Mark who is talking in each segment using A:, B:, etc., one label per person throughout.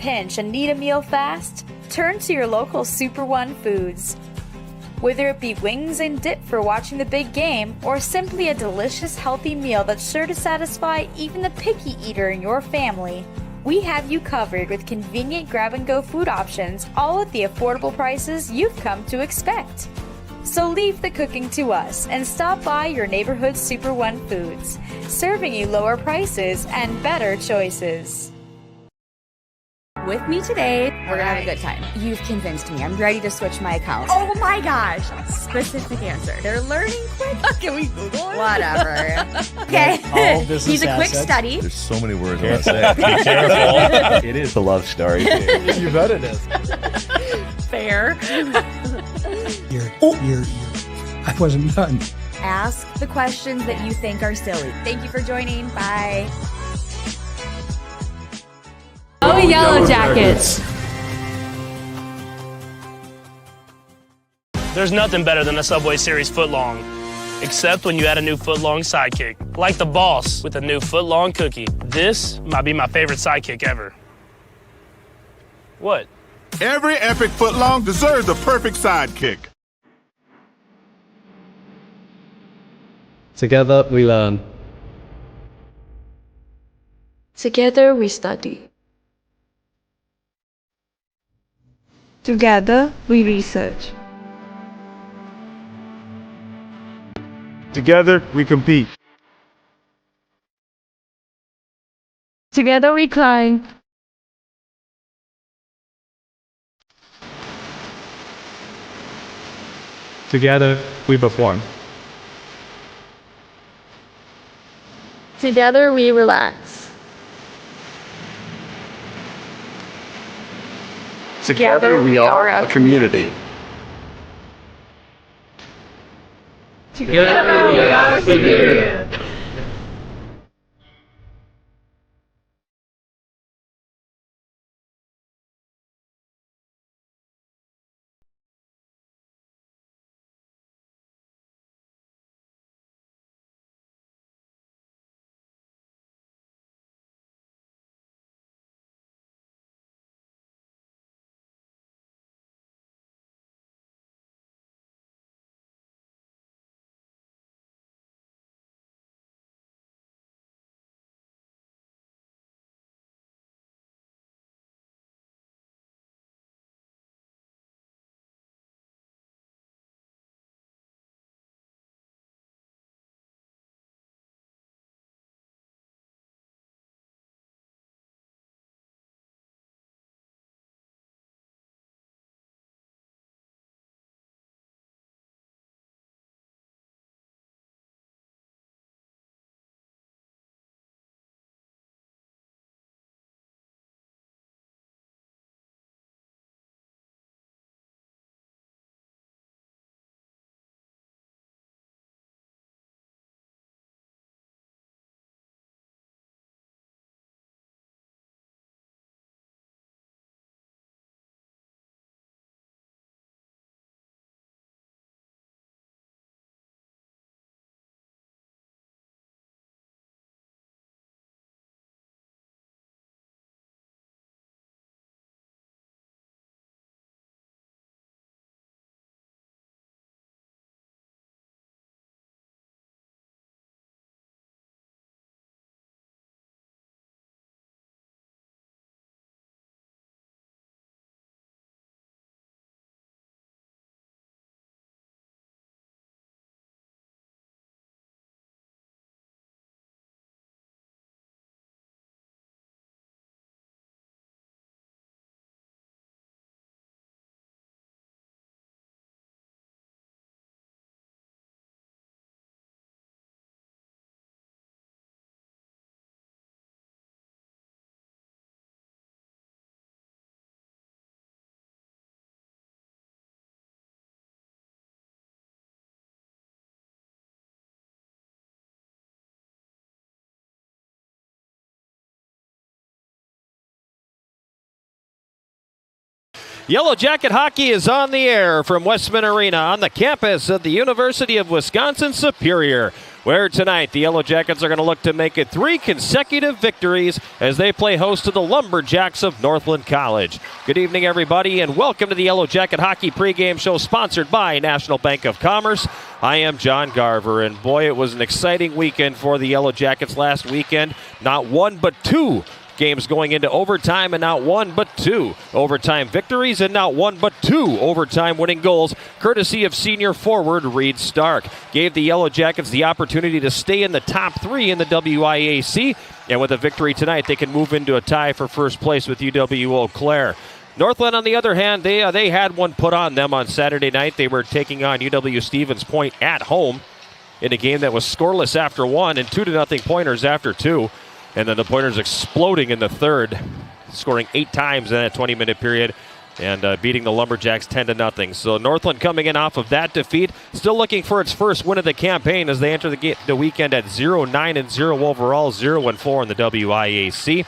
A: pinch and need a meal fast? Turn to your local Super One Foods. Whether it be wings and dip for watching the big game, or simply a delicious, healthy meal that's sure to satisfy even the picky eater in your family, we have you covered with convenient grab-and-go food options, all at the affordable prices you've come to expect. So leave the cooking to us and stop by your neighborhood Super One Foods, serving you lower prices and better choices.
B: With me today, we're gonna have a good time. You've convinced me. I'm ready to switch my account. Oh my gosh! Specific answer. They're learning quick. Can we Google it? Whatever. Okay. He's a quick study.
C: There's so many words I want to say. Be careful. It is a love story.
D: You bet it is.
B: Fair.
D: I wasn't done.
B: Ask the questions that you think are silly. Thank you for joining. Bye.
A: Oh, Yellow Jackets!
E: There's nothing better than a Subway Series footlong, except when you add a new footlong sidekick, like the boss with a new footlong cookie. This might be my favorite sidekick ever. What?
F: Every epic footlong deserves a perfect sidekick.
D: Together we learn.
G: Together we study. Together we research.
D: Together we compete.
G: Together we climb.
D: Together we perform.
G: Together we relax.
D: Together we are a community.
G: Together we are a community.
H: Yellow Jacket Hockey is on the air from Westman Arena on the campus of the University of Wisconsin-Superior, where tonight the Yellow Jackets are going to look to make it 3 consecutive victories as they play host to the Lumberjacks of Northland College. Good evening, everybody, and welcome to the Yellow Jacket Hockey pregame show sponsored by National Bank of Commerce. I am John Garver, and boy, it was an exciting weekend for the Yellow Jackets last weekend. Not one, but 2 games going into overtime, and not 1 but 2 overtime victories, and not 1 but 2 overtime winning goals, courtesy of senior forward Reed Stark. Gave the Yellow Jackets the opportunity to stay in the top 3 in the WIAC, and with a victory tonight, they can move into a tie for first place with UW-Eau Claire. Northland, on the other hand, they had one put on them on Saturday night. They were taking on UW-Stevens Point at home in a game that was scoreless after 1 and 2-0 pointers after 2. And then the Pointers exploding in the third, scoring 8 times in that 20-minute period and beating the Lumberjacks 10-0. So Northland coming in off of that defeat, still looking for its first win of the campaign as they enter the weekend at 0-9-0 overall, 0-4 in the WIAC.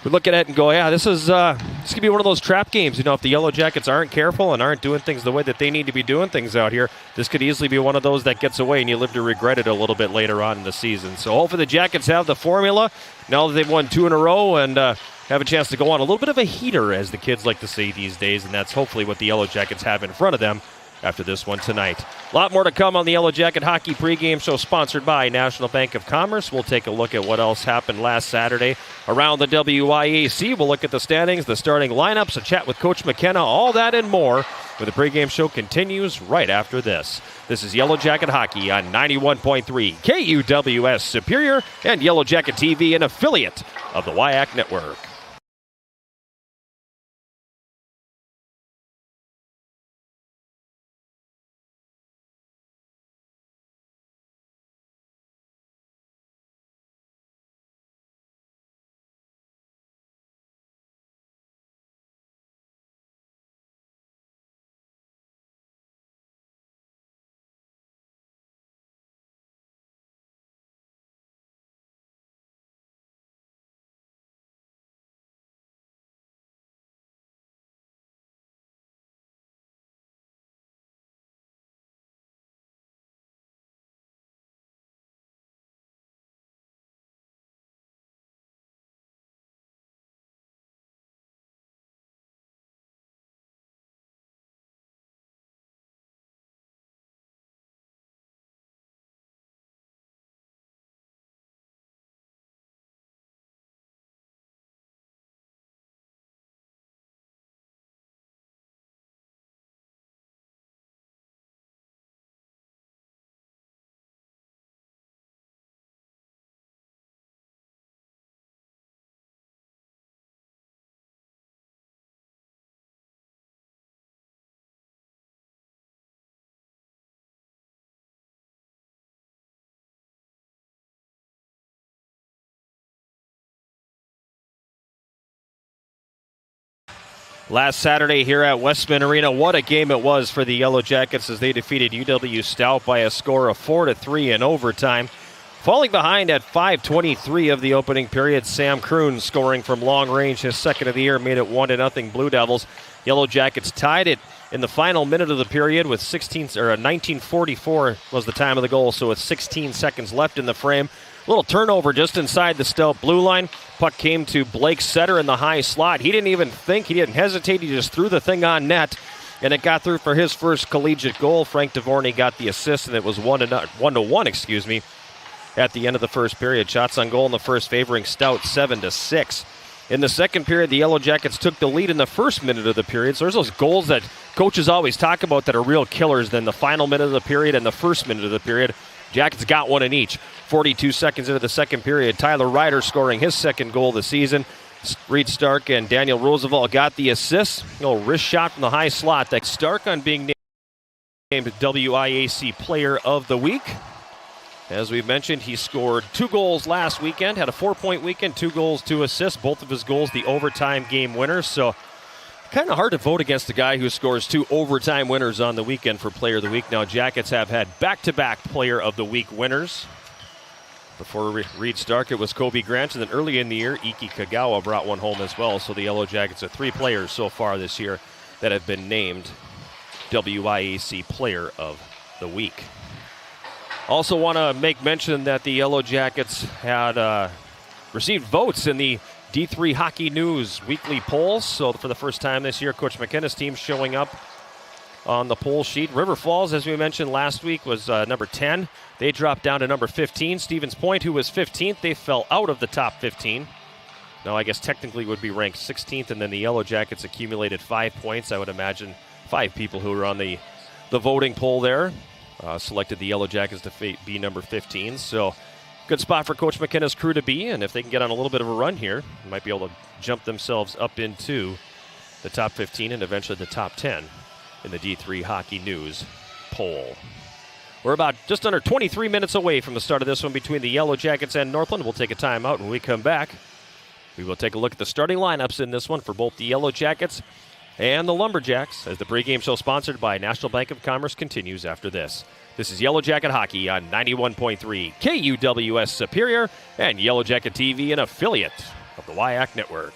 H: We look at it and go, yeah, this could be one of those trap games. You know, if the Yellow Jackets aren't careful and aren't doing things the way that they need to be doing things out here, this could easily be one of those that gets away and you live to regret it a little bit later on in the season. So hopefully the Jackets have the formula now that they've won 2 in a row and have a chance to go on a little bit of a heater, as the kids like to say these days, and that's hopefully what the Yellow Jackets have in front of them after this one tonight. A lot more to come on the Yellow Jacket Hockey pregame show sponsored by National Bank of Commerce. We'll take a look at what else happened last Saturday around the WIAC. We'll look at the standings, the starting lineups, a chat with Coach McKenna, all that and more when the pregame show continues right after this. This is Yellow Jacket Hockey on 91.3 KUWS Superior and Yellow Jacket TV, an affiliate of the WIAC Network. Last Saturday here at Westman Arena, what a game it was for the Yellow Jackets as they defeated UW Stout by a score of 4-3 in overtime. Falling behind at 5:23 of the opening period, Sam Kroon scoring from long range, his second of the year, made it 1-0 Blue Devils. Yellow Jackets tied it in the final minute of the period with 19:44 was the time of the goal, so with 16 seconds left in the frame. Little turnover just inside the Stout blue line. Puck came to Blake Setter in the high slot. He didn't even think, he didn't hesitate, he just threw the thing on net, and it got through for his first collegiate goal. Frank DeVorney got the assist, and it was 1-1 at the end of the first period. Shots on goal in the first favoring Stout 7-6. In the second period, the Yellow Jackets took the lead in the first minute of the period. So there's those goals that coaches always talk about that are real killers than the final minute of the period and the first minute of the period. Jackets got one in each. 42 seconds into the second period, Tyler Ryder scoring his second goal of the season. Reed Stark and Daniel Roosevelt got the assists. A little wrist shot from the high slot. That Stark on being named WIAC Player of the Week. As we've mentioned, he scored 2 goals last weekend, had a 4-point weekend, 2 goals, 2 assists. Both of his goals, the overtime game winners. So kind of hard to vote against a guy who scores 2 overtime winners on the weekend for Player of the Week. Now, Jackets have had back-to-back Player of the Week winners. Before Reed Stark, it was Kobe Grant, and then early in the year, Iki Kagawa brought one home as well. So the Yellow Jackets are 3 players so far this year that have been named WIAC Player of the Week. Also want to make mention that the Yellow Jackets had received votes in the D3 Hockey News weekly polls. So for the first time this year, Coach McKenna's team showing up on the poll sheet. River Falls, as we mentioned last week, was number 10. They dropped down to number 15. Stevens Point, who was 15th, they fell out of the top 15. Now, I guess technically would be ranked 16th, and then the Yellow Jackets accumulated 5 points. I would imagine 5 people who were on the voting poll there selected the Yellow Jackets to be number 15. So good spot for Coach McKenna's crew to be, and if they can get on a little bit of a run here, they might be able to jump themselves up into the top 15 and eventually the top 10 in the D3 Hockey News poll. We're about just under 23 minutes away from the start of this one between the Yellow Jackets and Northland. We'll take a timeout. When we come back, we will take a look at the starting lineups in this one for both the Yellow Jackets and the Lumberjacks as the pregame show sponsored by National Bank of Commerce continues after this. This is Yellow Jacket Hockey on 91.3 KUWS Superior and Yellow Jacket TV, an affiliate of the WIAC Network.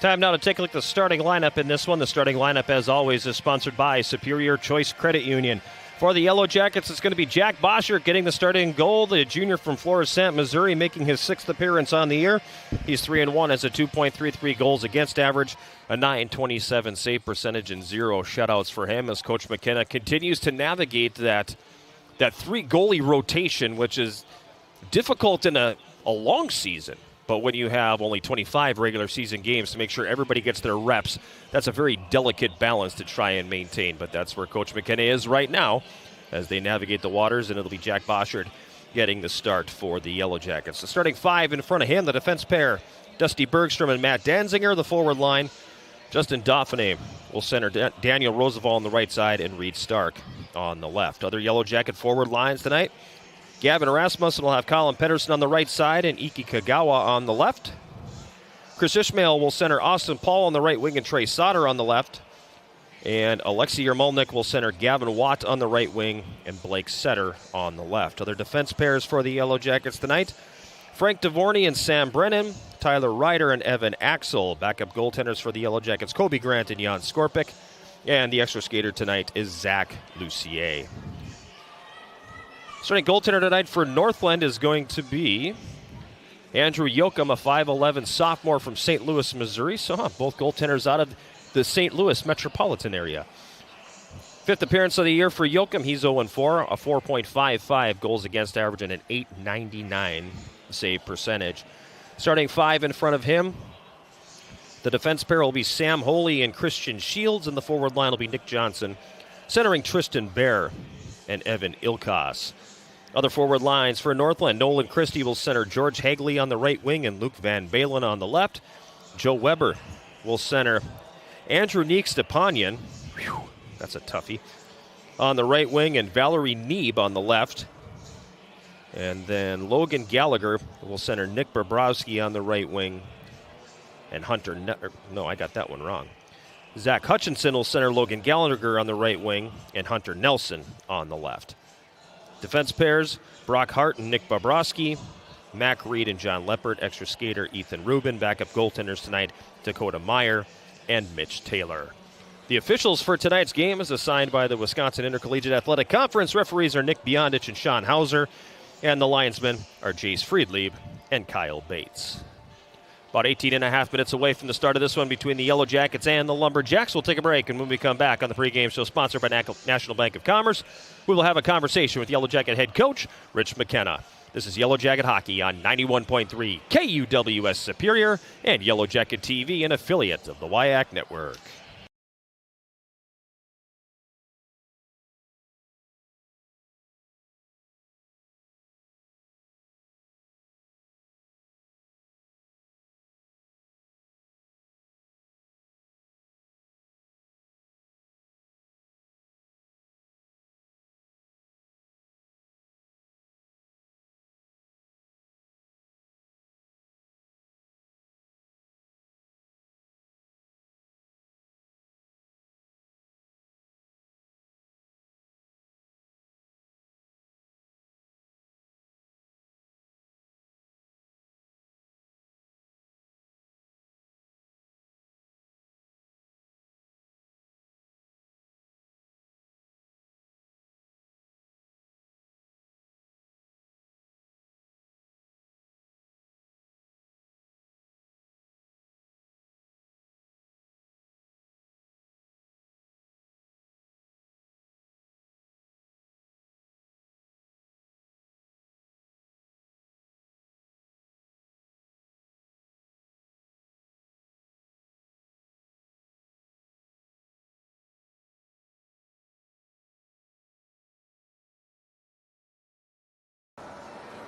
H: Time now to take a look at the starting lineup in this one. The starting lineup, as always, is sponsored by Superior Choice Credit Union. For the Yellow Jackets, it's going to be Jack Boschert getting the starting goal, the junior from Florissant, Missouri, making his 6th appearance on the year. He's 3-1, has a 2.33 goals against average, a .927 save percentage, and 0 shutouts for him as Coach McKenna continues to navigate that 3-goalie rotation, which is difficult in a long season. But when you have only 25 regular season games to make sure everybody gets their reps, that's a very delicate balance to try and maintain. But that's where Coach McKenna is right now as they navigate the waters, and it'll be Jack Boschert getting the start for the Yellow Jackets. The starting 5 in front of him, the defense pair, Dusty Bergstrom and Matt Danziger. The forward line, Justin Dauphiné will center Daniel Roosevelt on the right side and Reed Stark on the left. Other Yellow Jacket forward lines tonight, Gavin Rasmussen will have Colin Pedersen on the right side and Iki Kagawa on the left. Chris Ishmael will center Austin Paul on the right wing and Trey Sauter on the left. And Alexei Yermolnik will center Gavin Watt on the right wing and Blake Setter on the left. Other defense pairs for the Yellow Jackets tonight, Frank DeVorney and Sam Brennan, Tyler Ryder and Evan Axel. Backup goaltenders for the Yellow Jackets, Kobe Grant and Jan Skorpik. And the extra skater tonight is Zach Lucier. Starting goaltender tonight for Northland is going to be Andrew Yoakum, a 5'11 sophomore from St. Louis, Missouri. So both goaltenders out of the St. Louis metropolitan area. 5th appearance of the year for Yoakum. He's 0-4, a 4.55 goals against average and an .899 save percentage. Starting 5 in front of him, the defense pair will be Sam Holy and Christian Shields, and the forward line will be Nick Johnson, centering Tristan Bear and Evan Ilkas. Other forward lines for Northland, Nolan Christie will center George Hagley on the right wing and Luke Van Balen on the left. Joe Weber will center Andrew Neek-Stepanyan, that's a toughie, on the right wing and Valerie Neeb on the left. And then Logan Gallagher will center Nick Bobrowski on the right wing and I got that one wrong. Zach Hutchinson will center Logan Gallagher on the right wing and Hunter Nelson on the left. Defense pairs, Brock Hart and Nick Bobrowski, Mac Reed and John Leppert, extra skater Ethan Rubin, backup goaltenders tonight, Dakota Meyer and Mitch Taylor. The officials for tonight's game is assigned by the Wisconsin Intercollegiate Athletic Conference. Referees are Nick Beyondich and Sean Hauser, and the linesmen are Jace Friedlieb and Kyle Bates. About 18.5 minutes away from the start of this one between the Yellow Jackets and the Lumberjacks. We'll take a break, and when we come back on the pregame show sponsored by National Bank of Commerce, we will have a conversation with Yellow Jacket head coach Rich McKenna. This is Yellow Jacket Hockey on 91.3 KUWS Superior and Yellow Jacket TV, an affiliate of the WIAC Network.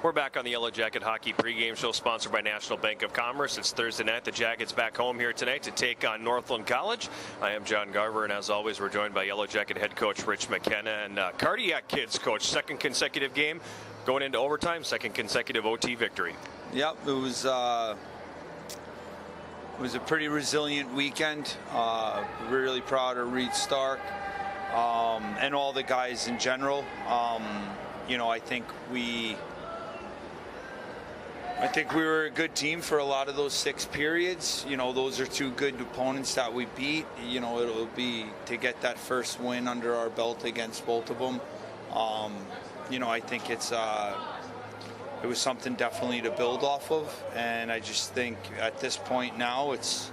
H: We're back on the Yellow Jacket Hockey pregame show sponsored by National Bank of Commerce. It's Thursday night. The Jackets back home here tonight to take on Northland College. I am John Garver, and as always, we're joined by Yellow Jacket head coach Rich McKenna and Cardiac Kids coach. Second consecutive game going into overtime, second consecutive OT victory.
I: Yep, it was a pretty resilient weekend. Really proud of Reed Stark and all the guys in general. You know, I think we were a good team for a lot of those 6 periods. You know, those are 2 good opponents that we beat. You know, it'll be to get that first win under our belt against both of them. You know, I think it was something definitely to build off of, and I just think at this point now it's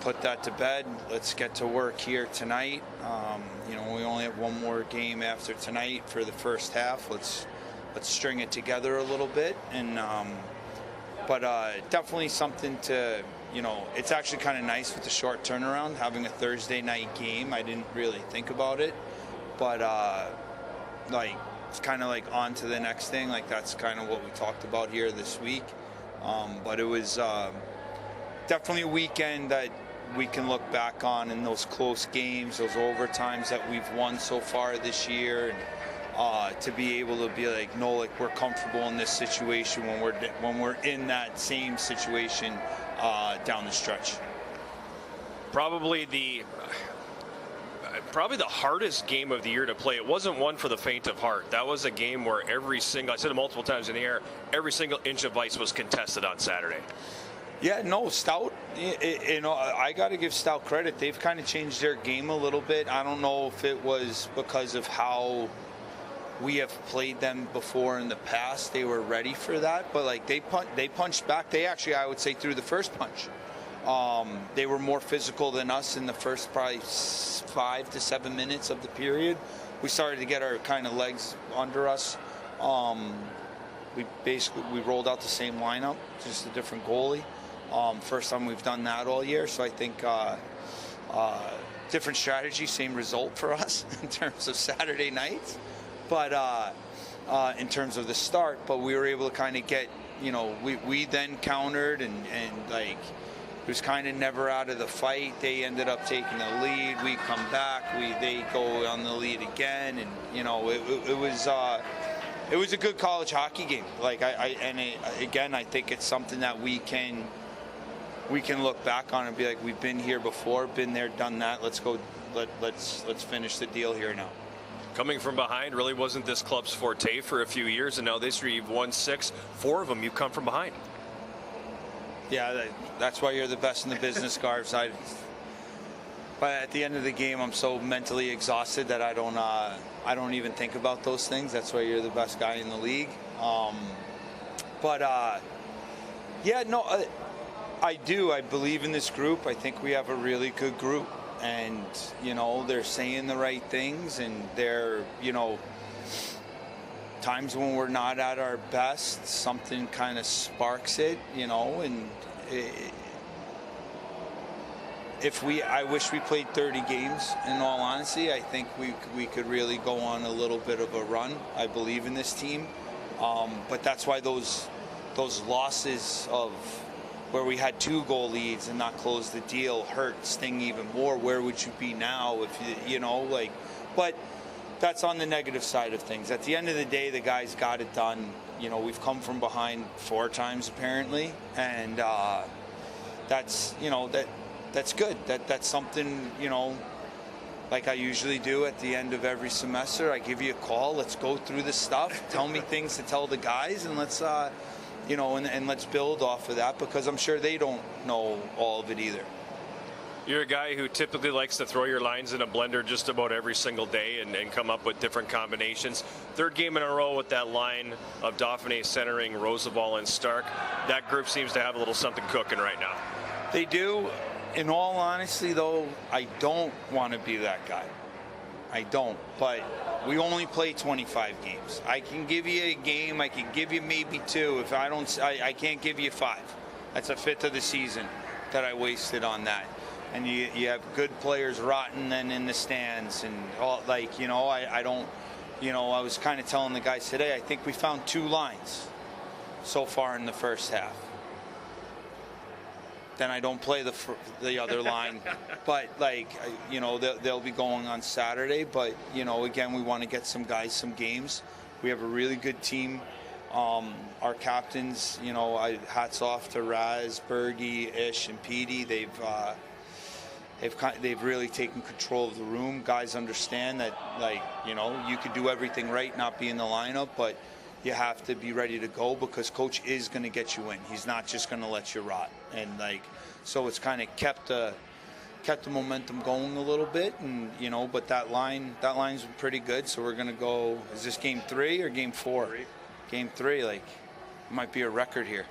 I: put that to bed. Let's get to work here tonight. You know, we only have one more game after tonight for the first half. Let's string it together a little bit, and but definitely something to, you know, it's actually kind of nice with the short turnaround having a Thursday night game. I didn't really think about it, but like it's kind of like on to the next thing. Like that's kind of what we talked about here this week. But it was definitely a weekend that we can look back on in those close games, those overtimes that we've won so far this year. And, to be able to be like, no, like we're comfortable in this situation when we're in that same situation down the stretch.
H: Probably the hardest game of the year to play. It wasn't one for the faint of heart. That was a game where I said it multiple times in the air, every single inch of ice was contested on Saturday.
I: Yeah, no, Stout, you know, I got to give Stout credit. They've kind of changed their game a little bit. I don't know if it was because of how we have played them before in the past. They were ready for that, but like they punched back. They actually, I would say, threw the first punch. They were more physical than us in the first probably 5 to 7 minutes of the period. We started to get our kind of legs under us. We rolled out the same lineup, just a different goalie. First time we've done that all year, so I think different strategy, same result for us in terms of Saturday nights. But in terms of the start, but we were able to kind of get, you know, we then countered and like it was kind of never out of the fight. They ended up taking the lead. We come back. They go on the lead again, and you know it was a good college hockey game. Like again, I think it's something that we can look back on and be like, we've been here before, been there, done that. Let's go. Let's finish the deal here now.
H: Coming from behind really wasn't this club's forte for a few years, and now this year you've won 6. 4 of them you've come from behind.
I: Yeah, that's why you're the best in the business, Garves. But at the end of the game, I'm so mentally exhausted that I don't even think about those things. That's why you're the best guy in the league. I do. I believe in this group. I think we have a really good group, and they're saying the right things, and they're times when we're not at our best, something kind of sparks it, and. I wish we played 30 games, in all honesty. I think we could really go on a little bit of a run. I believe in this team. But that's why those losses of where we had 2-goal leads and not close the deal sting even more. Where would you be now if but that's on the negative side of things. At the end of the day, the guys got it done. We've come from behind 4 times apparently, and that's that's good. That's something, like I usually do at the end of every semester. I give you a call. Let's go through this stuff. Tell me things to tell the guys, and let's, and let's build off of that, because I'm sure they don't know all of it either.
H: You're a guy who typically likes to throw your lines in a blender just about every single day and come up with different combinations. 3rd game in a row with that line of Dauphiné centering Roosevelt and Stark. That group seems to have a little something cooking right now.
I: They do. In all honesty, though, I don't want to be that guy. I don't. But we only play 25 games. I can give you a game. I can give you maybe 2. If I don't, I can't give you 5. That's a 1/5 of the season that I wasted on that. And you have good players rotting then in the stands, and all, I don't. I was kind of telling the guys today. I think we found 2 lines so far in the first half. Then I don't play the other line, but they'll be going on Saturday. But again, we want to get some guys some games. We have a really good team. Our captains, hats off to Raz, Bergie, Ish, and Petey. They've really taken control of the room. Guys understand that you could do everything right, not be in the lineup, but you have to be ready to go, because coach is going to get you in. He's not just going to let you rot. And so it's kind of kept the momentum going a little bit, and but that line's pretty good. So we're going to go. Is this game 3 or game 4? Game 3. It might be a record here.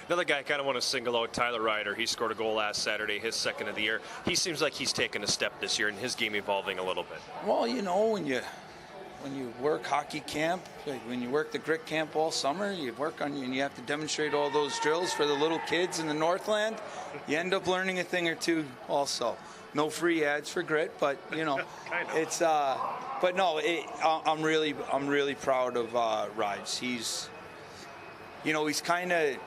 H: Another guy I kind of want to single out, Tyler Ryder. He scored a goal last Saturday, his 2nd of the year. He seems like he's taken a step this year, and his game evolving a little bit.
I: Well, when you work hockey camp, when you work the grit camp all summer, you work on, and you have to demonstrate all those drills for the little kids in the Northland, you end up learning a thing or 2 also. No free ads for grit, but it's but no, I'm really proud of Rides. He's kind of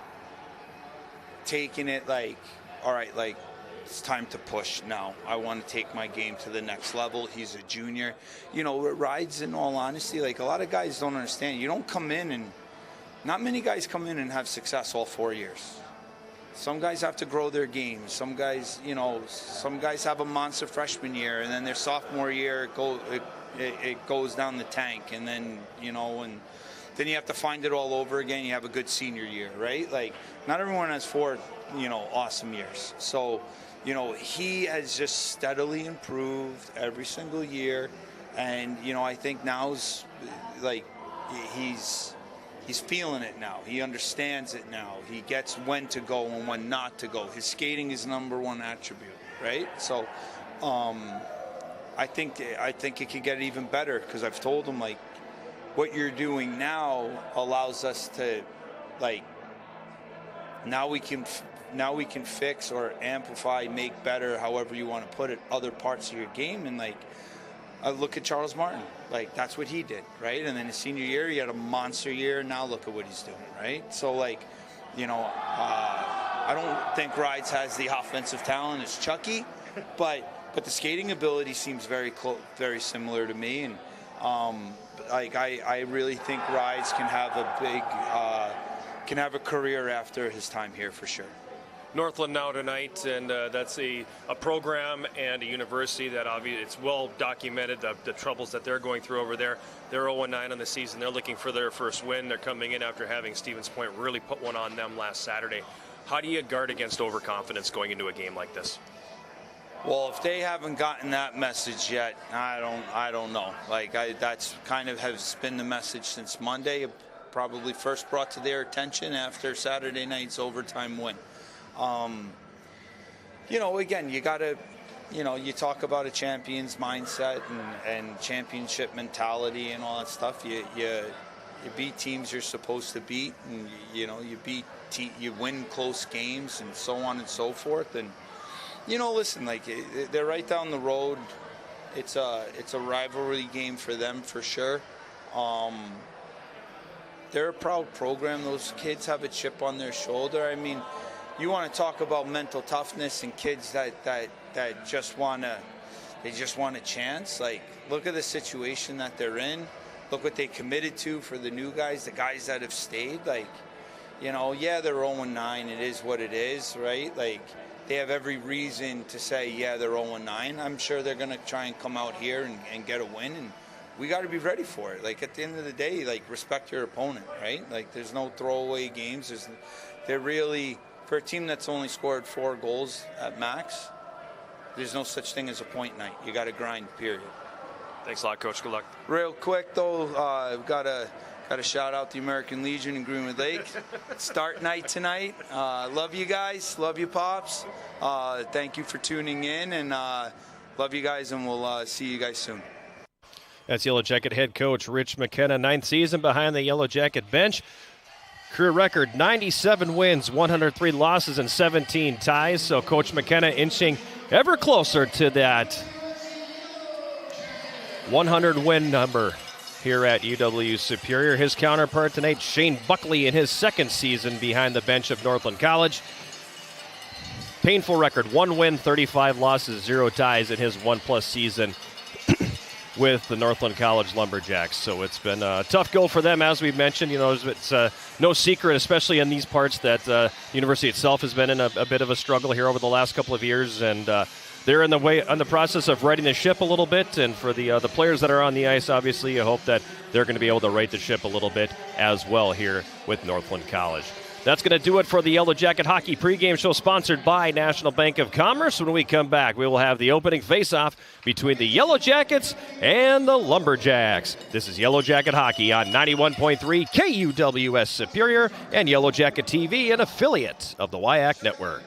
I: taking it all right, it's time to push now. I want to take my game to the next level. He's a junior. Rides, in all honesty, a lot of guys don't understand. You don't come in, and not many guys come in and have success all 4 years. Some guys have to grow their game. Some guys, have a monster freshman year, and then their sophomore year it goes down the tank, and then and then you have to find it all over again. You have a good senior year, right? Not everyone has 4 awesome years. So he has just steadily improved every single year, and I think now's he's feeling it now. He understands it now. He gets when to go and when not to go. His skating is #1 attribute, right? So I think it could get even better, because I've told him what you're doing now allows us to now we can fix or amplify, make better, however you want to put it, other parts of your game. And look at Charles Martin. That's what he did, right? And then his senior year, he had a monster year. Now look at what he's doing, right? So I don't think Rides has the offensive talent as Chucky, but the skating ability seems very similar to me. And I really think Rides can have a career after his time here for sure.
H: Northland now tonight, and that's a program and a university that obviously it's well documented the troubles that they're going through over there. They're 0-9 on the season. They're looking for their first win. They're coming in after having Stevens Point really put one on them last Saturday. How do you guard against overconfidence going into a game like this?
I: Well, if they haven't gotten that message yet, I don't know. Like that's kind of has been the message since Monday. It probably first brought to their attention after Saturday night's overtime win. Again, you got to, you talk about a champion's mindset and championship mentality and all that stuff. You beat teams you're supposed to beat, and you win close games and so on and so forth. And listen, like they're right down the road. It's a rivalry game for them for sure. They're a proud program. Those kids have a chip on their shoulder. I mean, you want to talk about mental toughness and kids that just want a chance. Like, look at the situation that they're in. Look what they committed to for the new guys, the guys that have stayed. Like, they're 0-9. It is what it is, right? Like, they have every reason to say, yeah, they're 0-9. I'm sure they're going to try and come out here and get a win, and we got to be ready for it. Like, at the end of the day, like, respect your opponent, right? Like, there's no throwaway games. They're really, for a team that's only scored 4 goals at max, there's no such thing as a point night. You got to grind, period.
C: Thanks a lot, Coach. Good luck.
I: Real quick, though, got to shout out the American Legion in Greenwood Lake. Start night tonight. Love you guys. Love you, Pops. Thank you for tuning in, and love you guys, and we'll see you guys soon.
H: That's Yellow Jacket head coach Rich McKenna, 9th season behind the Yellow Jacket bench. Career record, 97 wins, 103 losses, and 17 ties. So Coach McKenna inching ever closer to that 100-win number here at UW Superior. His counterpart tonight, Shane Buckley, in his 2nd season behind the bench of Northland College. Painful record, 1 win, 35 losses, 0 ties in his 1+ season with the Northland College Lumberjacks. So it's been a tough go for them, as we've mentioned. It's no secret, especially in these parts, that the university itself has been in a bit of a struggle here over the last couple of years, and they're on the process of righting the ship a little bit. And for the players that are on the ice, obviously, you hope that they're going to be able to right the ship a little bit as well here with Northland College. That's going to do it for the Yellow Jacket Hockey pregame show, sponsored by National Bank of Commerce. When we come back, we will have the opening face-off between the Yellow Jackets and the Lumberjacks. This is Yellow Jacket Hockey on 91.3 KUWS Superior and Yellow Jacket TV, an affiliate of the WIAC Network.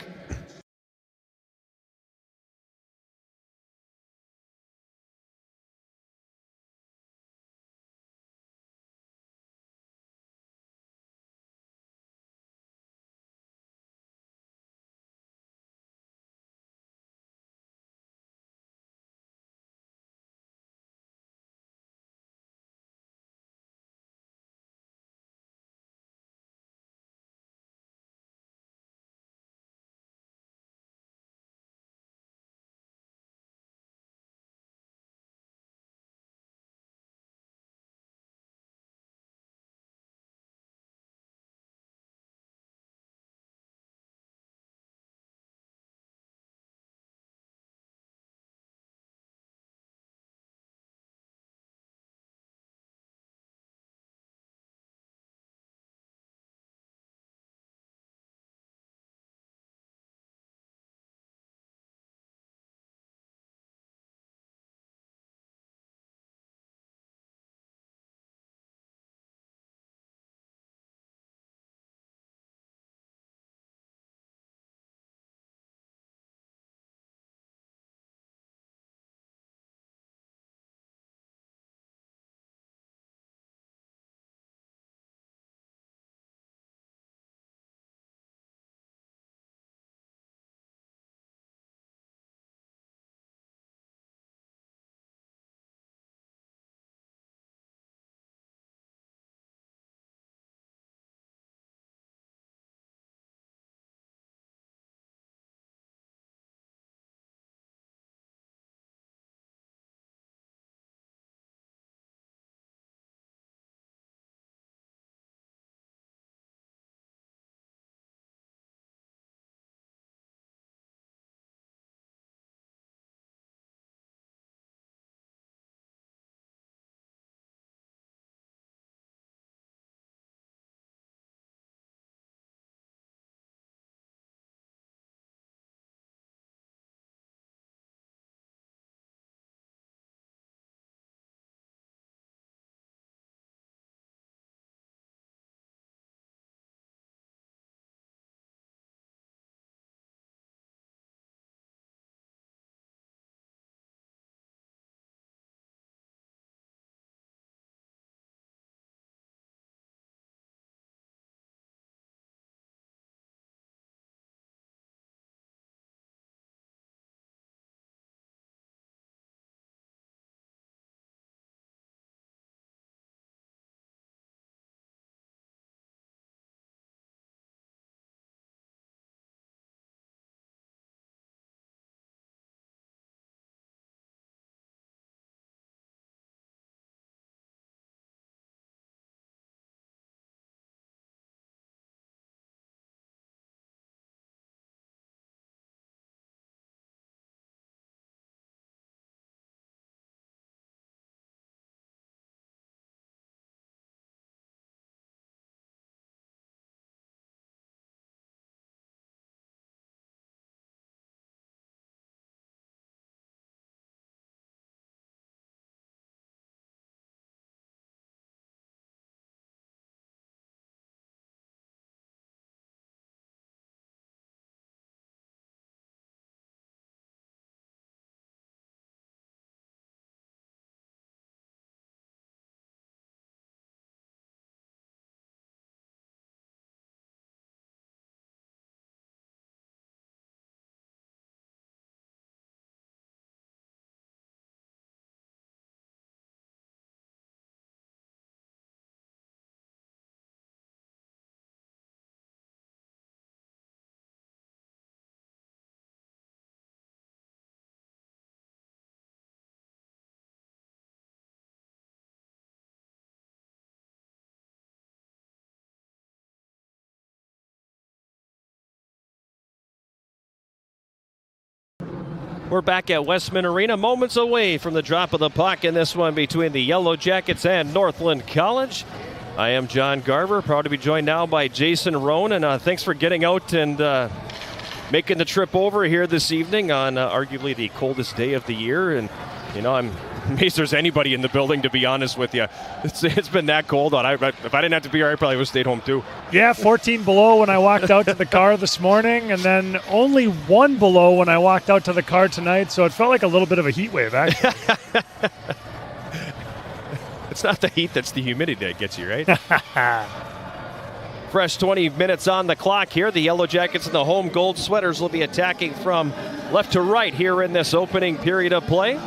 H: We're back at Westman Arena, moments away from the drop of the puck in this one between the Yellow Jackets and Northland College. I am John Garver, proud to be joined now by Jason Roan, and thanks for getting out and making the trip over here this evening on arguably the coldest day of the year. And, you know, I'm amazed there's anybody in the building, to be honest with you. It's been that cold. If I didn't have to be here, I probably would have stayed home too.
J: Yeah, 14 below when I walked out to the car this morning, and then only 1 below when I walked out to the car tonight, so it felt like a little bit of a heat wave, actually.
H: It's not the heat, that's the humidity that gets you, right? Fresh 20 minutes on the clock here. The Yellow Jackets and the home gold sweaters will be attacking from left to right here in this opening period of play.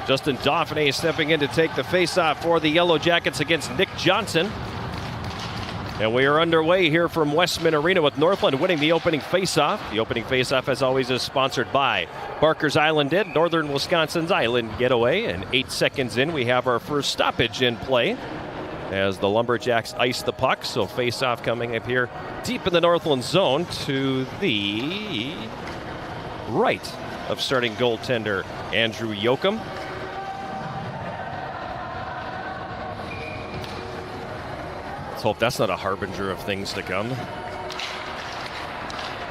H: Justin Dauphiné stepping in to take the faceoff for the Yellow Jackets against Nick Johnson. And we are underway here from Westman Arena with Northland winning the opening faceoff. The opening faceoff, as always, is sponsored by Barker's Island Inn, Northern Wisconsin's Island Getaway. And 8 seconds in, we have our first stoppage in play as the Lumberjacks ice the puck. So faceoff coming up here deep in the Northland zone to the right of starting goaltender Andrew Yoakum. Let's hope that's not a harbinger of things to come.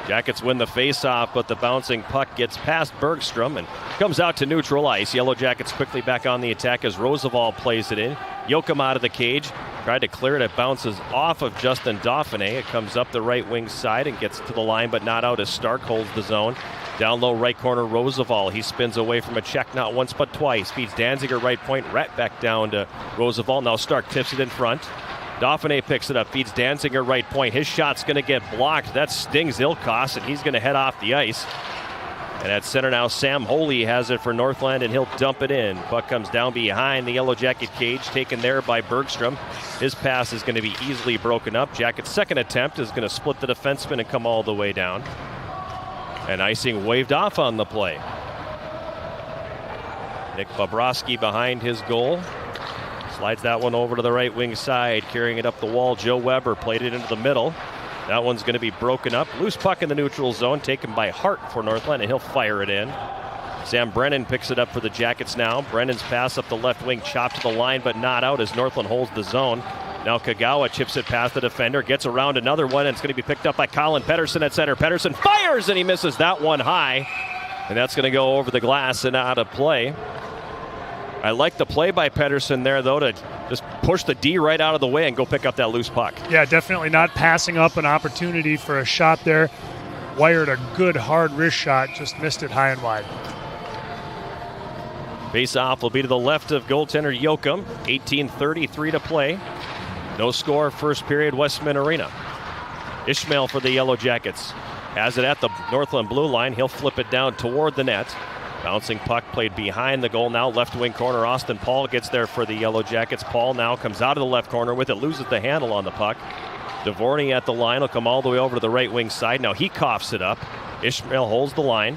H: Jackets win the faceoff, but the bouncing puck gets past Bergstrom and comes out to neutral ice. Yellow Jackets quickly back on the attack as Roosevelt plays it in. Yoakum out of the cage, tried to clear it. It bounces off of Justin Dauphiné. It comes up the right wing side and gets to the line, but not out as Stark holds the zone. Down low right corner, Roosevelt. He spins away from a check not once but twice. Feeds Danziger right point, right back down to Roosevelt. Now Stark tips it in front. Dauphiné picks it up, feeds Danziger right point. His shot's going to get blocked. That stings Ilkos, and he's going to head off the ice. And at center now, Sam Holy has it for Northland, and he'll dump it in. Puck comes down behind the Yellow Jacket cage, taken there by Bergstrom. His pass is going to be easily broken up. Jacket's second attempt is going to split the defenseman and come all the way down. And icing waved off on the play. Nick Bobrovsky behind his goal. Slides that one over to the right wing side, carrying it up the wall. Joe Weber played it into the middle. That one's going to be broken up. Loose puck in the neutral zone, taken by Hart for Northland, and he'll fire it in. Sam Brennan picks it up for the Jackets now. Brennan's pass up the left wing, chopped to the line, but not out as Northland holds the zone. Now Kagawa chips it past the defender, gets around another one, and it's going to be picked up by Colin Pettersson at center. Pettersson fires, and he misses that one high. And that's going to go over the glass and out of play. I like the play by Pettersson there, though, to just push the D right out of the way and go pick up that loose puck.
J: Yeah, definitely not passing up an opportunity for a shot there. Wired a good hard wrist shot, just missed it high and wide.
H: Face-off will be to the left of goaltender Yoakum. 18:33 to play. No score, first period, Westman Arena. Ishmael for the Yellow Jackets. Has it at the Northland blue line. He'll flip it down toward the net. Bouncing puck played behind the goal now. Left wing corner, Austin Paul gets there for the Yellow Jackets. Paul now comes out of the left corner with it, loses the handle on the puck. Dvorny at the line will come all the way over to the right wing side. Now he coughs it up. Ishmael holds the line,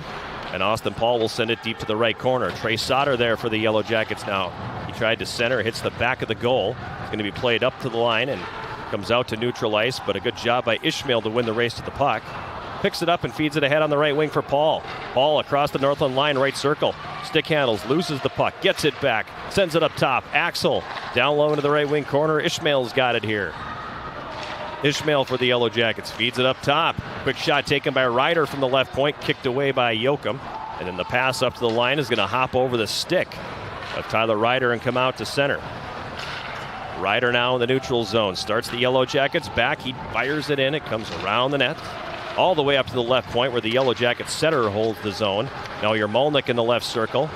H: and Austin Paul will send it deep to the right corner. Trey Sauter there for the Yellow Jackets now. He tried to center, hits the back of the goal. It's going to be played up to the line and comes out to neutral ice, but a good job by Ishmael to win the race to the puck. Picks it up and feeds it ahead on the right wing for Paul. Paul across the Northland line, right circle. Stick handles, loses the puck, gets it back, sends it up top. Axel down low into the right wing corner. Ishmael's got it here. Ishmael for the Yellow Jackets feeds it up top. Quick shot taken by Ryder from the left point, kicked away by Yoakum. And then the pass up to the line is going to hop over the stick of Tyler Ryder and come out to center. Ryder now in the neutral zone. Starts the Yellow Jackets back. He fires it in. It comes around the net. All the way up to the left point where the Yellow Jackets setter holds the zone. Now Yermolnik in the left circle.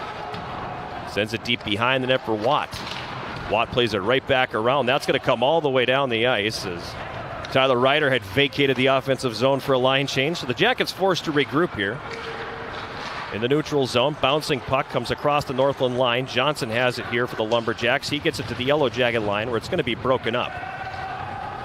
H: Sends it deep behind the net for Watt. Watt plays it right back around. That's going to come all the way down the ice as Tyler Ryder had vacated the offensive zone for a line change. So the Jackets forced to regroup here. In the neutral zone, bouncing puck comes across the Northland line. Johnson has it here for the Lumberjacks. He gets it to the Yellow Jacket line where it's going to be broken up.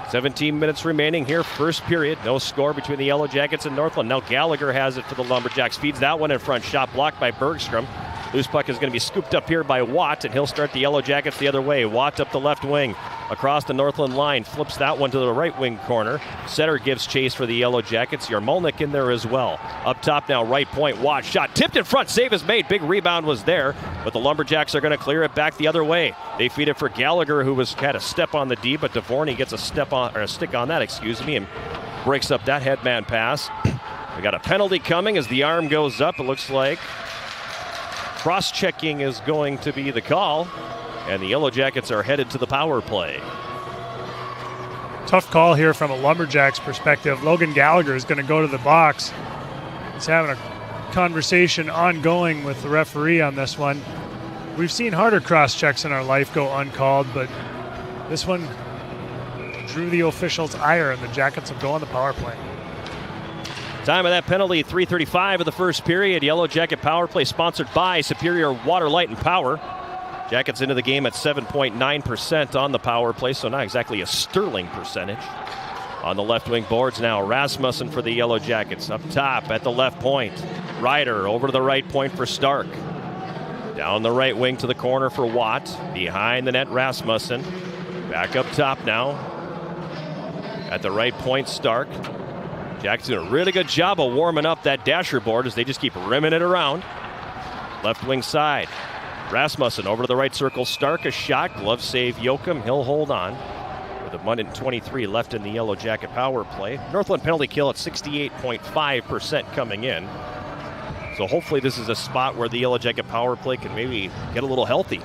H: 17 minutes remaining here, first period. No score between the Yellow Jackets and Northland. Now Gallagher has it for the Lumberjacks. Feeds that one in front. Shot blocked by Bergstrom. Loose puck is going to be scooped up here by Watt, and he'll start the Yellow Jackets the other way. Watt up the left wing. across the Northland line, flips that one to the right wing corner. Setter gives chase for the Yellow Jackets. Yarmolnik in there as well. Up top now, right point, Watt shot, tipped in front, save is made. Big rebound was there, but the Lumberjacks are going to clear it back the other way. They feed it for Gallagher, who had a step on the D, but Dvorny gets a stick on that, and breaks up that headman pass. We got a penalty coming as the arm goes up. It looks like cross-checking is going to be the call, and the Yellow Jackets are headed to the power play.
J: Tough call here from a Lumberjacks perspective. Logan Gallagher is going to go to the box. He's having a conversation ongoing with the referee on this one. We've seen harder cross-checks in our life go uncalled, but this one drew the official's ire, and the Jackets will go on the power play.
H: Time of that penalty, 3:35 of the first period. Yellow Jacket power play sponsored by Superior Water, Light, and Power. Jackets into the game at 7.9% on the power play, so not exactly a sterling percentage. On the left wing boards now, Rasmussen for the Yellow Jackets. Up top at the left point, Ryder over to the right point for Stark. Down the right wing to the corner for Watt. Behind the net, Rasmussen. Back up top now. At the right point, Stark. Jackets doing a really good job of warming up that dasher board as they just keep rimming it around. Left wing side. Rasmussen over to the right circle. Stark a shot. Glove save Yoakum. He'll hold on. With a minute and 23 left in the Yellow Jacket power play. Northland penalty kill at 68.5% coming in. So hopefully this is a spot where the Yellow Jacket power play can maybe get a little healthy.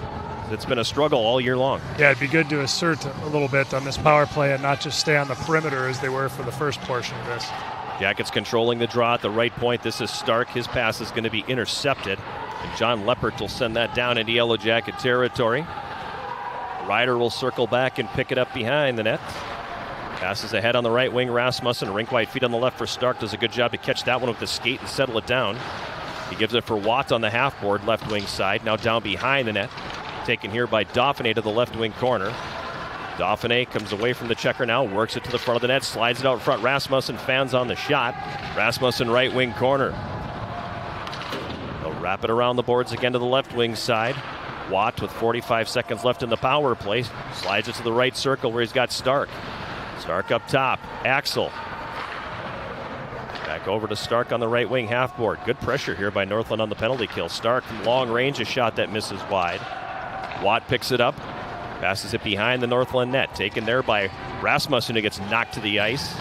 H: It's been a struggle all year long.
J: Yeah, it'd be good to assert a little bit on this power play and not just stay on the perimeter as they were for the first portion of this.
H: Jackets controlling the draw at the right point. This is Stark. His pass is going to be intercepted. And John Leppert will send that down into Yellow Jacket territory. Ryder will circle back and pick it up behind the net. Passes ahead on the right wing, Rasmussen. Rink wide feet on the left for Stark. Does a good job to catch that one with the skate and settle it down. He gives it for Watt on the half board, left wing side. Now down behind the net. Taken here by Dauphiné to the left wing corner. Dauphiné comes away from the checker now, works it to the front of the net, slides it out front. Rasmussen fans on the shot. Rasmussen right wing corner. They'll wrap it around the boards again to the left wing side. Watt with 45 seconds left in the power play. Slides it to the right circle where he's got Stark. Stark up top. Axel. Back over to Stark on the right wing half board. Good pressure here by Northland on the penalty kill. Stark from long range, a shot that misses wide. Watt picks it up, passes it behind the Northland net. Taken there by Rasmussen, who gets knocked to the ice.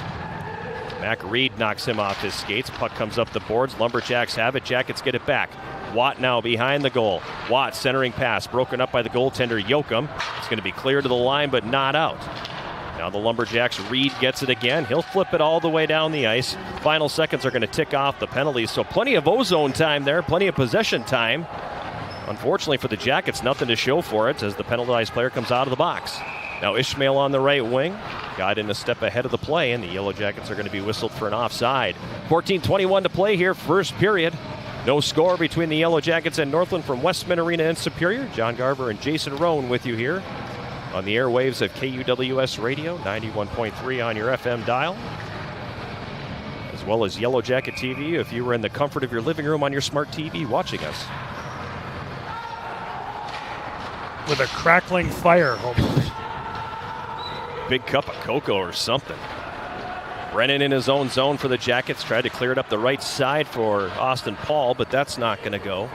H: Mac Reed knocks him off his skates. Puck comes up the boards. Lumberjacks have it. Jackets get it back. Watt now behind the goal. Watt centering pass, broken up by the goaltender Yoakum. It's going to be clear to the line, but not out. Now the Lumberjacks, Reed gets it again. He'll flip it all the way down the ice. Final seconds are going to tick off the penalties, so plenty of ozone time there, plenty of possession time. Unfortunately for the Jackets, nothing to show for it as the penalized player comes out of the box. Now Ishmael on the right wing. Got in a step ahead of the play, and the Yellow Jackets are going to be whistled for an offside. 14:21 to play here, first period. No score between the Yellow Jackets and Northland from Westman Arena in Superior. John Garver and Jason Roan with you here on the airwaves of KUWS Radio, 91.3 on your FM dial, as well as Yellow Jacket TV if you were in the comfort of your living room on your smart TV watching us.
J: With a crackling fire, hopefully.
H: Big cup of cocoa or something. Brennan in his own zone for the Jackets. Tried to clear it up the right side for Austin Paul, but that's not going to go.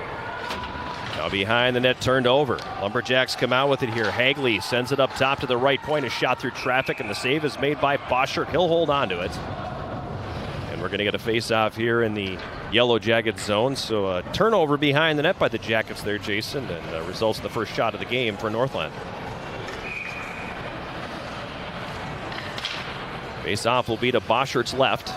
H: Now behind the net, turned over. Lumberjacks come out with it here. Hagley sends it up top to the right point. A shot through traffic, and the save is made by Boschert. He'll hold on to it. And we're going to get a face-off here in the Yellow Jacket zone. So a turnover behind the net by the Jackets there, Jason, and results in the first shot of the game for Northland. Face-off will be to Boschert's left.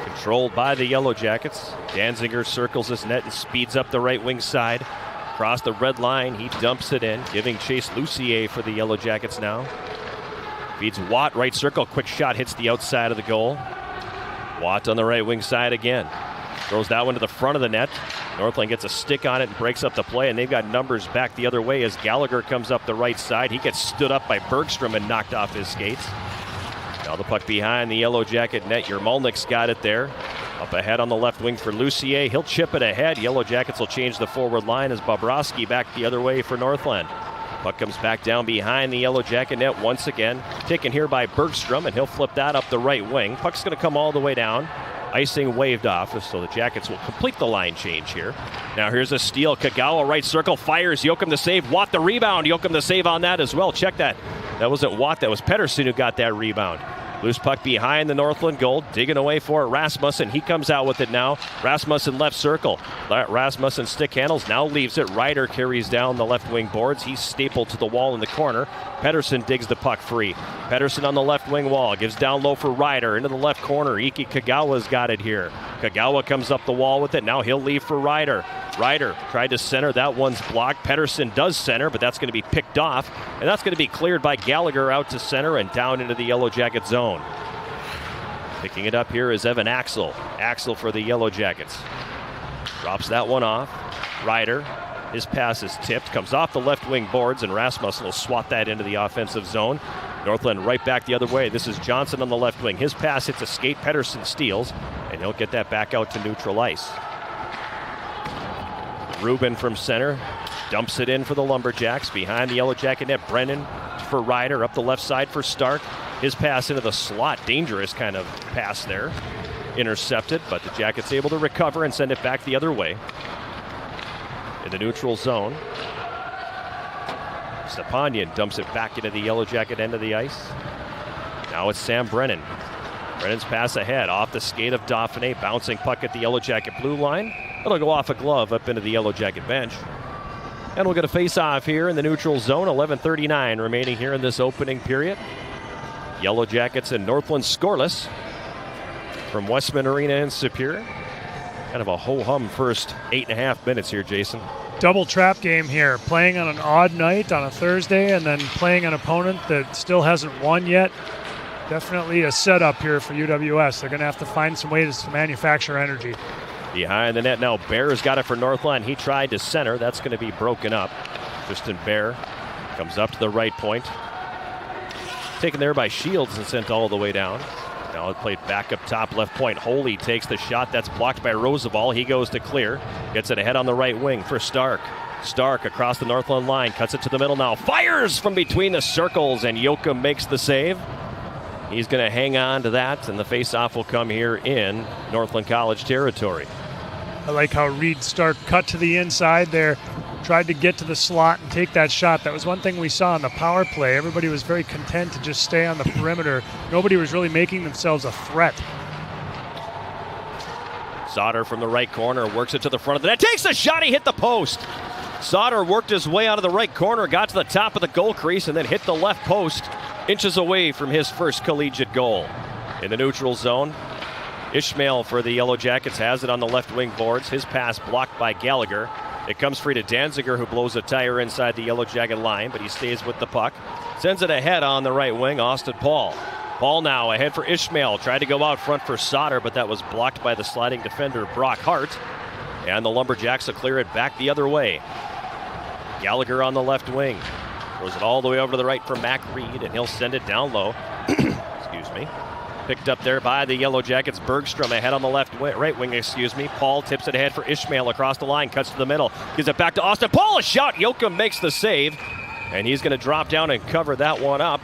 H: Controlled by the Yellow Jackets. Danziger circles his net and speeds up the right wing side. Across the red line, he dumps it in, giving chase Lucier for the Yellow Jackets now. Feeds Watt, right circle, quick shot hits the outside of the goal. Watt on the right wing side again. Throws that one to the front of the net. Northland gets a stick on it and breaks up the play, and they've got numbers back the other way as Gallagher comes up the right side. He gets stood up by Bergstrom and knocked off his skates. Now the puck behind the Yellow Jacket net. Yermolnik's got it there. Up ahead on the left wing for Lucier. He'll chip it ahead. Yellow Jackets will change the forward line as Bobrovsky back the other way for Northland. Puck comes back down behind the Yellow Jacket net once again. Taken here by Bergstrom, and he'll flip that up the right wing. Puck's going to come all the way down. Icing waved off, so the Jackets will complete the line change here. Now here's a steal. Kagawa right circle, fires. Joachim the save. Watt the rebound. Joachim the save on that as well. Check that. That wasn't Watt. That was Pettersson who got that rebound. Loose puck behind the Northland goal. Digging away for it, Rasmussen. He comes out with it now. Rasmussen left circle. Rasmussen stick handles. Now leaves it. Ryder carries down the left wing boards. He's stapled to the wall in the corner. Pettersson digs the puck free. Pettersson on the left wing wall. Gives down low for Ryder. Into the left corner. Iki Kagawa's got it here. Kagawa comes up the wall with it. Now he'll leave for Ryder. Ryder tried to center. That one's blocked. Pettersson does center, but that's going to be picked off. And that's going to be cleared by Gallagher out to center and down into the Yellow Jacket zone. Picking it up here is Evan Axel. Axel for the Yellow Jackets. Drops that one off. Ryder, his pass is tipped. Comes off the left wing boards, and Rasmussen will swat that into the offensive zone. Northland right back the other way. This is Johnson on the left wing. His pass hits a skate. Pettersson steals, and he'll get that back out to neutral ice. Rubin from center dumps it in for the Lumberjacks. Behind the Yellow Jacket net, Brennan for Ryder. Up the left side for Stark. His pass into the slot. Dangerous kind of pass there. Intercepted, but the Jackets able to recover and send it back the other way. In the neutral zone. Stepanyan dumps it back into the Yellow Jacket end of the ice. Now it's Sam Brennan. Brennan's pass ahead off the skate of Dauphiné. Bouncing puck at the Yellow Jacket blue line. It'll go off a glove up into the Yellow Jacket bench. And we'll get a face-off here in the neutral zone. 11:39 remaining here in this opening period. Yellow Jackets and Northland scoreless from Westman Arena in Superior. Kind of a ho-hum first 8.5 minutes here, Jason.
J: Double trap game here. Playing on an odd night on a Thursday and then playing an opponent that still hasn't won yet. Definitely a setup here for UWS. They're going to have to find some ways to manufacture energy.
H: Behind the net now, Bear's got it for Northland. He tried to center. That's going to be broken up. Tristan Bear comes up to the right point. Taken there by Shields and sent all the way down. Now it played back up top left point. Holy takes the shot. That's blocked by Roosevelt. He goes to clear. Gets it ahead on the right wing for Stark. Stark across the Northland line. Cuts it to the middle now. Fires from between the circles, and Joachim makes the save. He's going to hang on to that, and the face-off will come here in Northland College territory.
J: I like how Reed Stark cut to the inside there, tried to get to the slot and take that shot. That was one thing we saw on the power play. Everybody was very content to just stay on the perimeter. Nobody was really making themselves a threat.
H: Sauter from the right corner works it to the front of the net. Takes the shot. He hit the post. Sauter worked his way out of the right corner, got to the top of the goal crease, and then hit the left post, inches away from his first collegiate goal. In the neutral zone, Ishmael for the Yellow Jackets has it on the left wing boards. His pass blocked by Gallagher. It comes free to Danziger, who blows a tire inside the Yellow Jacket line, but he stays with the puck. Sends it ahead on the right wing, Austin Paul. Paul now ahead for Ishmael. Tried to go out front for Sauter, but that was blocked by the sliding defender, Brock Hart. And the Lumberjacks will clear it back the other way. Gallagher on the left wing. Throws it all the way over to the right for Mac Reed, and he'll send it down low. Excuse me. Picked up there by the Yellow Jackets. Bergstrom ahead on the right wing. Paul tips it ahead for Ishmael across the line. Cuts to the middle. Gives it back to Austin Paul. A shot. Joachim makes the save. And he's going to drop down and cover that one up.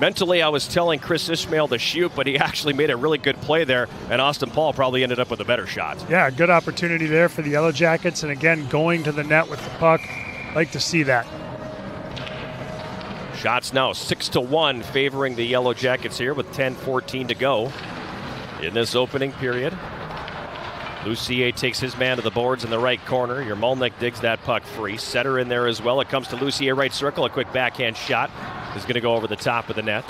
H: Mentally, I was telling Chris Ishmael to shoot, but he actually made a really good play there. And Austin Paul probably ended up with a better shot.
J: Yeah, good opportunity there for the Yellow Jackets. And again, going to the net with the puck. Like to see that.
H: Shots now 6-1 favoring the Yellow Jackets here with 10:14 to go in this opening period. Lucier takes his man to the boards in the right corner. Yermolnik digs that puck free. Setter in there as well. It comes to Lucier right circle. A quick backhand shot is going to go over the top of the net.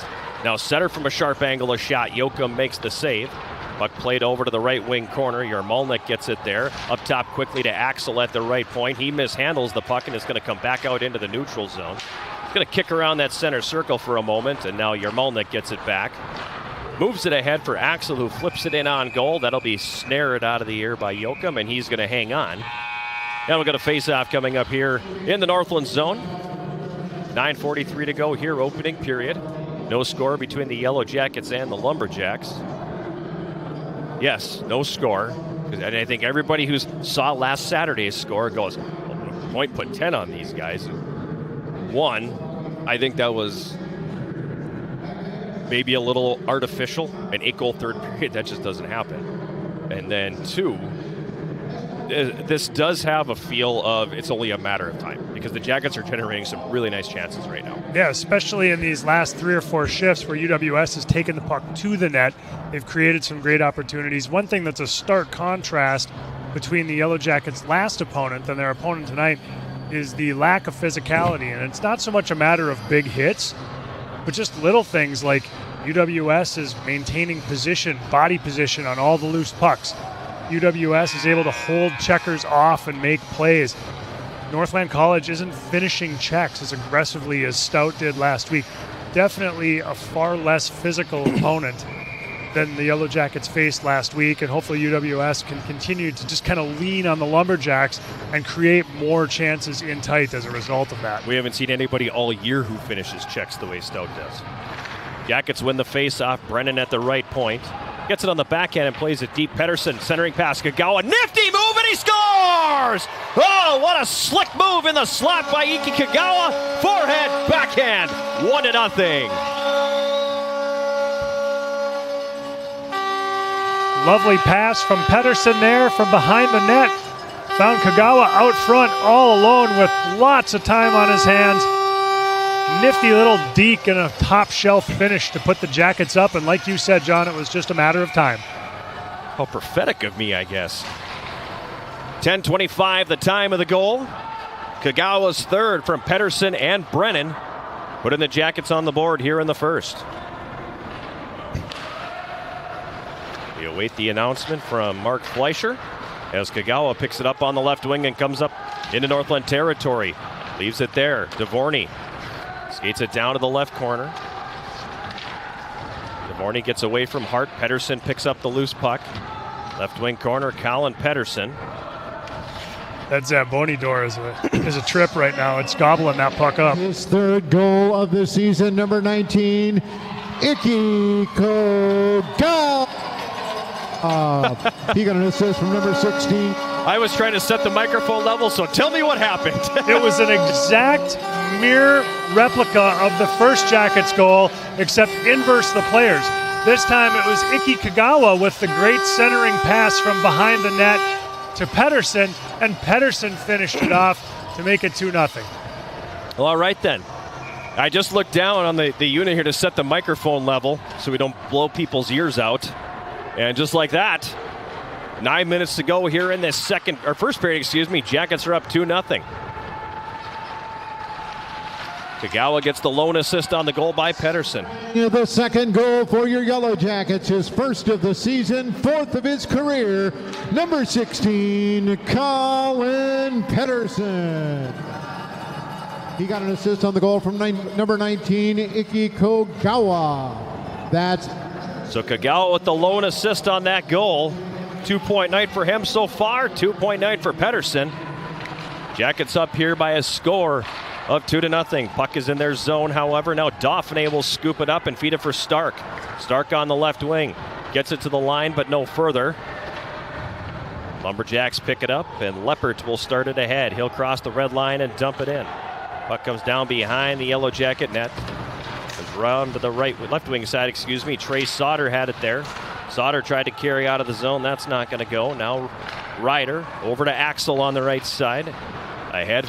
H: Now Setter from a sharp angle, a shot. Joachim makes the save. Puck played over to the right wing corner. Yermolnik gets it there. Up top quickly to Axel at the right point. He mishandles the puck and is going to come back out into the neutral zone. Going to kick around that center circle for a moment, and now Yermolnik gets it back. Moves it ahead for Axel, who flips it in on goal. That'll be snared out of the air by Joachim, and he's going to hang on. And we've got a face-off coming up here in the Northland zone. 9:43 to go here, opening period. No score between the Yellow Jackets and the Lumberjacks. Yes, no score. And I think everybody who saw last Saturday's score goes, oh, Point put 10 on these guys. One, I think that was maybe a little artificial. An 8-goal third period, that just doesn't happen. And then two, this does have a feel of it's only a matter of time because the Jackets are generating some really nice chances right now.
J: Yeah, especially in these last 3 or 4 shifts where UWS has taken the puck to the net. They've created some great opportunities. One thing that's a stark contrast between the Yellow Jackets' last opponent and their opponent tonight is the lack of physicality. And it's not so much a matter of big hits, but just little things like UWS is maintaining position, body position on all the loose pucks. UWS is able to hold checkers off and make plays. Northland College isn't finishing checks as aggressively as Stout did last week. Definitely a far less physical opponent than the Yellow Jackets faced last week, and hopefully UWS can continue to just kind of lean on the Lumberjacks and create more chances in tight as a result of that.
H: We haven't seen anybody all year who finishes checks the way Stout does. Jackets win the face-off. Brennan at the right point. Gets it on the backhand and plays it deep. Pettersson centering pass. Kagawa, nifty move, and he scores! Oh, what a slick move in the slot by Iki Kagawa. Forehand, backhand, 1-0.
J: Lovely pass from Pettersson there from behind the net. Found Kagawa out front all alone with lots of time on his hands. Nifty little deke and a top shelf finish to put the Jackets up. And like you said, John, it was just a matter of time.
H: How prophetic of me, I guess. 10:25, the time of the goal. Kagawa's third from Pettersson and Brennan, putting the Jackets on the board here in the first. We await the announcement from Mark Fleischer as Kagawa picks it up on the left wing and comes up into Northland territory. Leaves it there. Dvorny skates it down to the left corner. Dvorny gets away from Hart. Pettersson picks up the loose puck. Left wing corner, Colin Pettersson.
J: That Zamboni door is a trip right now. It's gobbling that puck up.
K: His third goal of the season, number 19, Iki Kagawa. He got an assist from number 16.
H: I was trying to set the microphone level, so tell me what happened.
J: It was an exact mirror replica of the first Jackets goal, except inverse the players. This time it was Iki Kagawa with the great centering pass from behind the net to Pettersson, and Pettersson finished it off to make it 2-0.
H: Well, all right then. I just looked down on the unit here to set the microphone level so we don't blow people's ears out. And just like that, 9 minutes to go here in this first period, Jackets are up 2-0. Kagawa gets the lone assist on the goal by Pettersson.
K: The second goal for your Yellow Jackets, his first of the season, fourth of his career, number 16, Colin Pettersson. He got an assist on the goal from number 19, Iki Kagawa.
H: So Kagawa with the lone assist on that goal. 2-point night for him so far, 2-point night for Pettersson. Jackets up here by a score of 2-0. Puck is in their zone, however. Now Dauphiné will scoop it up and feed it for Stark. Stark on the left wing. Gets it to the line, but no further. Lumberjacks pick it up, and Leppert will start it ahead. He'll cross the red line and dump it in. Puck comes down behind the Yellow Jacket net. Comes round to the left wing side, Trey Sauter had it there. Sauter tried to carry out of the zone. That's not going to go. Now Ryder over to Axel on the right side. Ahead,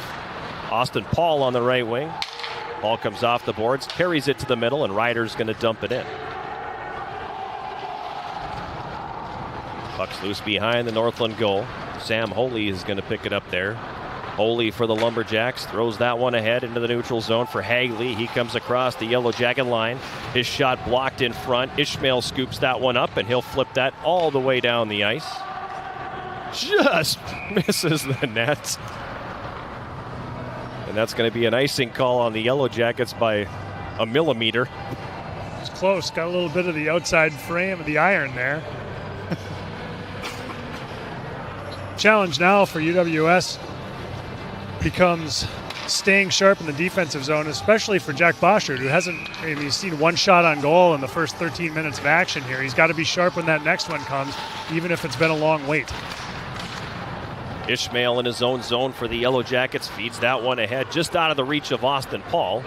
H: Austin Paul on the right wing. Ball comes off the boards, carries it to the middle, and Ryder's going to dump it in. Puck's loose behind the Northland goal. Sam Holy is going to pick it up there. Holy for the Lumberjacks throws that one ahead into the neutral zone for Hagley. He comes across the Yellow Jacket line. His shot blocked in front. Ishmael scoops that one up, and he'll flip that all the way down the ice. Just misses the net. And that's going to be an icing call on the Yellow Jackets by a millimeter.
J: It's close. Got a little bit of the outside frame of the iron there. Challenge now for UWS becomes staying sharp in the defensive zone, especially for Jack Boschert, who hasn't, he's seen one shot on goal in the first 13 minutes of action here. He's got to be sharp when that next one comes, even if it's been a long wait.
H: Ishmael in his own zone for the Yellow Jackets, feeds that one ahead, just out of the reach of Austin Paul.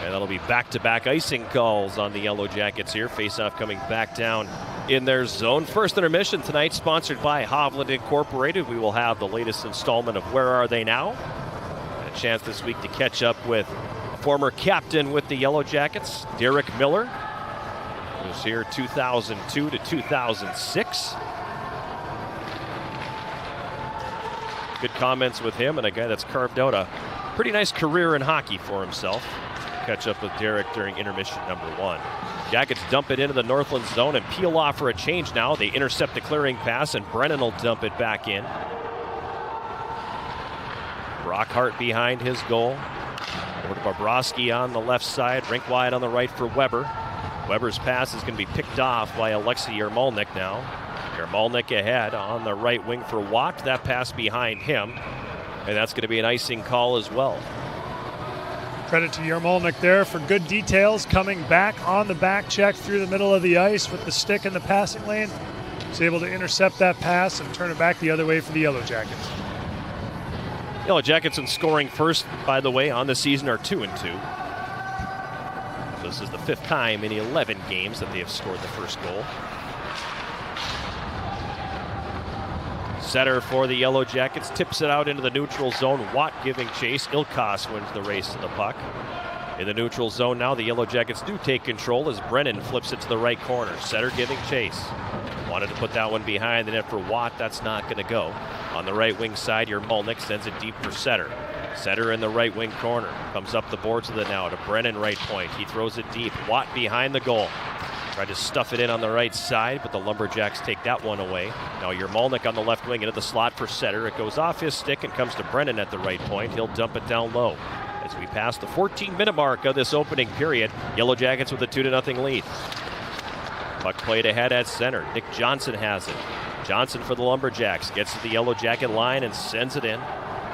H: And that'll be back-to-back icing calls on the Yellow Jackets here. Face-off coming back down in their zone. First intermission tonight, sponsored by Hovland Incorporated. We will have the latest installment of Where Are They Now? A chance this week to catch up with a former captain with the Yellow Jackets, Derek Miller, who was here 2002 to 2006. Good comments with him, and a guy that's carved out a pretty nice career in hockey for himself. Catch up with Derek during intermission number 1. Jackets dump it into the Northland zone and peel off for a change now. They intercept the clearing pass, and Brennan will dump it back in. Brockhart behind his goal. Over to Bobrovsky on the left side. Rink wide on the right for Weber. Weber's pass is going to be picked off by Alexei Yermolnik now. Yermolnik ahead on the right wing for Watt. That pass behind him, and that's going to be an icing call as well.
J: Credit to Yermolnik there for good details, coming back on the back check through the middle of the ice with the stick in the passing lane. He's able to intercept that pass and turn it back the other way for the Yellow Jackets.
H: Yellow Jackets in scoring first, by the way, on the season are 2-2. So this is the 5th time in 11 games that they have scored the first goal. Setter for the Yellow Jackets tips it out into the neutral zone. Watt giving chase. Ilkos wins the race to the puck. In the neutral zone now, the Yellow Jackets do take control as Brennan flips it to the right corner. Setter giving chase. Wanted to put that one behind the net for Watt. That's not going to go. On the right wing side, Yermolnik sends it deep for Setter. Setter in the right wing corner. Comes up the boards with it now to Brennan right point. He throws it deep. Watt behind the goal. Tried to stuff it in on the right side, but the Lumberjacks take that one away. Now Yermolnik on the left wing into the slot for Setter. It goes off his stick and comes to Brennan at the right point. He'll dump it down low. As we pass the 14-minute mark of this opening period, Yellow Jackets with a 2-0 lead. Puck played ahead at center. Nick Johnson has it. Johnson for the Lumberjacks. Gets to the Yellow Jacket line and sends it in.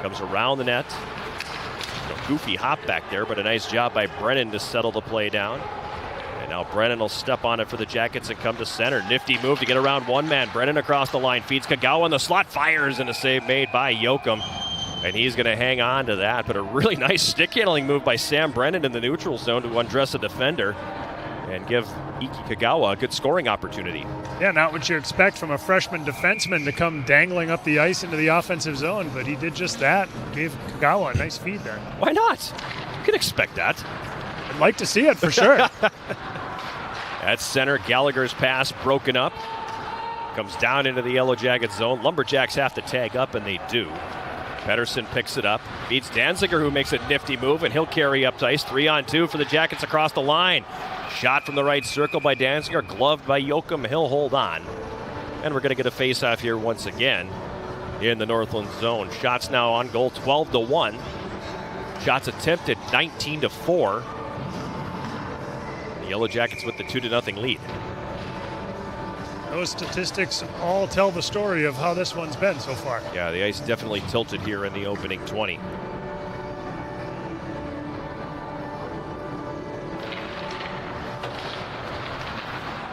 H: Comes around the net. A goofy hop back there, but a nice job by Brennan to settle the play down. And now Brennan will step on it for the Jackets and come to center. Nifty move to get around one man. Brennan across the line. Feeds Kagawa in the slot. Fires, and a save made by Yoakum. And he's going to hang on to that. But a really nice stick handling move by Sam Brennan in the neutral zone to undress a defender and give Iki Kagawa a good scoring opportunity.
J: Yeah, not what you expect from a freshman defenseman to come dangling up the ice into the offensive zone, but he did just that. Gave Kagawa a nice feed there.
H: Why not? You can expect that.
J: I'd like to see it for sure.
H: At center, Gallagher's pass broken up. Comes down into the Yellow Jacket zone. Lumberjacks have to tag up, and they do. Pedersen picks it up, beats Danziger, who makes a nifty move, and he'll carry up to ice. 3-on-2 for the Jackets across the line. Shot from the right circle by Danziger, gloved by Yoakum. He'll hold on. And we're going to get a face-off here once again in the Northland zone. Shots now on goal, 12-1. Shots attempted, 19-4. The Yellow Jackets with the 2-0 lead.
J: Those statistics all tell the story of how this one's been so far.
H: Yeah, the ice definitely tilted here in the opening 20.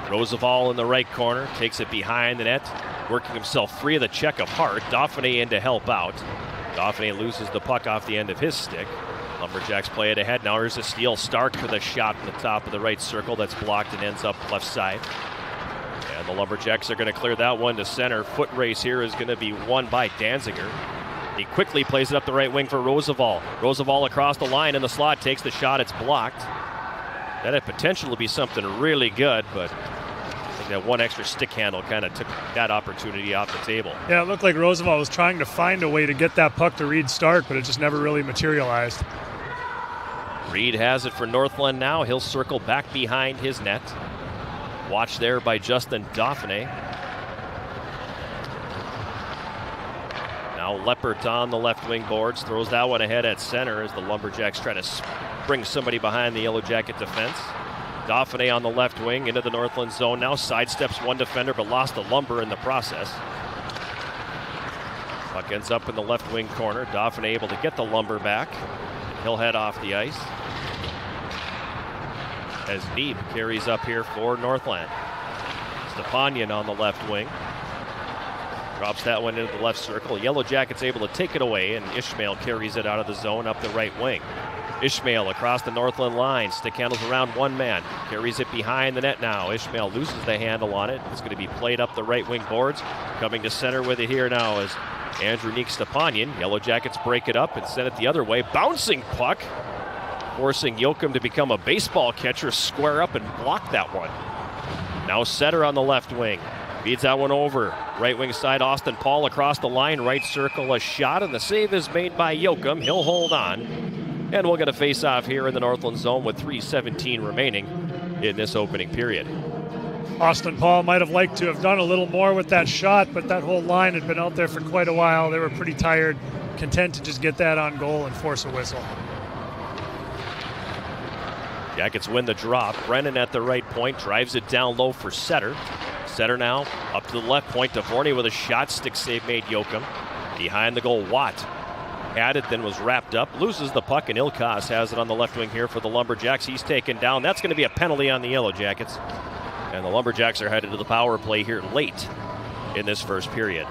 H: Roosevelt in the right corner, takes it behind the net, working himself free of the check of Hart. Dauphiné in to help out. Dauphiné loses the puck off the end of his stick. Lumberjacks play it ahead. Now here's a steal. Stark for the shot in the top of the right circle. That's blocked and ends up left side. And the Lumberjacks are going to clear that one to center. Foot race here is going to be won by Danziger. He quickly plays it up the right wing for Roosevelt. Roosevelt across the line in the slot, takes the shot. It's blocked. That had potential to be something really good, but I think that one extra stick handle kind of took that opportunity off the table.
J: Yeah, it looked like Roosevelt was trying to find a way to get that puck to Reed Stark, but it just never really materialized.
H: Reed has it for Northland now. He'll circle back behind his net. Watch there by Justin Dauphiné. Now Leppert on the left wing boards, throws that one ahead at center as the Lumberjacks try to bring somebody behind the Yellow Jacket defense. Dauphiné on the left wing into the Northland zone now, sidesteps one defender but lost the lumber in the process. Puck ends up in the left wing corner. Dauphin able to get the Lumber back. He'll head off the ice as Neeb carries up here for Northland. Stepanian on the left wing. Drops that one into the left circle. Yellow Jackets able to take it away, and Ishmael carries it out of the zone up the right wing. Ishmael across the Northland line. Stick handles around one man. Carries it behind the net now. Ishmael loses the handle on it. It's going to be played up the right wing boards. Coming to center with it here now is Andrew Stepanian. Yellow Jackets break it up and send it the other way. Bouncing puck. Forcing Yoakum to become a baseball catcher. Square up and block that one. Now Setter on the left wing. Feeds that one over. Right wing side, Austin Paul across the line. Right circle, a shot, and the save is made by Yoakum. He'll hold on. And we'll get a face-off here in the Northland zone with 3:17 remaining in this opening period.
J: Austin Paul might have liked to have done a little more with that shot, but that whole line had been out there for quite a while. They were pretty tired, content to just get that on goal and force a whistle.
H: Jackets win the drop. Brennan at the right point, drives it down low for Setter. Setter now up to the left point. DeVorney with a shot, stick save made Yoakum. Behind the goal, Watt had it, then was wrapped up, loses the puck, and Ilkas has it on the left wing here for the Lumberjacks. He's taken down. That's going to be a penalty on the Yellow Jackets. And the Lumberjacks are headed to the power play here late in this first period.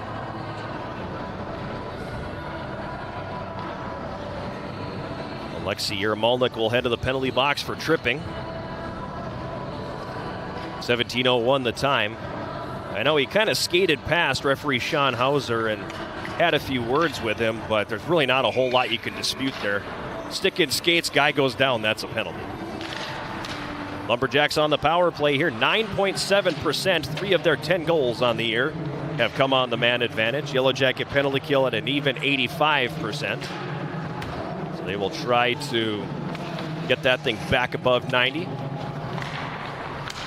H: Alexei Yermolnik will head to the penalty box for tripping. 17:01 the time. I know he kind of skated past referee Sean Hauser and had a few words with him, but there's really not a whole lot you can dispute there. Stick in skates, guy goes down, that's a penalty. Lumberjacks on the power play here, 9.7%. 3 of their 10 goals on the year have come on the man advantage. Yellow Jacket penalty kill at an even 85%. So they will try to get that thing back above 90.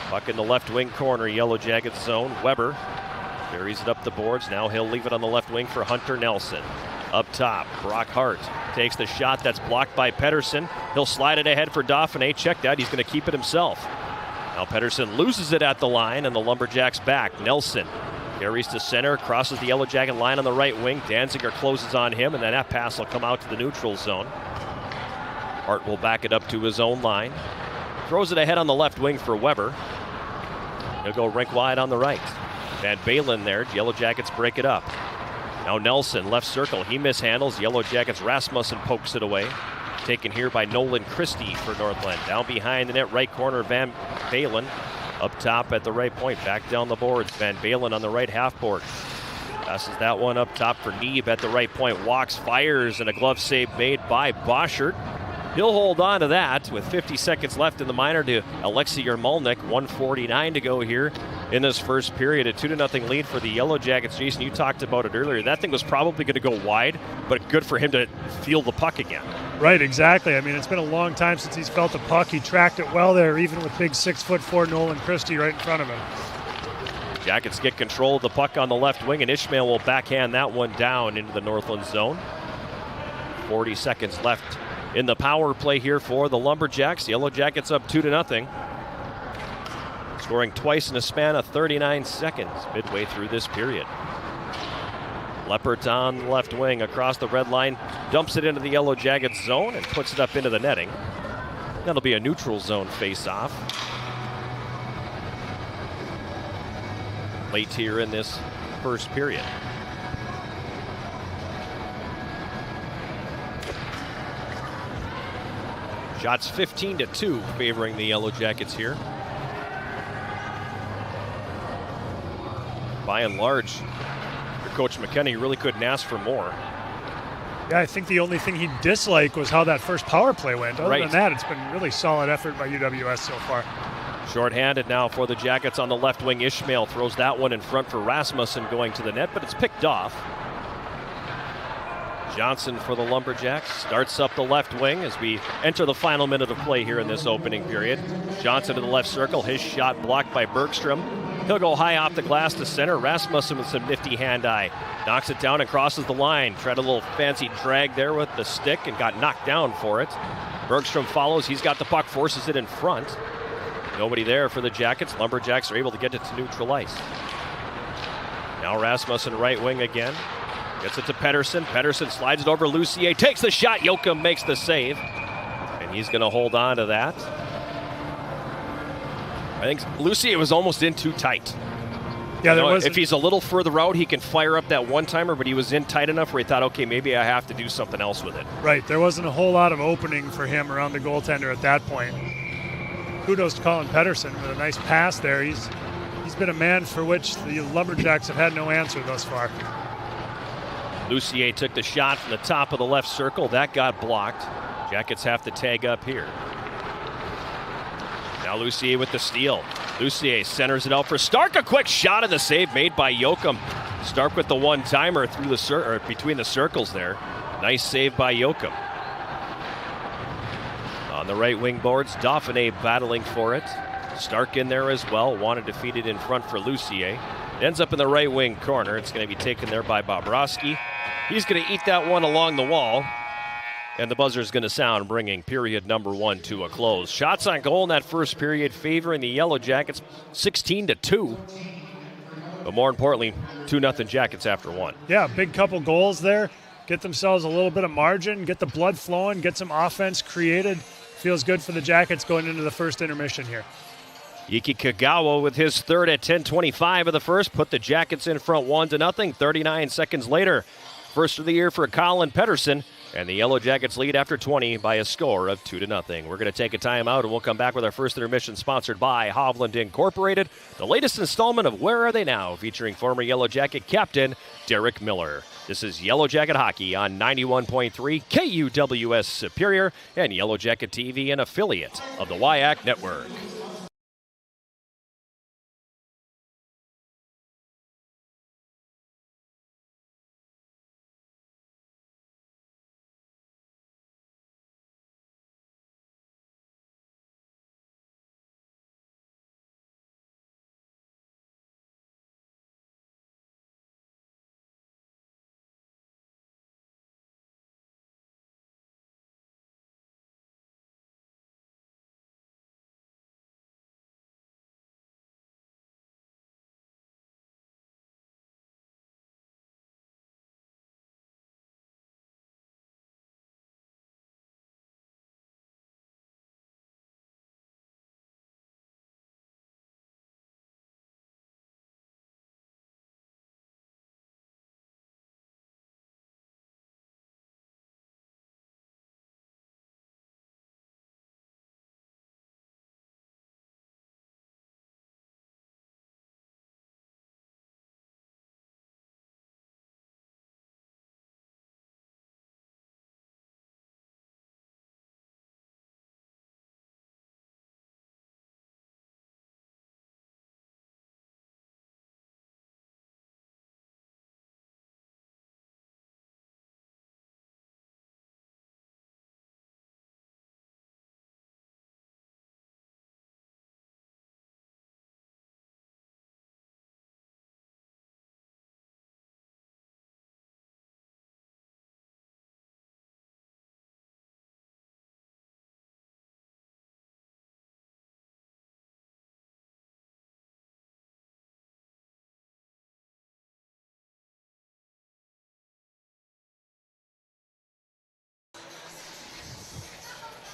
H: Puck in the left wing corner, Yellow Jackets zone. Weber carries it up the boards. Now he'll leave it on the left wing for Hunter Nelson. Up top, Brock Hart takes the shot. That's blocked by Pedersen. He'll slide it ahead for Dauphin. Check that. He's going to keep it himself. Now Pedersen loses it at the line, and the Lumberjacks back. Nelson carries to center, crosses the Yellow Jacket line on the right wing. Danziger closes on him, and then that pass will come out to the neutral zone. Hart will back it up to his own line. Throws it ahead on the left wing for Weber. He'll go rink wide on the right. Van Balen there. Yellow Jackets break it up. Now Nelson, left circle. He mishandles. Yellow Jackets Rasmussen pokes it away. Taken here by Nolan Christie for Northland. Down behind the net, right corner, Van Balen. Up top at the right point. Back down the boards. Van Balen on the right half board. Passes that one up top for Neeb at the right point. Walks, fires, and a glove save made by Boschert. He'll hold on to that with 50 seconds left in the minor to Alexei Yermolnik. 1:49 to go here in this first period. A 2-0 lead for the Yellow Jackets. Jason, you talked about it earlier. That thing was probably going to go wide, but good for him to feel the puck again.
J: Right, exactly. I mean, it's been a long time since he's felt the puck. He tracked it well there, even with big 6'4" Nolan Christie right in front of him.
H: Jackets get control of the puck on the left wing, and Ishmael will backhand that one down into the Northland zone. 40 seconds left in the power play here for the Lumberjacks. The Yellow Jackets up 2-0. Scoring twice in a span of 39 seconds midway through this period. Leppert on the left wing across the red line, dumps it into the Yellow Jackets zone and puts it up into the netting. That'll be a neutral zone face-off. Late here in this first period. Shots 15-2 favoring the Yellow Jackets here. By and large, for Coach McKenna, you really couldn't ask for more.
J: Yeah, I think the only thing he disliked was how that first power play went. Other than that, it's been really solid effort by UWS so far.
H: Short-handed now for the Jackets on the left wing. Ishmael throws that one in front for Rasmussen going to the net, but it's picked off. Johnson for the Lumberjacks starts up the left wing as we enter the final minute of play here in this opening period. Johnson to the left circle, his shot blocked by Bergstrom. He'll go high off the glass to center. Rasmussen with some nifty hand-eye. Knocks it down and crosses the line. Tried a little fancy drag there with the stick and got knocked down for it. Bergstrom follows. He's got the puck, forces it in front. Nobody there for the Jackets. Lumberjacks are able to get it to neutral ice. Now Rasmussen right wing again. Gets it to Pedersen. Pedersen slides it over Lucier. Takes the shot. Yoakum makes the save. And he's going to hold on to that. I think Lucier was almost in too tight.
J: Yeah,
H: if he's a little further out, he can fire up that one-timer, but he was in tight enough where he thought, okay, maybe I have to do something else with it.
J: Right. There wasn't a whole lot of opening for him around the goaltender at that point. Kudos to Colin Pedersen with a nice pass there. He's been a man for which the Lumberjacks have had no answer thus far.
H: Lucier took the shot from the top of the left circle. That got blocked. Jackets have to tag up here. Now Lucier with the steal. Lucier centers it out for Stark. A quick shot and the save made by Yoakum. Stark with the one-timer through the between the circles there. Nice save by Yoakum. On the right wing boards, Dauphiné battling for it. Stark in there as well. Wanted to feed it in front for Lucier. It ends up in the right wing corner. It's going to be taken there by Bobrovsky. He's going to eat that one along the wall. And the buzzer's going to sound, bringing period number 1 to a close. Shots on goal in that first period favoring the Yellow Jackets 16-2. But more importantly, 2-0 Jackets after 1.
J: Yeah, big couple goals there. Get themselves a little bit of margin, get the blood flowing, get some offense created. Feels good for the Jackets going into the first intermission here.
H: Iki Kagawa with his third at 10:25 of the first put the Jackets in front 1-0. 39 seconds later, first of the year for Colin Pedersen. And the Yellow Jackets lead after 20 by a score of 2-0. We're going to take a timeout, and we'll come back with our first intermission sponsored by Hovland Incorporated. The latest installment of Where Are They Now, featuring former Yellow Jacket captain Derek Miller. This is Yellow Jacket Hockey on 91.3 KUWS Superior and Yellow Jacket TV, an affiliate of the WIAC Network.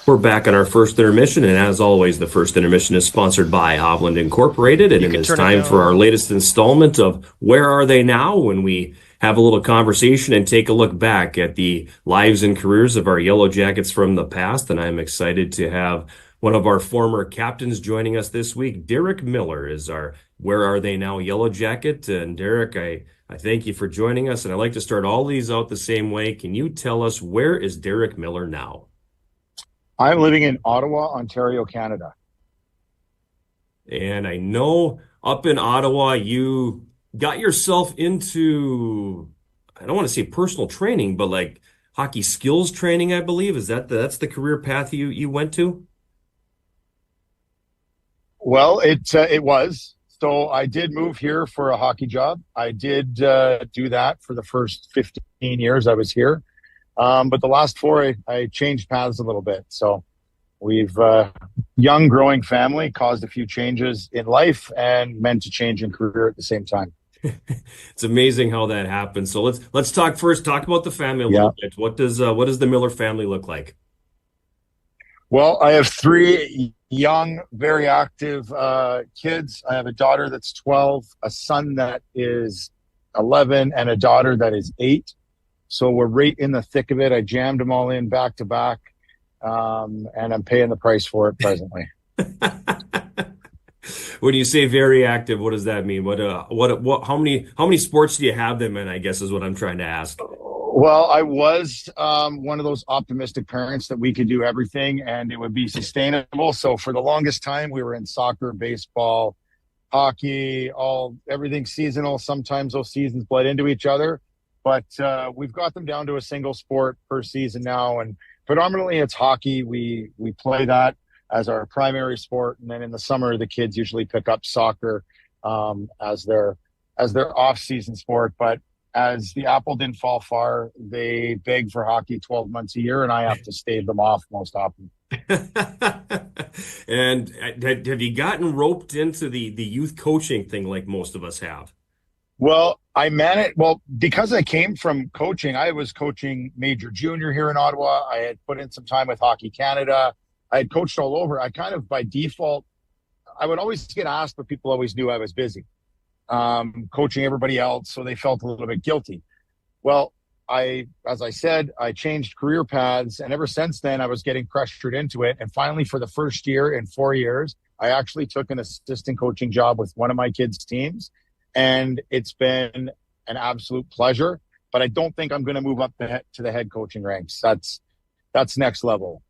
L: We're back on our first intermission, and as always, the first intermission is sponsored by Hovland Incorporated, and it is time for our latest installment of Where Are They Now, when we have a little conversation and take a look back at the lives and careers of our Yellow Jackets from the past. And I'm excited to have one of our former captains joining us this week. Derek Miller is our Where Are They Now Yellow Jacket. And Derek, I thank you for joining us, and I'd like to start all these out the same way. Can you tell us, where is Derek Miller now?
M: I'm living in Ottawa, Ontario, Canada.
L: And I know up in Ottawa, you got yourself into, I don't want to say personal training, but like hockey skills training, I believe. Is that's the career path you went to?
M: Well, it was. So I did move here for a hockey job. I did do that for the first 15 years I was here. But the last 4, I changed paths a little bit. So we've young, growing family, caused a few changes in life and meant to change in career at the same time.
L: It's amazing how that happens. So let's talk about the family a little bit. What does the Miller family look like?
M: Well, I have three young, very active kids. I have a daughter that's 12, a son that is 11, and a daughter that is 8. So we're right in the thick of it. I jammed them all in back to back, and I'm paying the price for it presently.
L: When you say very active, what does that mean? How many sports do you have them in, I guess is what I'm trying to ask.
M: Well, I was one of those optimistic parents that we could do everything and it would be sustainable. So for the longest time, we were in soccer, baseball, hockey, everything seasonal. Sometimes those seasons bled into each other, but we've got them down to a single sport per season now. And predominantly it's hockey. We play that as our primary sport. And then in the summer, the kids usually pick up soccer as their off-season sport. But as the apple didn't fall far, they beg for hockey 12 months a year, and I have to stave them off most often.
L: And have you gotten roped into the youth coaching thing like most of us have?
M: Well, because I came from coaching, I was coaching major junior here in Ottawa. I had put in some time with Hockey Canada. I had coached all over. I kind of by default, I would always get asked, but people always knew I was busy. Coaching everybody else, so they felt a little bit guilty. Well, as I said, I changed career paths, and ever since then, I was getting pressured into it. And finally, for the first year in 4 years, I actually took an assistant coaching job with one of my kids' teams, and it's been an absolute pleasure. But I don't think I'm going to move up to the head coaching ranks. That's next level.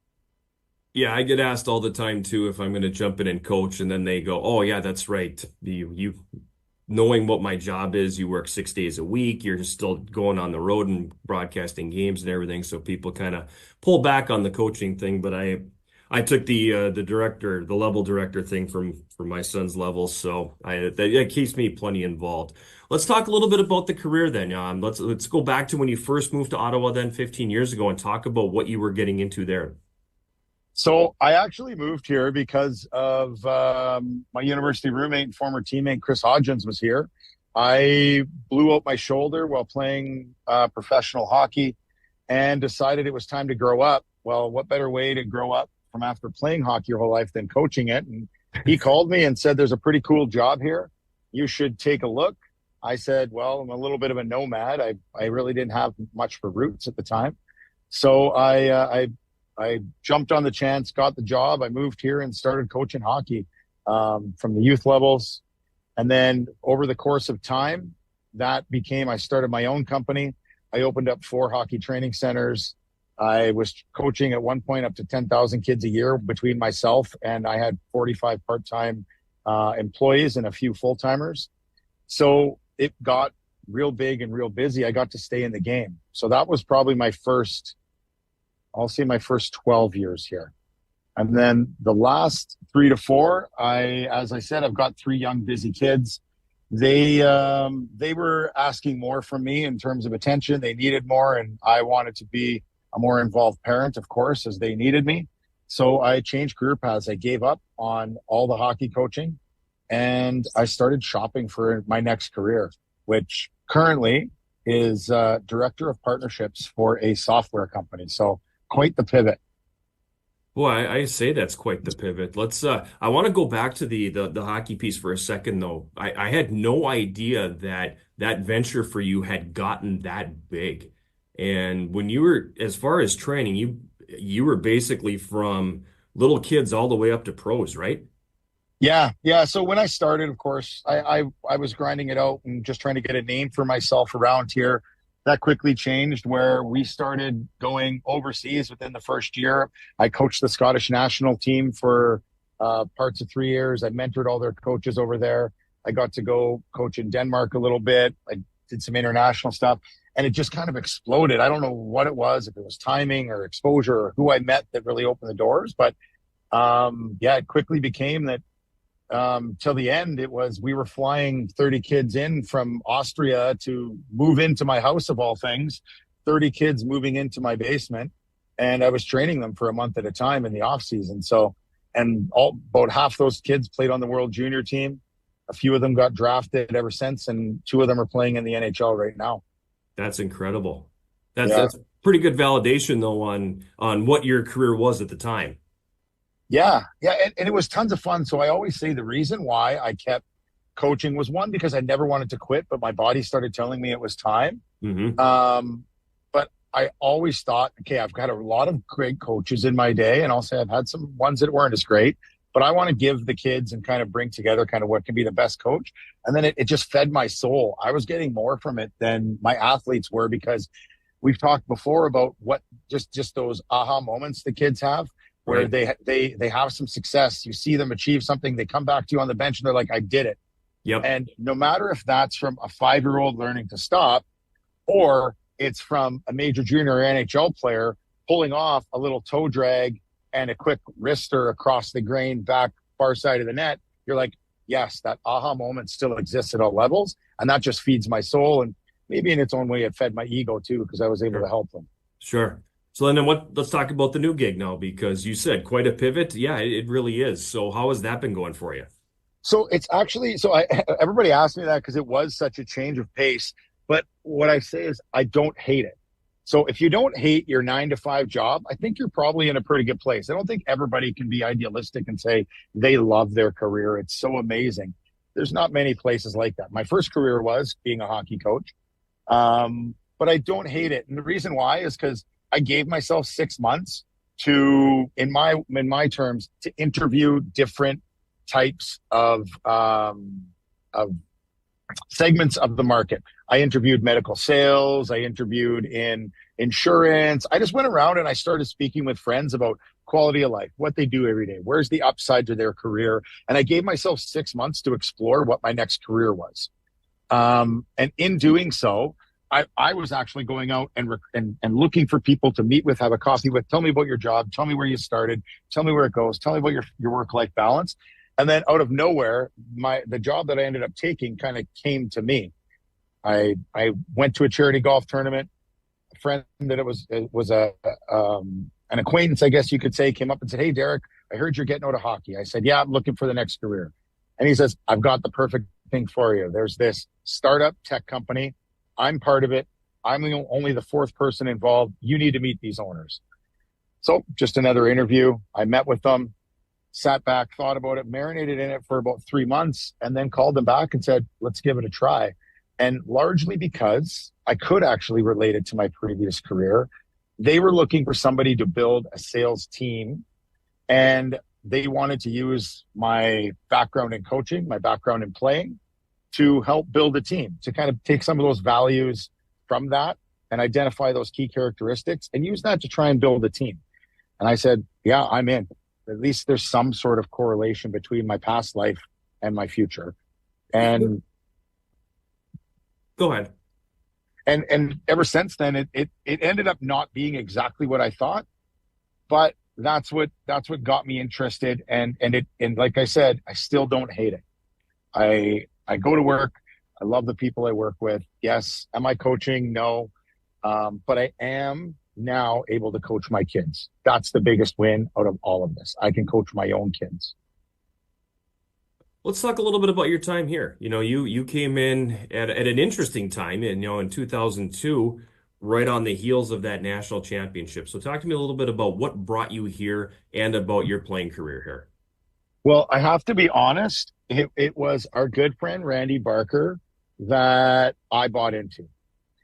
L: Yeah, I get asked all the time too if I'm going to jump in and coach, and then they go, "Oh yeah, that's right. You knowing what my job is, you work 6 days a week, you're still going on the road and broadcasting games and everything." So people kind of pull back on the coaching thing. But I took the level director thing from my son's level, so that keeps me plenty involved. Let's talk a little bit about the career then. Let's go back to when you first moved to Ottawa then 15 years ago and talk about what you were getting into there.
M: So I actually moved here because of my university roommate and former teammate, Chris Hodgins, was here. I blew out my shoulder while playing professional hockey and decided it was time to grow up. Well, what better way to grow up from after playing hockey your whole life than coaching it? And he called me and said, "There's a pretty cool job here. You should take a look." I said, "Well, I'm a little bit of a nomad. I really didn't have much for roots at the time." So I jumped on the chance, got the job. I moved here and started coaching hockey from the youth levels. And then over the course of time, I started my own company. I opened up 4 hockey training centers. I was coaching at one point up to 10,000 kids a year between myself, and I had 45 part-time employees and a few full-timers. So it got real big and real busy. I got to stay in the game. So that was probably my first 12 years here. And then the last 3 to 4, as I said, I've got 3 young, busy kids. They were asking more from me in terms of attention. They needed more, and I wanted to be a more involved parent, of course, as they needed me. So I changed career paths. I gave up on all the hockey coaching, and I started shopping for my next career, which currently is director of partnerships for a software company. So quite the pivot.
L: Boy, I say that's quite the pivot. I want to go back to the hockey piece for a second, though. I had no idea that venture for you had gotten that big. And when you were, as far as training, you were basically from little kids all the way up to pros, right?
M: Yeah. So when I started, of course, I was grinding it out and just trying to get a name for myself around here. That quickly changed where we started going overseas within the first year. I coached the Scottish national team for parts of 3 years. I mentored all their coaches over there. I got to go coach in Denmark a little bit. I did some international stuff, and it just kind of exploded. I don't know what it was, if it was timing or exposure or who I met that really opened the doors. But it quickly became that till the end, we were flying 30 kids in from Austria to move into my house of all things, 30 kids moving into my basement. And I was training them for a month at a time in the off season. So, about half those kids played on the World Junior team. A few of them got drafted ever since, and 2 of them are playing in the NHL right now.
L: That's incredible. That's pretty good validation, though, on what your career was at the time.
M: Yeah. And it was tons of fun. So I always say the reason why I kept coaching was, one, because I never wanted to quit, but my body started telling me it was time. But I always thought, okay, I've got a lot of great coaches in my day, and I'll say I've had some ones that weren't as great, but I want to give the kids and kind of bring together kind of what can be the best coach. And then it just fed my soul. I was getting more from it than my athletes were, because we've talked before about what just those aha moments the kids have, where they have some success. You see them achieve something, they come back to you on the bench and they're like, I did it.
L: Yep.
M: And no matter if that's from a 5-year-old learning to stop, or it's from a major junior or NHL player pulling off a little toe drag and a quick wrister across the grain back far side of the net, you're like, yes, that aha moment still exists at all levels. And that just feeds my soul. And maybe in its own way, it fed my ego too, because I was able to help them.
L: Sure. So then let's talk about the new gig now, because you said quite a pivot. Yeah, it really is. So how has that been going for you?
M: So it's actually, everybody asked me that because it was such a change of pace. But what I say is I don't hate it. So if you don't hate your 9-to-5 job, I think you're probably in a pretty good place. I don't think everybody can be idealistic and say they love their career. It's so amazing. There's not many places like that. My first career was being a hockey coach, but I don't hate it. And the reason why is because I gave myself 6 months to, in my terms, to interview different types of segments of the market. I interviewed medical sales. I interviewed in insurance. I just went around and I started speaking with friends about quality of life, what they do every day, where's the upside to their career. And I gave myself 6 months to explore what my next career was. And in doing so, I was actually going out and looking for people to meet with, have a coffee with, tell me about your job, tell me where you started, tell me where it goes, tell me about your work-life balance. And then out of nowhere, the job that I ended up taking kind of came to me. I went to a charity golf tournament. A friend that it was an acquaintance, I guess you could say, came up and said, "Hey, Derek, I heard you're getting out of hockey." I said, "Yeah, I'm looking for the next career." And he says, "I've got the perfect thing for you. There's this startup tech company. I'm part of it. I'm only the 4th person involved. You need to meet these owners." So just another interview. I met with them, sat back, thought about it, marinated in it for about 3 months, and then called them back and said, "Let's give it a try." And largely because I could actually relate it to my previous career, they were looking for somebody to build a sales team, and they wanted to use my background in coaching, my background in playing, to help build a team, to kind of take some of those values from that and identify those key characteristics and use that to try and build a team. And I said, yeah, I'm in. At least there's some sort of correlation between my past life and my future. And
L: go ahead.
M: And ever since then, it ended up not being exactly what I thought, but that's what got me interested. And like I said, I still don't hate it. I go to work. I love the people I work with. Yes. Am I coaching? No. But I am now able to coach my kids. That's the biggest win out of all of this. I can coach my own kids.
L: Let's talk a little bit about your time here. You came in at an interesting time in 2002, right on the heels of that national championship. So talk to me a little bit about what brought you here and about your playing career here.
M: Well, I have to be honest. It was our good friend, Randy Barker, that I bought into.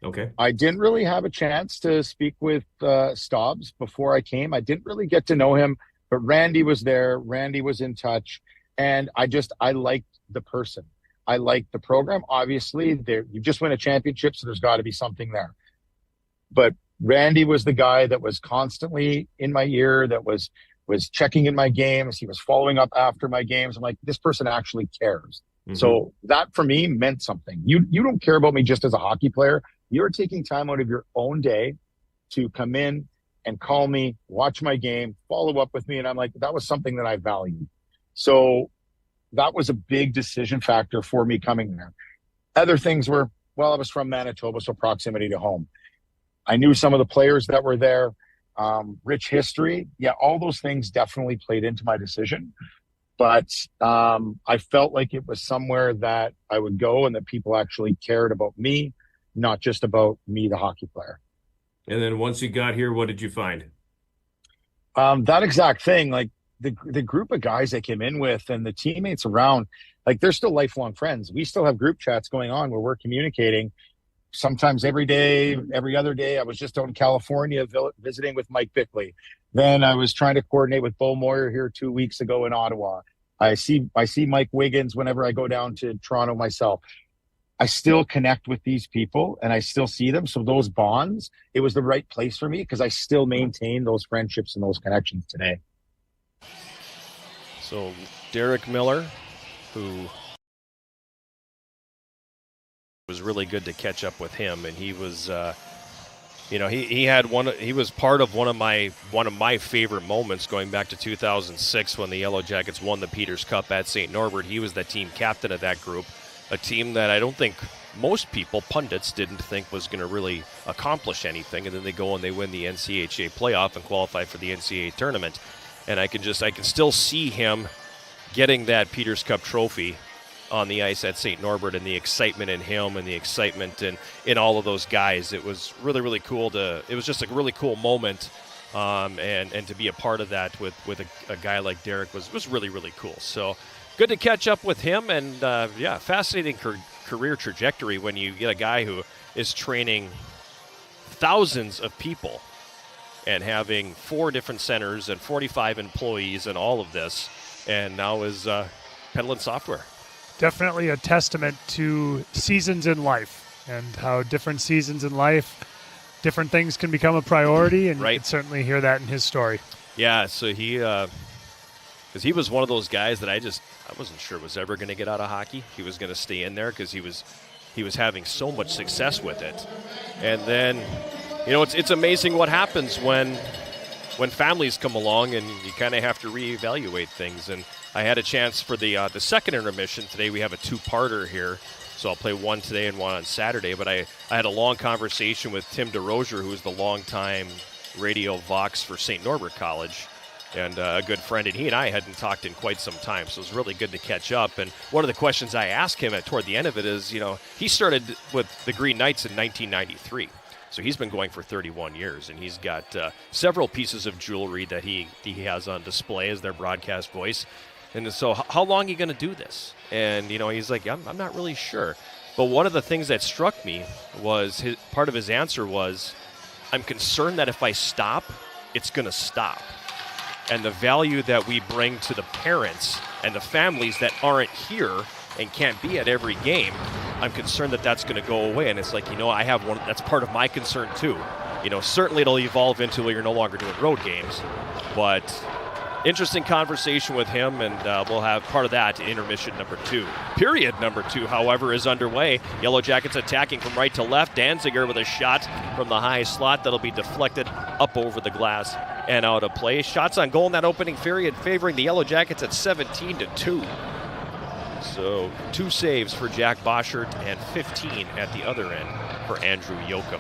L: Okay.
M: I didn't really have a chance to speak with Stobbs before I came. I didn't really get to know him, but Randy was there. Randy was in touch. And I liked the person. I liked the program. Obviously, you just win a championship, so there's got to be something there. But Randy was the guy that was constantly in my ear, that was checking in my games. He was following up after my games. I'm like, this person actually cares. Mm-hmm. So that for me meant something. You don't care about me just as a hockey player. You're taking time out of your own day to come in and call me, watch my game, follow up with me. And I'm like, that was something that I valued. So that was a big decision factor for me coming there. Other things were, I was from Manitoba, so proximity to home. I knew some of the players that were there, rich history. Yeah, all those things definitely played into my decision. But I felt like it was somewhere that I would go and that people actually cared about me, not just about me, the hockey player.
L: And then once you got here, what did you find?
M: That exact thing, like the group of guys I came in with and the teammates around, like they're still lifelong friends. We still have group chats going on where we're communicating sometimes every day, every other day. I was just out in California visiting with Mike Bickley. Then I was trying to coordinate with Bo Moyer here 2 weeks ago in Ottawa. I see Mike Wiggins whenever I go down to Toronto myself. I still connect with these people and I still see them. So those bonds, it was the right place for me because I still maintain those friendships and those connections today.
H: So Derek Miller, who was really good to catch up with him, and he was he was part of one of my favorite moments going back to 2006 when the Yellow Jackets won the Peters Cup at St. Norbert. He was the team captain of that group, a team that I don't think most people, pundits, didn't think was going to really accomplish anything, and then they go and they win the NCHA playoff and qualify for the NCAA tournament. And I can still see him getting that Peters Cup trophy on the ice at St. Norbert, and the excitement in him and the excitement in all of those guys. It was really, really cool it was just a really cool moment. And to be a part of that with a guy like Derek was really, really cool. So good to catch up with him, and fascinating career trajectory when you get a guy who is training thousands of people and having 4 different centers and 45 employees and all of this, and now is peddling software.
J: Definitely a testament to seasons in life and how different seasons in life, different things can become a priority, and you can certainly hear that in his story.
H: Yeah, so he, because he was one of those guys that I wasn't sure was ever going to get out of hockey. He was going to stay in there because he was having so much success with it. And then, it's amazing what happens when families come along and you kind of have to reevaluate things. And I had a chance for the second intermission today. We have a 2-parter here, so I'll play one today and one on Saturday. But I had a long conversation with Tim DeRozier, who is the longtime radio Vox for St. Norbert College, and a good friend. And he and I hadn't talked in quite some time, so it was really good to catch up. And one of the questions I asked him toward the end of it is, he started with the Green Knights in 1993. So he's been going for 31 years, and he's got several pieces of jewelry that he has on display as their broadcast voice. And so how long are you going to do this? And, he's like, I'm not really sure. But one of the things that struck me was part of his answer was, I'm concerned that if I stop, it's going to stop. And the value that we bring to the parents and the families that aren't here and can't be at every game, I'm concerned that that's going to go away. And it's like, I have one, that's part of my concern too. Certainly it'll evolve into where you're no longer doing road games, but interesting conversation with him, and we'll have part of that in intermission number 2. Period number 2, however, is underway. Yellow Jackets attacking from right to left. Danziger with a shot from the high slot that'll be deflected up over the glass and out of play. Shots on goal in that opening period favoring the Yellow Jackets at 17-2. So 2 saves for Jack Boschert and 15 at the other end for Andrew Yoakum.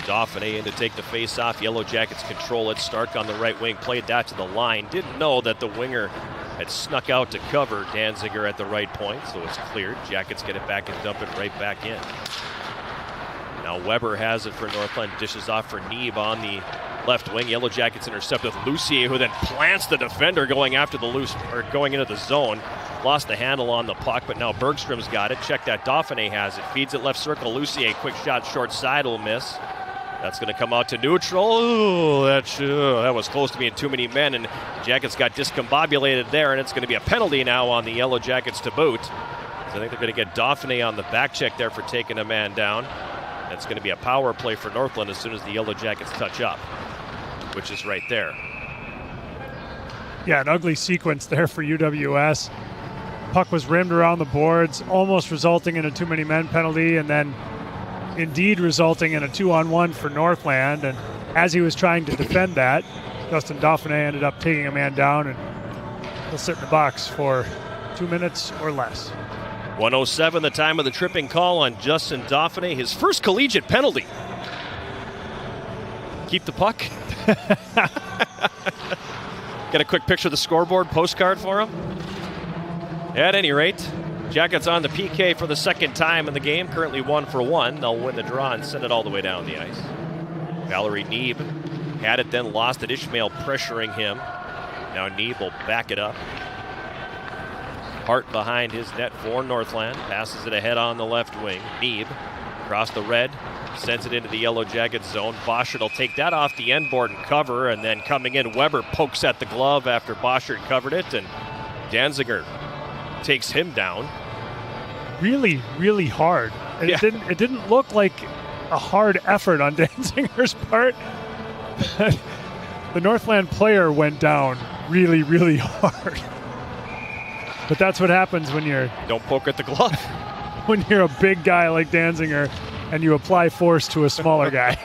H: Dauphiné in to take the face-off. Yellow Jackets control it. Stark on the right wing played that to the line. Didn't know that the winger had snuck out to cover Danziger at the right point, so it's cleared. Jackets get it back and dump it right back in. Now Weber has it for Northland. Dishes off for Neeb on the left wing. Yellow Jackets intercept with Lucier, who then plants the defender going after going into the zone. Lost the handle on the puck, but now Bergstrom's got it. Check that. Dauphiné has it. Feeds it left circle. Lucier, quick shot, short side will miss. That's going to come out to neutral. Ooh, that was close to being too many men, and Jackets got discombobulated there, and it's going to be a penalty now on the Yellow Jackets to boot. So I think they're going to get Dauphiné on the back check there for taking a man down. That's going to be a power play for Northland as soon as the Yellow Jackets touch up, which is right there.
J: Yeah, an ugly sequence there for UWS. Puck was rimmed around the boards, almost resulting in a too many men penalty, and then indeed resulting in a 2-on-1 for Northland. And as he was trying to defend that, Justin Dauphiné ended up taking a man down, and he'll sit in the box for 2 minutes or less.
H: 1:07, the time of the tripping call on Justin Dauphiné, his first collegiate penalty. Keep the puck. Get a quick picture of the scoreboard postcard for him. At any rate, Jackets on the PK for the second time in the game, currently 1-for-1. They'll win the draw and send it all the way down the ice. Valerie Neeb had it, then lost it. Ishmael pressuring him. Now Neeb will back it up. Hart behind his net for Northland. Passes it ahead on the left wing. Neeb across the red. Sends it into the Yellow Jackets zone. Boschert will take that off the end board and cover. And then coming in, Weber pokes at the glove after Boschert covered it. And Danziger takes him down.
J: Really, really hard. And it didn't look like a hard effort on Danziger's part. The Northland player went down really, really hard. But that's what happens when you're...
H: Don't poke at the glove.
J: When you're a big guy like Danziger and you apply force to a smaller guy.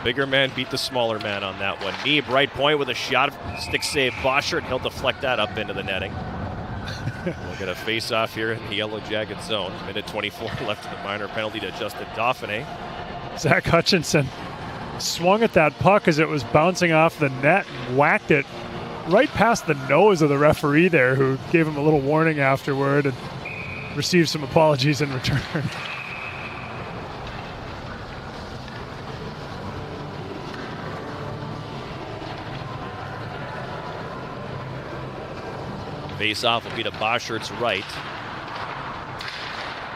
H: Bigger man beat the smaller man on that one. Neeb, right point with a shot. Stick save Boschert. He'll deflect that up into the netting. We'll get a face-off here in the Yellow Jacket zone. Minute 24 left in the minor penalty to Justin Dauphiné.
J: Zach Hutchinson swung at that puck as it was bouncing off the net and whacked it right past the nose of the referee there, who gave him a little warning afterward and received some apologies in return.
H: Face-off will be to Boschert's right.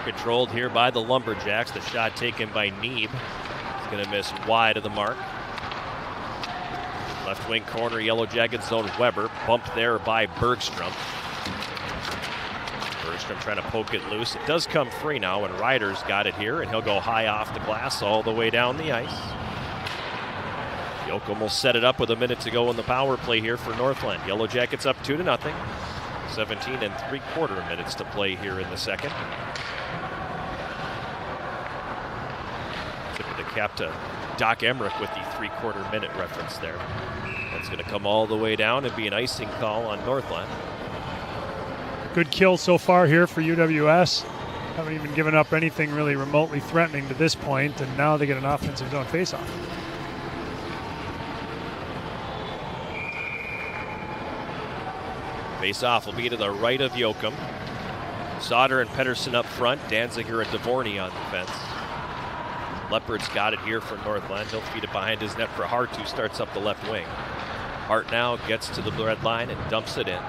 H: Controlled here by the Lumberjacks. The shot taken by Neeb. He's going to miss wide of the mark. Left wing corner, Yellow Jackets zone. Weber bumped there by Bergstrom. Bergstrom trying to poke it loose. It does come free now, and Ryder's got it here, and he'll go high off the glass all the way down the ice. Yoakum will set it up with a minute to go in the power play here for Northland. Yellow Jackets up 2-0. 17 3/4 minutes to play here in the second. Tip of the cap to Doc Emmerich with the 3/4 minute reference there. That's going to come all the way down and be an icing call on Northland.
J: Good kill so far here for UWS. Haven't even given up anything really remotely threatening to this point, and now they get an offensive zone faceoff.
H: Face-off will be to the right of Yoakum. Sauter and Pedersen up front. Danziger and DeVorny on defense. Leopard's got it here for Northland. He'll feed it behind his net for Hart, who starts up the left wing. Hart now gets to the red line and dumps it in.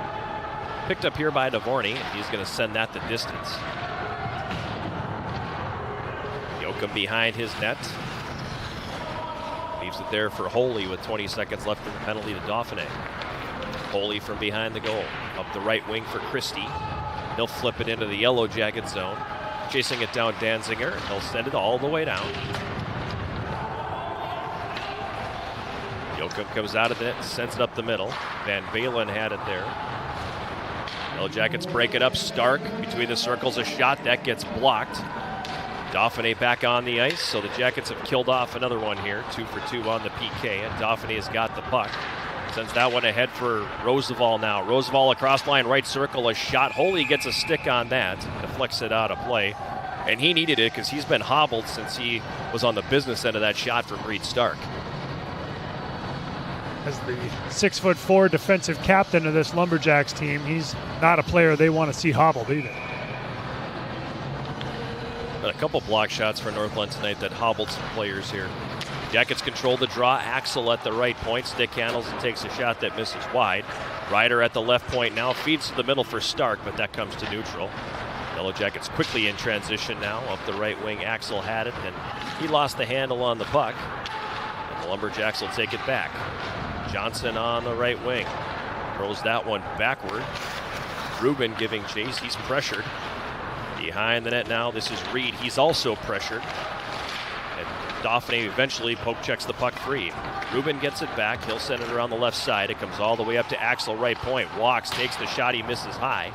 H: Picked up here by DeVorny. He's going to send that the distance. Yoakum behind his net. Leaves it there for Holy with 20 seconds left in the penalty to Dauphiné. Holy from behind the goal. Up the right wing for Christie. He'll flip it into the Yellow Jacket zone. Chasing it down Danziger, and he'll send it all the way down. Yoakum comes out of it and sends it up the middle. Van Balen had it there. Yellow Jackets break it up. Stark between the circles, a shot that gets blocked. Dauphiné back on the ice, so the Jackets have killed off another one here. 2 for 2 on the PK, and Dauphiné has got the puck. Sends that one ahead for Roosevelt now. Roosevelt across line, right circle, a shot. Holy gets a stick on that. Deflects it out of play. And he needed it because he's been hobbled since he was on the business end of that shot from Reed Stark.
J: As the 6'4" defensive captain of this Lumberjacks team, he's not a player they want to see hobbled either.
H: A couple block shots for Northland tonight that hobbled some players here. Jackets control the draw. Axel at the right point. Stick handles and takes a shot that misses wide. Ryder at the left point now. Feeds to the middle for Stark, but that comes to neutral. Yellow Jackets quickly in transition now. Up the right wing, Axel had it, and he lost the handle on the puck. And the Lumberjacks will take it back. Johnson on the right wing. Throws that one backward. Rubin giving chase. He's pressured. Behind the net now, this is Reed. He's also pressured. Dauphiné eventually poke checks the puck free. Rubin gets it back. He'll send it around the left side. It comes all the way up to Axel, right point. Walks, takes the shot. He misses high.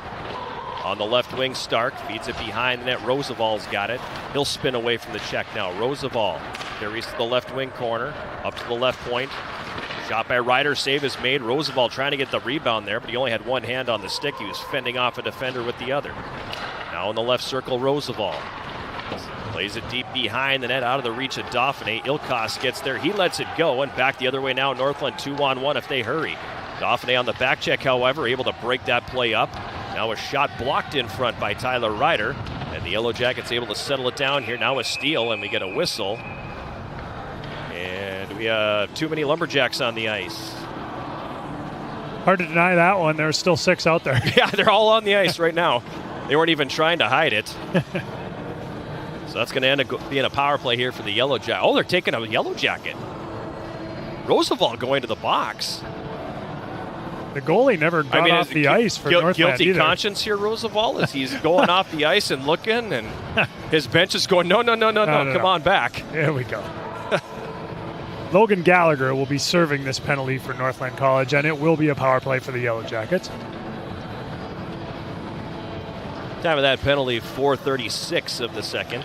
H: On the left wing, Stark feeds it behind the net. Roosevelt's got it. He'll spin away from the check now. Roosevelt carries to the left wing corner. Up to the left point. Shot by Ryder. Save is made. Roosevelt trying to get the rebound there, but he only had one hand on the stick. He was fending off a defender with the other. Now in the left circle, Roosevelt. Plays it deep behind the net, out of the reach of Dauphin. Ilkos gets there. He lets it go, and back the other way now. Northland 2-on-1 if they hurry. Dauphin on the back check, however, able to break that play up. Now a shot blocked in front by Tyler Ryder. And the Yellow Jackets able to settle it down here. Now a steal, and we get a whistle. And we have too many Lumberjacks on the ice.
J: Hard to deny that one. There's still 6 out there.
H: Yeah, they're all on the ice right now. They weren't even trying to hide it. So that's going to end up being a power play here for the Yellow Jacket. Oh, they're taking a Yellow Jacket. Roosevelt going to the box.
J: The goalie never got off the ice for Northland
H: guilty
J: either.
H: conscience here, Roosevelt, as he's going off the ice and looking, and his bench is going, no, come on back.
J: There we go. Logan Gallagher will be serving this penalty for Northland College, and it will be a power play for the Yellow Jackets.
H: Time of that penalty, 4:36 of the second.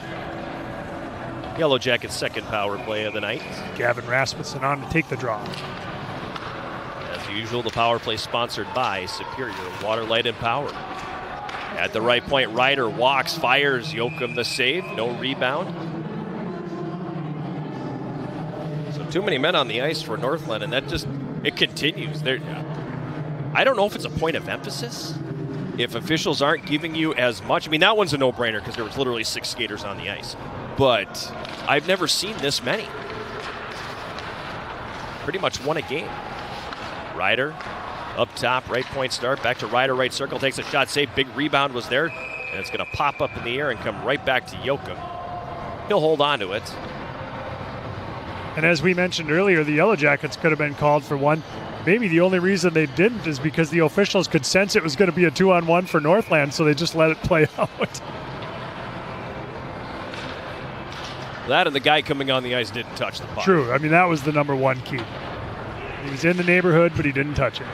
H: Yellow Jackets' second power play of the night.
J: Gavin Rasmussen on to take the draw.
H: As usual, the power play sponsored by Superior Water, Light, and Power. At the right point, Ryder walks, fires, Yoakum the save, no rebound. So too many men on the ice for Northland, and that just, it continues. I don't know if it's a point of emphasis, if officials aren't giving you as much. I mean, that one's a no-brainer because there was literally 6 skaters on the ice. But I've never seen this many. Pretty much won a game. Ryder up top, right point start, back to Ryder, right circle, takes a shot, save, big rebound was there, and it's going to pop up in the air and come right back to Yoakum. He'll hold on to it.
J: And as we mentioned earlier, the Yellow Jackets could have been called for one. Maybe the only reason they didn't is because the officials could sense it was going to be a 2-on-1 for Northland, so they just let it play out.
H: That and the guy coming on the ice didn't touch the puck.
J: True. I mean, that was the number one key. He was in the neighborhood, but he didn't touch it.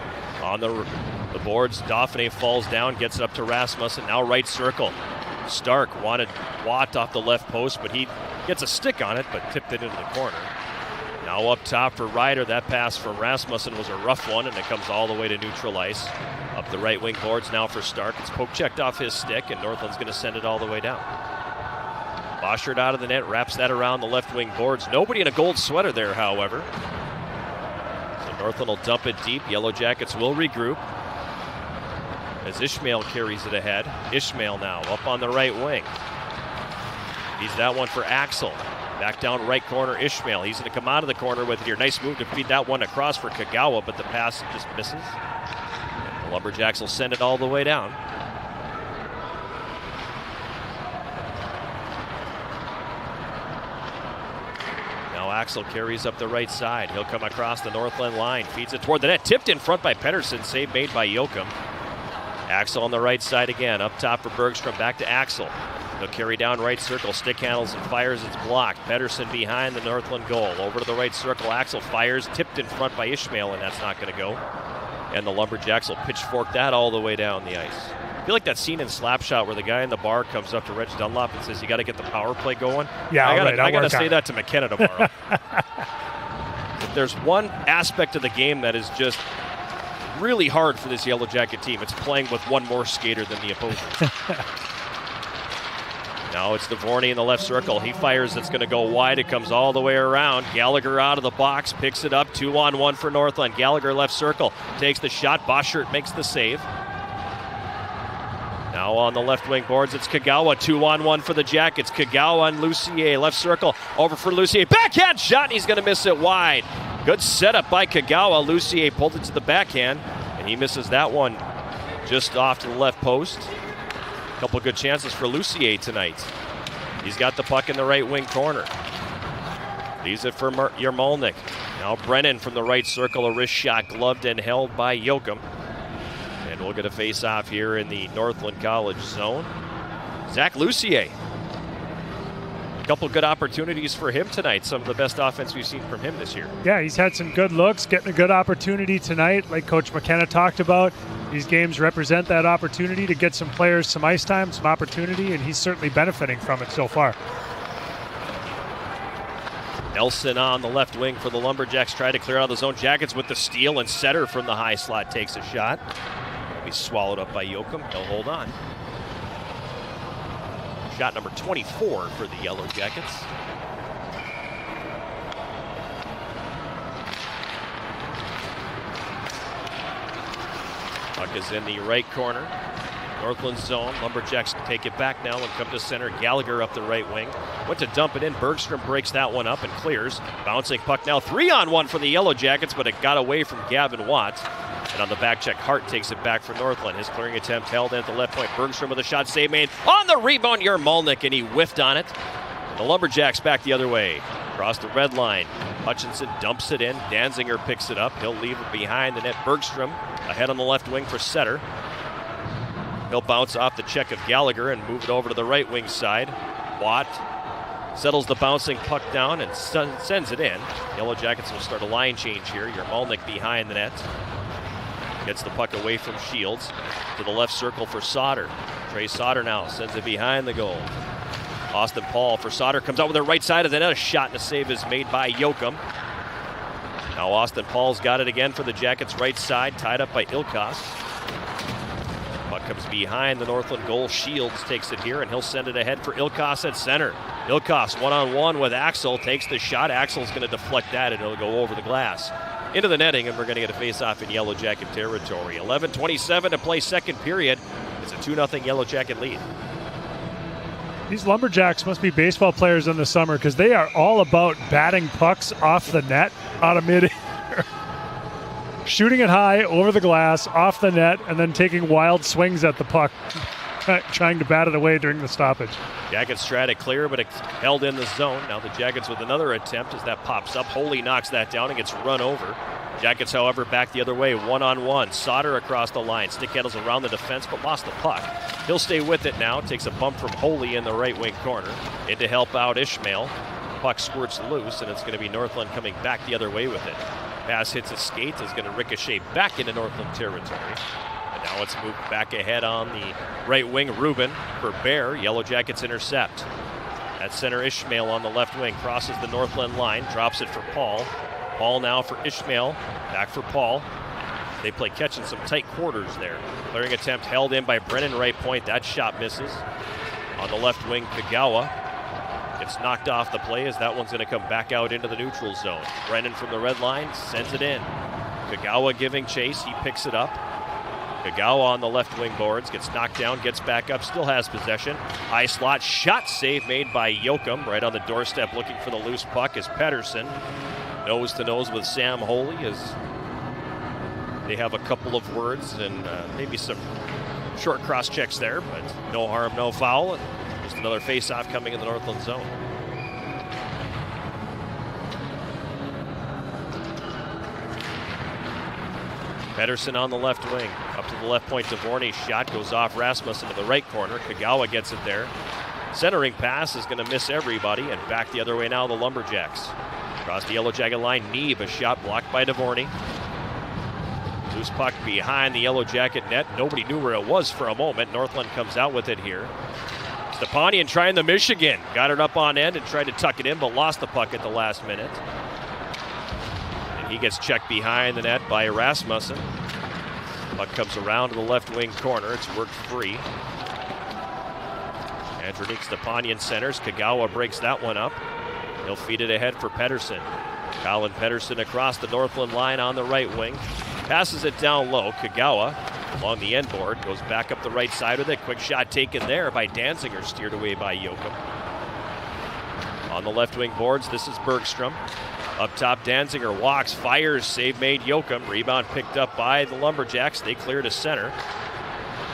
H: On the boards, Dauphin falls down, gets it up to Rasmussen. Now right circle. Stark wanted Watt off the left post, but he gets a stick on it, but tipped it into the corner. Now up top for Ryder. That pass from Rasmussen was a rough one, and it comes all the way to neutral ice. Up the right wing boards now for Stark. It's poke checked off his stick, and Northland's going to send it all the way down. Boschert out of the net, wraps that around the left wing boards. Nobody in a gold sweater there, however. So Northland will dump it deep. Yellow Jackets will regroup as Ishmael carries it ahead. Ishmael now up on the right wing. He's that one for Axel. Back down right corner, Ishmael. He's going to come out of the corner with it here. Nice move to feed that one across for Kagawa, but the pass just misses. The Lumberjacks will send it all the way down. Now Axel carries up the right side. He'll come across the Northland line, feeds it toward the net. Tipped in front by Pedersen, save made by Yoakum. Axel on the right side again. Up top for Bergstrom, back to Axel. He'll carry down right circle, stick handles and fires. It's blocked. Pedersen behind the Northland goal. Over to the right circle, Axel fires, tipped in front by Ishmael, and that's not going to go. And the Lumberjacks will pitchfork that all the way down the ice. I feel like that scene in Slapshot where the guy in the bar comes up to Reg Dunlop and says, "You got to get the power play going."
J: Yeah,
H: I got to say that to McKenna tomorrow. If there's one aspect of the game that is just really hard for this Yellow Jacket team, it's playing with one more skater than the opposing. Now it's Dvorny in the left circle. He fires. It's going to go wide. It comes all the way around. Gallagher out of the box. Picks it up. 2-on-1 for Northland. Gallagher left circle. Takes the shot. Boschert makes the save. Now on the left wing boards, it's Kagawa. 2-on-1 for the Jackets. Kagawa and Lucier. Left circle. Over for Lucier. Backhand shot. And he's going to miss it wide. Good setup by Kagawa. Lucier pulled it to the backhand. And he misses that one just off to the left post. Couple good chances for Lucier tonight. He's got the puck in the right wing corner. Leaves it for Yarmolnik. Now Brennan from the right circle, a wrist shot gloved and held by Yoakum. And we'll get a face-off here in the Northland College zone. Zach Lucier. A couple good opportunities for him tonight. Some of the best offense we've seen from him this year.
J: Yeah, he's had some good looks, getting a good opportunity tonight. Like Coach McKenna talked about, these games represent that opportunity to get some players some ice time, some opportunity, and he's certainly benefiting from it so far.
H: Nelson on the left wing for the Lumberjacks. Try to clear out of the zone. Jackets with the steal, and Setter from the high slot takes a shot. He's swallowed up by Yoakum. He'll hold on. Shot number 24 for the Yellow Jackets. Puck is in the right corner. Northland zone. Lumberjacks take it back now and come to center. Gallagher up the right wing. Went to dump it in. Bergstrom breaks that one up and clears. Bouncing puck now 3-on-1 for the Yellow Jackets, but it got away from Gavin Watt. And on the back check, Hart takes it back for Northland. His clearing attempt held in at the left point. Bergstrom with a shot save made. On the rebound, Yarmalnik, and he whiffed on it. And the Lumberjacks back the other way. Across the red line. Hutchinson dumps it in. Danziger picks it up. He'll leave it behind the net. Bergstrom ahead on the left wing for Setter. He'll bounce off the check of Gallagher and move it over to the right wing side. Watt settles the bouncing puck down and sends it in. Yellow Jackets will start a line change here. Yarmalnik behind the net. Gets the puck away from Shields to the left circle for Sauter. Trey Sauter now sends it behind the goal. Austin Paul for Sauter comes out with the right side of the net. A shot and a save is made by Yoakum. Now Austin Paul's got it again for the Jackets' right side, tied up by Ilkos. Puck comes behind the Northland goal. Shields takes it here, and he'll send it ahead for Ilkos at center. Ilkos one-on-one with Axel, takes the shot. Axel's going to deflect that, and it'll go over the glass. Into the netting, and we're going to get a face-off in Yellow Jacket territory. 11:27 to play second period. It's a 2-0 Yellow Jacket lead.
J: These Lumberjacks must be baseball players in the summer because they are all about batting pucks off the net out of mid-air. Shooting it high over the glass, off the net, and then taking wild swings at the puck, trying to bat it away during the stoppage.
H: Jackets try to clear, but it's held in the zone. Now the Jackets with another attempt as that pops up. Holy knocks that down and gets run over. Jackets, however, back the other way, one-on-one. Sauter across the line. Stick handles around the defense, but lost the puck. He'll stay with it now. Takes a bump from Holy in the right wing corner. In to help out Ishmael. Puck squirts loose, and it's going to be Northland coming back the other way with it. Pass hits a skate, is going to ricochet back into Northland territory. And now it's moved back ahead on the right wing. Rubin for Bear. Yellow Jackets intercept. At center, Ishmael on the left wing. Crosses the Northland line. Drops it for Paul. Paul now for Ishmael. Back for Paul. They play catch in some tight quarters there. Clearing attempt held in by Brennan right point. That shot misses. On the left wing, Kagawa gets knocked off the play as that one's going to come back out into the neutral zone. Brennan from the red line sends it in. Kagawa giving chase. He picks it up. Kagawa on the left wing boards. Gets knocked down. Gets back up. Still has possession. High slot. Shot save made by Yoakum. Right on the doorstep looking for the loose puck is Pedersen. Nose to nose with Sam Holy as they have a couple of words and maybe some short cross checks there, but no harm, no foul. Just another face-off coming in the Northland zone. Pedersen on the left wing. Up to the left point, Dvorny's shot goes off Rasmussen to the right corner. Kagawa gets it there. Centering pass is going to miss everybody, and back the other way now, the Lumberjacks. Across the Yellow Jacket line, Neeb, a shot blocked by Dvorny. Loose puck behind the Yellow Jacket net. Nobody knew where it was for a moment. Northland comes out with it here. Stepanian trying the Michigan. Got it up on end and tried to tuck it in, but lost the puck at the last minute. And he gets checked behind the net by Rasmussen. Puck comes around to the left wing corner. It's worked free. Andronique Stepanian centers. Kagawa breaks that one up. He'll feed it ahead for Pedersen. Colin Pedersen across the Northland line on the right wing. Passes it down low. Kagawa along the end board. Goes back up the right side with it. Quick shot taken there by Danziger. Steered away by Yoakum. On the left wing boards, this is Bergstrom. Up top, Danziger walks, fires. Save made Yoakum. Rebound picked up by the Lumberjacks. They clear to center.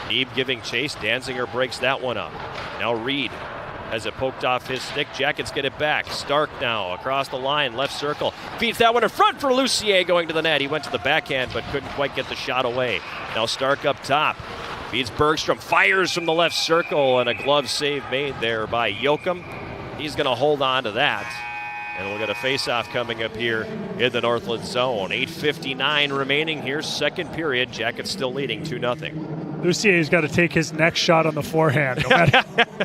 H: Neeb giving chase. Danziger breaks that one up. Now Reed has it poked off his stick. Jackets get it back. Stark now across the line, left circle. Feeds that one in front for Lucier going to the net. He went to the backhand but couldn't quite get the shot away. Now Stark up top. Feeds Bergstrom. Fires from the left circle and a glove save made there by Yoakum. He's going to hold on to that. And we'll get a face-off coming up here in the Northland zone. 8:59 remaining here, second period. Jackets still leading 2-0.
J: Lucier's got to take his next shot on the forehand,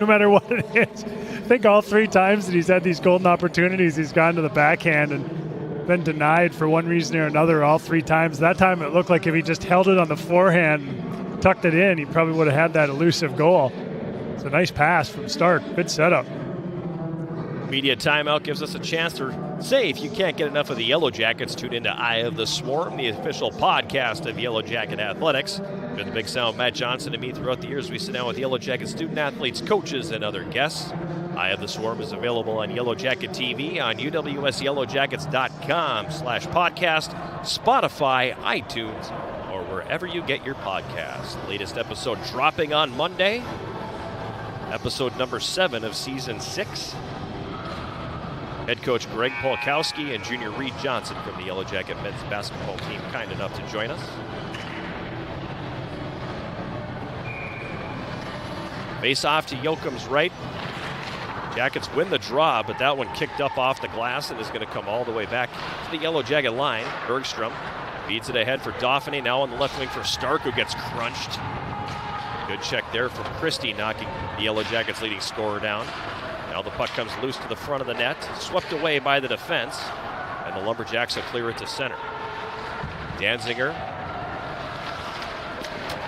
J: no matter what it is. I think all 3 times that he's had these golden opportunities, he's gone to the backhand and been denied for one reason or another all 3 times. That time it looked like if he just held it on the forehand and tucked it in, he probably would have had that elusive goal. It's It's a nice pass from Stark. Good setup.
H: Media timeout gives us a chance to say if you can't get enough of the Yellow Jackets, tune into Eye of the Swarm, the official podcast of Yellow Jacket Athletics. With the Big Sound, Matt Johnson, and me throughout the years, we sit down with Yellow Jacket student athletes, coaches, and other guests. Eye of the Swarm is available on Yellow Jacket TV, on uwsyellowjackets.com/podcast, Spotify, iTunes, or wherever you get your podcasts. The latest episode dropping on Monday, episode number 7 of season 6. Head coach Greg Polkowski and junior Reed Johnson from the Yellow Jacket men's basketball team kind enough to join us. Face off to Yoakum's right. Jackets win the draw, but that one kicked up off the glass and is going to come all the way back to the Yellow Jacket line. Bergstrom feeds it ahead for Dauphiné, now on the left wing for Stark, who gets crunched. Good check there from Christie, knocking the Yellow Jackets' leading scorer down. Now the puck comes loose to the front of the net, swept away by the defense, and the Lumberjacks will clear it to center. Danziger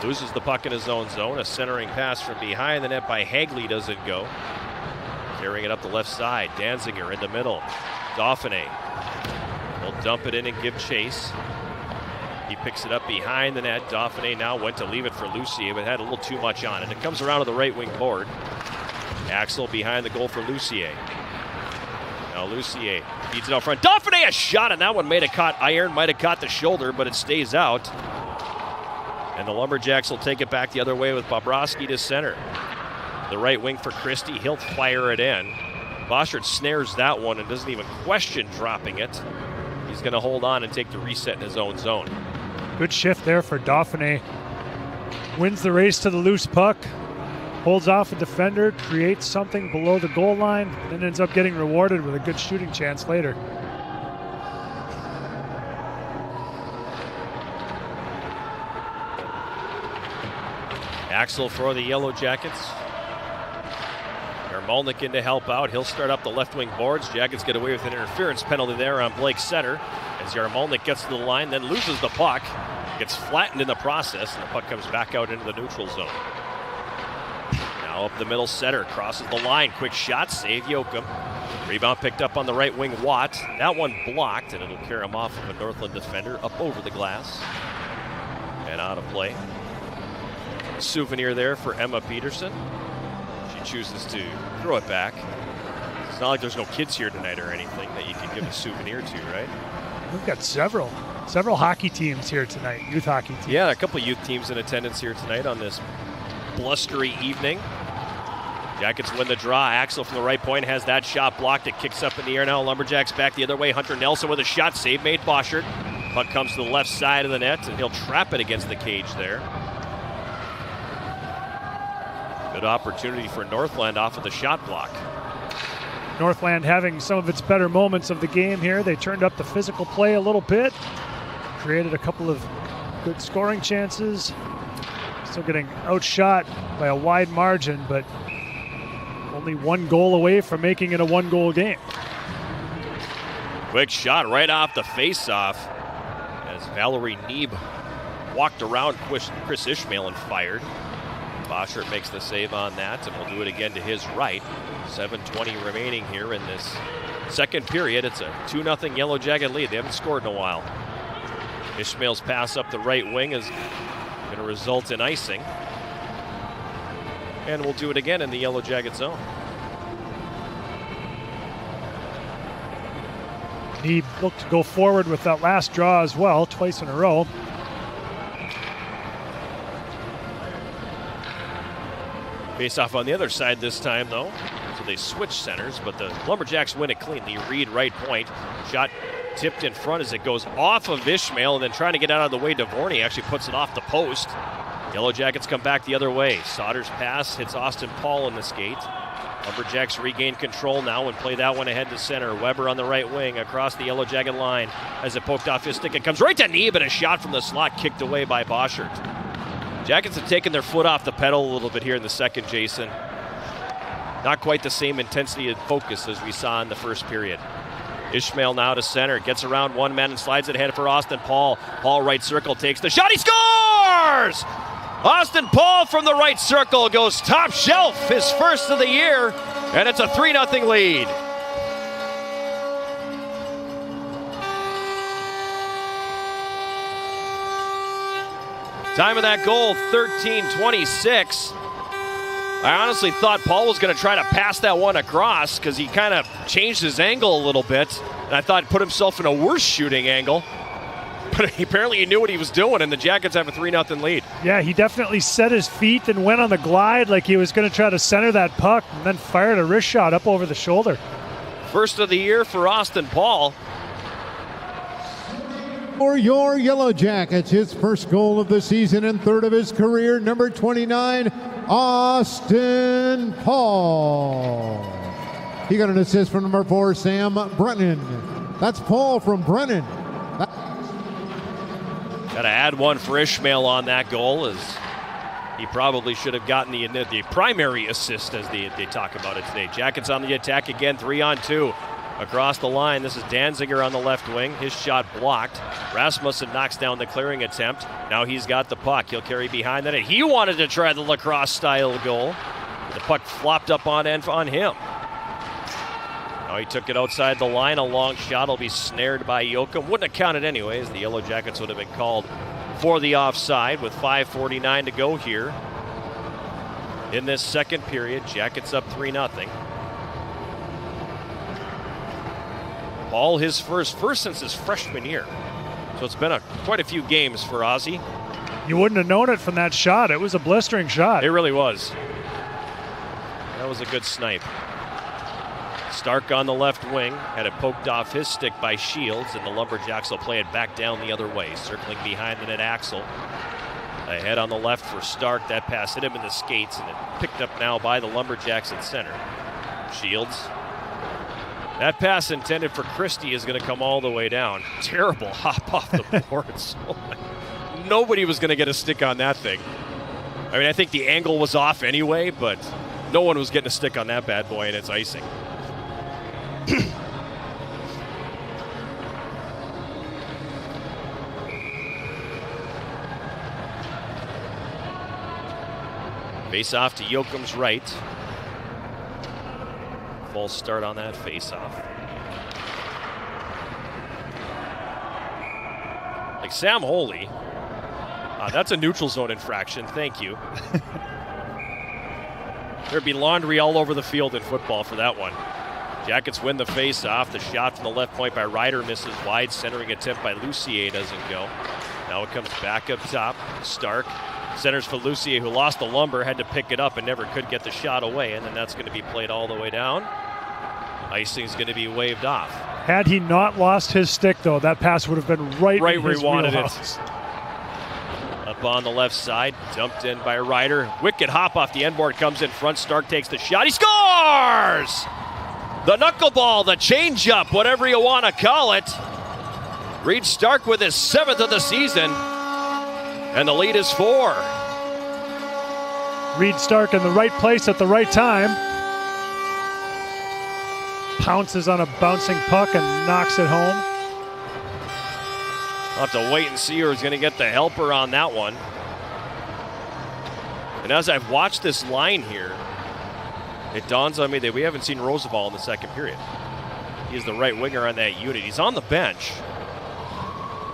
H: loses the puck in his own zone. A centering pass from behind the net by Hagley doesn't go. Carrying it up the left side, Danziger in the middle. Dauphiné will dump it in and give chase. He picks it up behind the net. Dauphiné now went to leave it for Lucier, but had a little too much on it. It comes around to the right wing board. Axel behind the goal for Lucier. Now Lucier feeds it out front. Dauphiné, a shot, and that one might have caught iron, might have caught the shoulder, but it stays out. And the Lumberjacks will take it back the other way with Bobrovsky to center. The right wing for Christie, he'll fire it in. Boschert snares that one and doesn't even question dropping it. He's going to hold on and take the reset in his own zone.
J: Good shift there for Dauphiné. Wins the race to the loose puck. Holds off a defender, creates something below the goal line, then ends up getting rewarded with a good shooting chance later.
H: Axel for the Yellow Jackets. Yarmalnik in to help out. He'll start up the left wing boards. Jackets get away with an interference penalty there on Blake Setter as Yarmalnik gets to the line, then loses the puck. Gets flattened in the process, and the puck comes back out into the neutral zone. Now up the middle, Setter crosses the line. Quick shot, save Yoakum. Rebound picked up on the right wing, Watt. That one blocked, and it'll carry him off of a Northland defender up over the glass. And out of play. Souvenir there for Emma Peterson. She chooses to throw it back. It's not like there's no kids here tonight or anything that you can give a souvenir to, right?
J: We've got several hockey teams here tonight, youth hockey teams.
H: Yeah, a couple of youth teams in attendance here tonight on this blustery evening. Jackets win the draw. Axel from the right point has that shot blocked. It kicks up in the air now. Lumberjacks back the other way. Hunter Nelson with a shot. Save made Boschert. Puck comes to the left side of the net, and he'll trap it against the cage there. Good opportunity for Northland off of the shot block.
J: Northland having some of its better moments of the game here. They turned up the physical play a little bit. Created a couple of good scoring chances. Still getting outshot by a wide margin, but only one goal away from making it a one-goal game.
H: Quick shot right off the face-off as Valerie Neeb walked around Chris Ishmael and fired. Boschert makes the save on that, and will do it again to his right. 7:20 remaining here in this second period. It's a 2-0 Yellow Jacket lead. They haven't scored in a while. Ishmael's pass up the right wing is going to result in icing. And we'll do it again in the Yellow Jacket zone.
J: He looked to go forward with that last draw as well, twice in a row.
H: Face off on the other side this time, though. So they switch centers, but the Lumberjacks win it clean. The Reed right point. Shot tipped in front as it goes off of Ishmael, and then trying to get out of the way, Dvorny actually puts it off the post. Yellow Jackets come back the other way. Sauter's pass hits Austin Paul in the skate. Lumberjacks regain control now and play that one ahead to center. Weber on the right wing across the Yellow Jacket line. As it poked off his stick, it comes right to Neeb, and a shot from the slot kicked away by Boschert. Jackets have taken their foot off the pedal a little bit here in the second, Jason. Not quite the same intensity and focus as we saw in the first period. Ishmael now to center, gets around one man and slides it ahead for Austin Paul. Paul right circle, takes the shot, he scores! Austin Paul from the right circle goes top shelf, his first of the year, and it's a 3-0 lead. Time of that goal, 13:26. I honestly thought Paul was going to try to pass that one across because he kind of changed his angle a little bit. And I thought he put himself in a worse shooting angle. But apparently he knew what he was doing, and the Jackets have a 3-0 lead.
J: Yeah, he definitely set his feet and went on the glide like he was going to try to center that puck and then fired a wrist shot up over the shoulder.
H: First of the year for Austin Paul.
K: For your Yellow Jackets, his first goal of the season and third of his career, number 29, Austin Paul. He got an assist from number 4, Sam Brennan. That's Paul from Brennan.
H: Got to add one for Ishmael on that goal, as he probably should have gotten the primary assist, as they talk about it today. Jackets on the attack again, 3-on-2. Across the line, this is Danziger on the left wing. His shot blocked. Rasmussen knocks down the clearing attempt. Now he's got the puck. He'll carry behind that. He wanted to try the lacrosse-style goal. The puck flopped up on him. Now he took it outside the line. A long shot will be snared by Yoakum. Wouldn't have counted anyways. The Yellow Jackets would have been called for the offside with 5:49 to go here in this second period. Jackets up 3-0. Paul, his first since his freshman year. So it's been quite a few games for Ozzy.
J: You wouldn't have known it from that shot. It was a blistering shot.
H: It really was. That was a good snipe. Stark on the left wing, had it poked off his stick by Shields, and the Lumberjacks will play it back down the other way. Circling behind the net, Axel. Ahead on the left for Stark. That pass hit him in the skates, and it picked up now by the Lumberjacks at center. Shields. That pass intended for Christie is going to come all the way down. Terrible hop off the boards. Nobody was going to get a stick on that thing. I mean, I think the angle was off anyway, but no one was getting a stick on that bad boy, and it's icing. Face off to Yoakum's right. False start on that face-off. Like Sam Holy. That's a neutral zone infraction. Thank you. There'd be laundry all over the field in football for that one. Jackets win the face-off. The shot from the left point by Ryder misses wide. Centering attempt by Lucier doesn't go. Now it comes back up top. Stark centers for Lucier, who lost the lumber, had to pick it up and never could get the shot away, and then that's going to be played all the way down. Icing's going to be waved off.
J: Had he not lost his stick, though, that pass would have been right
H: where
J: he
H: wanted it. Up on the left side, dumped in by Ryder. Wicked hop off the end board, comes in front. Stark takes the shot. He scores! The knuckleball, the changeup, whatever you want to call it. Reed Stark with his 7th of the season. And the lead is 4.
J: Reed Stark in the right place at the right time. Pounces on a bouncing puck and knocks it home.
H: We'll have to wait and see who's going to get the helper on that one. And as I've watched this line here, it dawns on me that we haven't seen Roosevelt in the second period. He's the right winger on that unit. He's on the bench.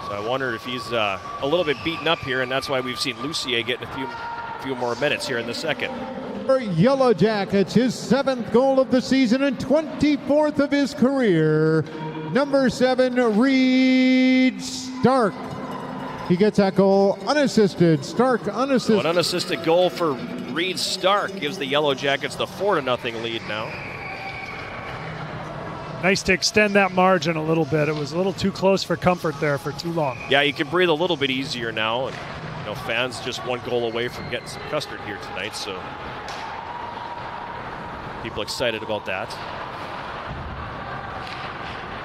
H: So I wondered if he's a little bit beaten up here, and that's why we've seen Lucier getting a few more minutes here in the second.
K: For Yellow Jackets, his 7th goal of the season and 24th of his career, number 7, Reed Stark. He gets that goal unassisted. Stark unassisted.
H: An unassisted goal for Reed Stark gives the Yellow Jackets the 4-0 lead now.
J: Nice to extend that margin a little bit. It was a little too close for comfort there for too long.
H: Yeah, you can breathe a little bit easier now. And fans just one goal away from getting some custard here tonight, so people excited about that.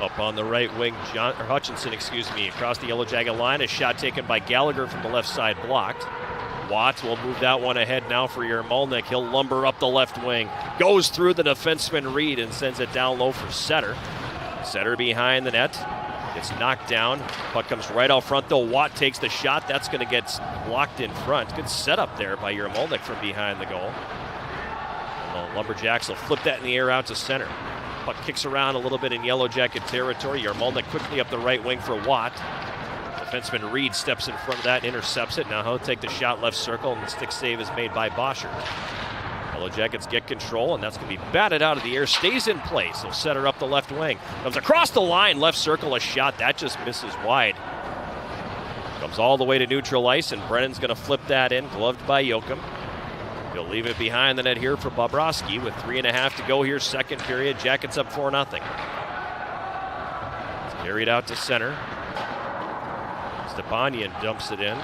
H: Up on the right wing, Hutchinson, across the Yellow Jacket line. A shot taken by Gallagher from the left side, blocked. Watts will move that one ahead now for Yermolnik. He'll lumber up the left wing. Goes through the defenseman Reed and sends it down low for Setter. Setter behind the net. It's knocked down. Puck comes right out front, though. Watt takes the shot. That's going to get blocked in front. Good setup there by Yarmolnik from behind the goal. The Lumberjacks will flip that in the air out to center. Puck kicks around a little bit in Yellow Jacket territory. Yarmolnik quickly up the right wing for Watt. Defenseman Reed steps in front of that and intercepts it. Now he'll take the shot left circle, and the stick save is made by Boschert. Yellow Jackets get control, and that's going to be batted out of the air. Stays in place. They'll set her up the left wing. Comes across the line, left circle, a shot. That just misses wide. Comes all the way to neutral ice, and Brennan's going to flip that in, gloved by Jochum. He'll leave it behind the net here for Bobrovsky with 3.5 to go here, second period. Jackets up 4-0. It's carried out to center. Stepanian dumps it in.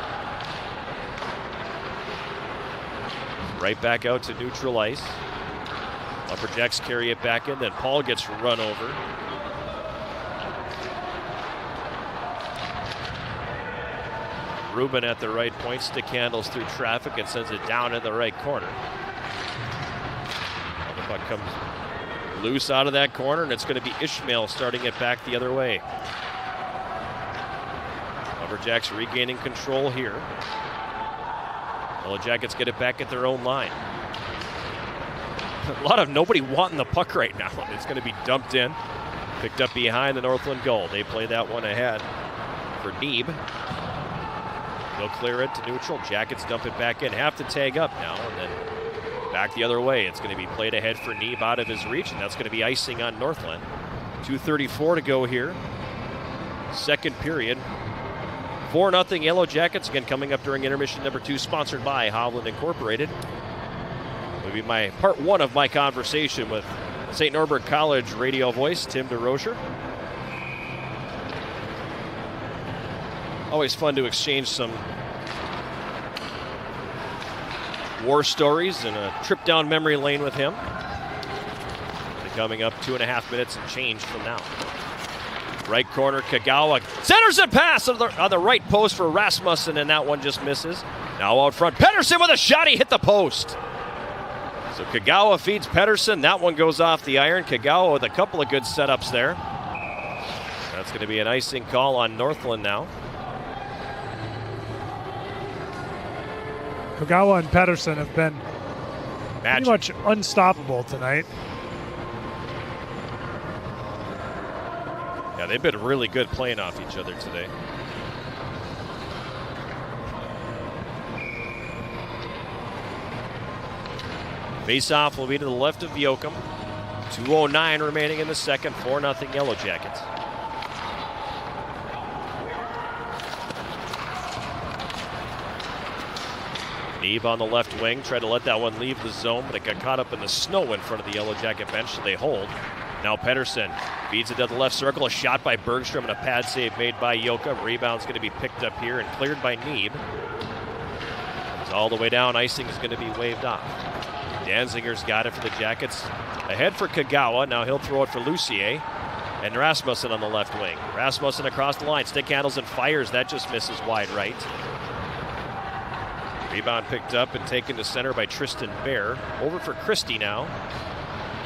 H: Right back out to neutral ice. Lumberjacks carry it back in, then Paul gets run over. Rubin at the right point, stick handles through traffic and sends it down in the right corner. The puck comes loose out of that corner, and it's going to be Ishmael starting it back the other way. Lumberjacks regaining control here. Yellow Jackets get it back at their own line. A lot of nobody wanting the puck right now. It's going to be dumped in. Picked up behind the Northland goal. They play that one ahead for Neeb. They'll clear it to neutral. Jackets dump it back in. Have to tag up now and then back the other way. It's going to be played ahead for Neeb out of his reach, and that's going to be icing on Northland. 2:34 to go here. Second period. 4-0 Yellow Jackets, again coming up during intermission number 2, sponsored by Hovland Incorporated. Will be my part 1 of my conversation with St. Norbert College radio voice Tim DeRocher. Always fun to exchange some war stories and a trip down memory lane with him. Coming up 2.5 minutes and change from now. Right corner, Kagawa centers it pass on the right post for Rasmussen, and that one just misses. Now out front, Pettersson with a shot. He hit the post. So Kagawa feeds Pettersson. That one goes off the iron. Kagawa with a couple of good setups there. That's going to be an icing call on Northland now.
J: Kagawa and Pettersson have been pretty much unstoppable tonight.
H: Yeah, they've been really good playing off each other today. Face-off will be to the left of Jochum. 2:09 remaining in the second. 4-0 Yellow Jackets. Neeb on the left wing. Tried to let that one leave the zone, but it got caught up in the snow in front of the Yellow Jacket bench, so they hold. Now Pettersson feeds it to the left circle. A shot by Bergstrom and a pad save made by Jochum. Rebound's going to be picked up here and cleared by Neeb. Comes all the way down. Icing is going to be waved off. Danzinger's got it for the Jackets. Ahead for Kagawa. Now he'll throw it for Lucier. And Rasmussen on the left wing. Rasmussen across the line. Stick handles and fires. That just misses wide right. Rebound picked up and taken to center by Tristan Bear. Over for Christie now.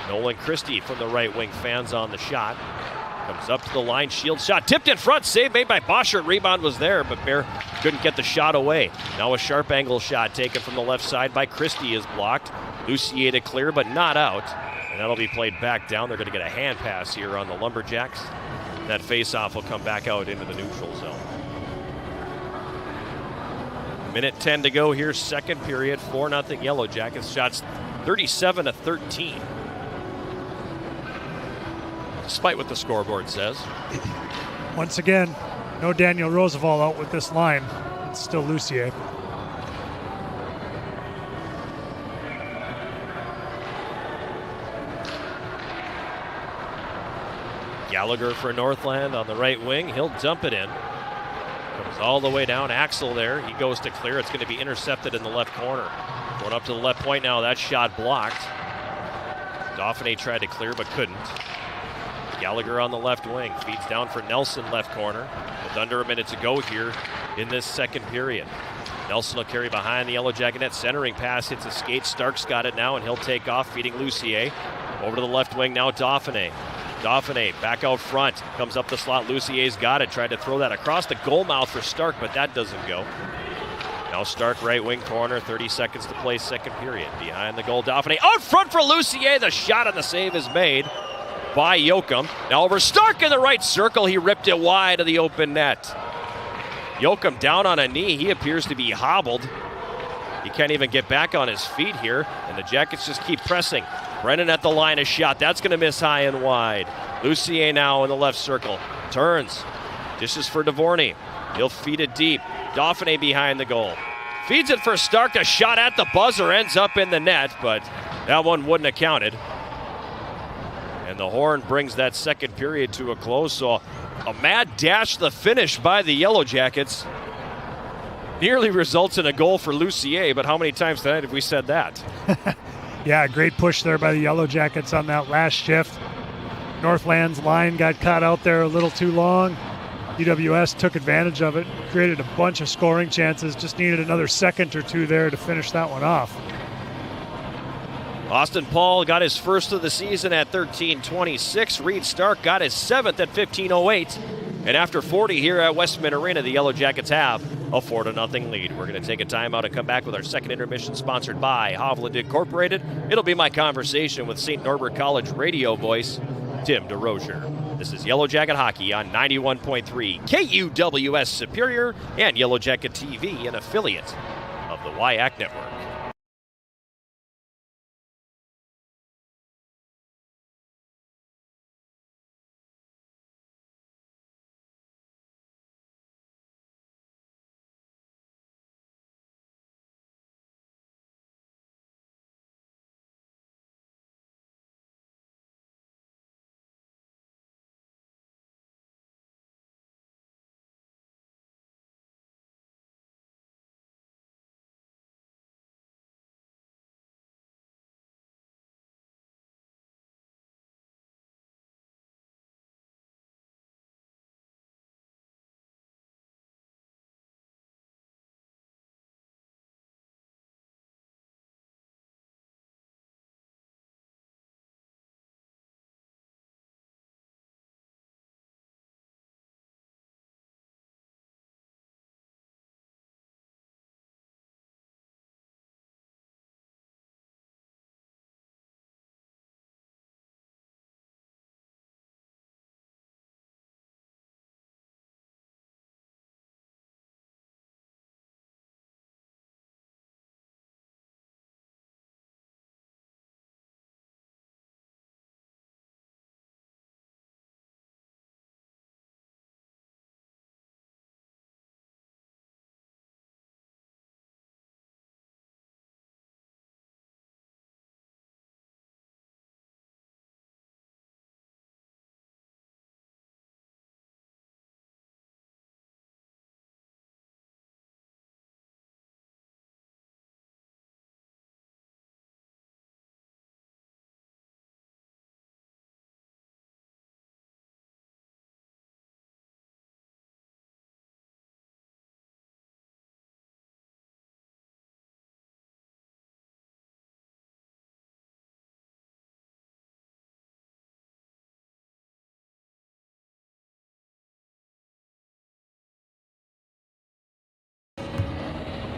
H: Nolan Christie from the right wing fans on the shot. Comes up to the line, shield shot, tipped in front, save made by Boschert. Rebound was there, but Bear couldn't get the shot away. Now a sharp angle shot taken from the left side by Christie is blocked. Lucier to clear, but not out. And that'll be played back down. They're going to get a hand pass here on the Lumberjacks. That face-off will come back out into the neutral zone. Minute 10 to go here, second period. 4-0 Yellow Jackets. Shots 37-13. Despite what the scoreboard says.
J: Once again, no Daniel Roosevelt out with this line. It's still Lucier.
H: Gallagher for Northland on the right wing. He'll dump it in. Comes all the way down. Axel there. He goes to clear. It's going to be intercepted in the left corner. Going up to the left point now. That shot blocked. Dauphiné tried to clear but couldn't. Gallagher on the left wing. Feeds down for Nelson left corner. With under a minute to go here in this second period. Nelson will carry behind the Yellow Jacket net. Centering pass hits a skate. Stark's got it now and he'll take off feeding Lucier. Over to the left wing now Dauphiné. Dauphiné back out front. Comes up the slot. Lucier's got it. Tried to throw that across the goal mouth for Stark, but that doesn't go. Now Stark right wing corner. 30 seconds to play second period. Behind the goal, Dauphiné out front for Lucier. The shot on the save is made by Yoakum. Now over Stark in the right circle. He ripped it wide of the open net. Yoakum down on a knee. He appears to be hobbled. He can't even get back on his feet here, and the Jackets just keep pressing. Brennan at the line, a shot. That's going to miss high and wide. Lucier now in the left circle. Turns. Dishes for Dvorny. He'll feed it deep. Dauphiné behind the goal. Feeds it for Stark. A shot at the buzzer ends up in the net, but that one wouldn't have counted. And the horn brings that second period to a close. So a mad dash to the finish by the Yellow Jackets. Nearly results in a goal for Lucier, but how many times tonight have we said that?
J: Yeah, great push there by the Yellow Jackets on that last shift. Northland's line got caught out there a little too long. UWS took advantage of it, created a bunch of scoring chances, just needed another second or two there to finish that one off.
H: Austin Paul got his first of the season at 13:26. Reed Stark got his seventh at 15:08. And after 40 here at Westman Arena, the Yellow Jackets have a 4-0 lead. We're going to take a timeout and come back with our second intermission, sponsored by Hovland Incorporated. It'll be my conversation with St. Norbert College radio voice, Tim DeRozier. This is Yellow Jacket Hockey on 91.3 KUWS Superior and Yellow Jacket TV, an affiliate of the WIAC Network.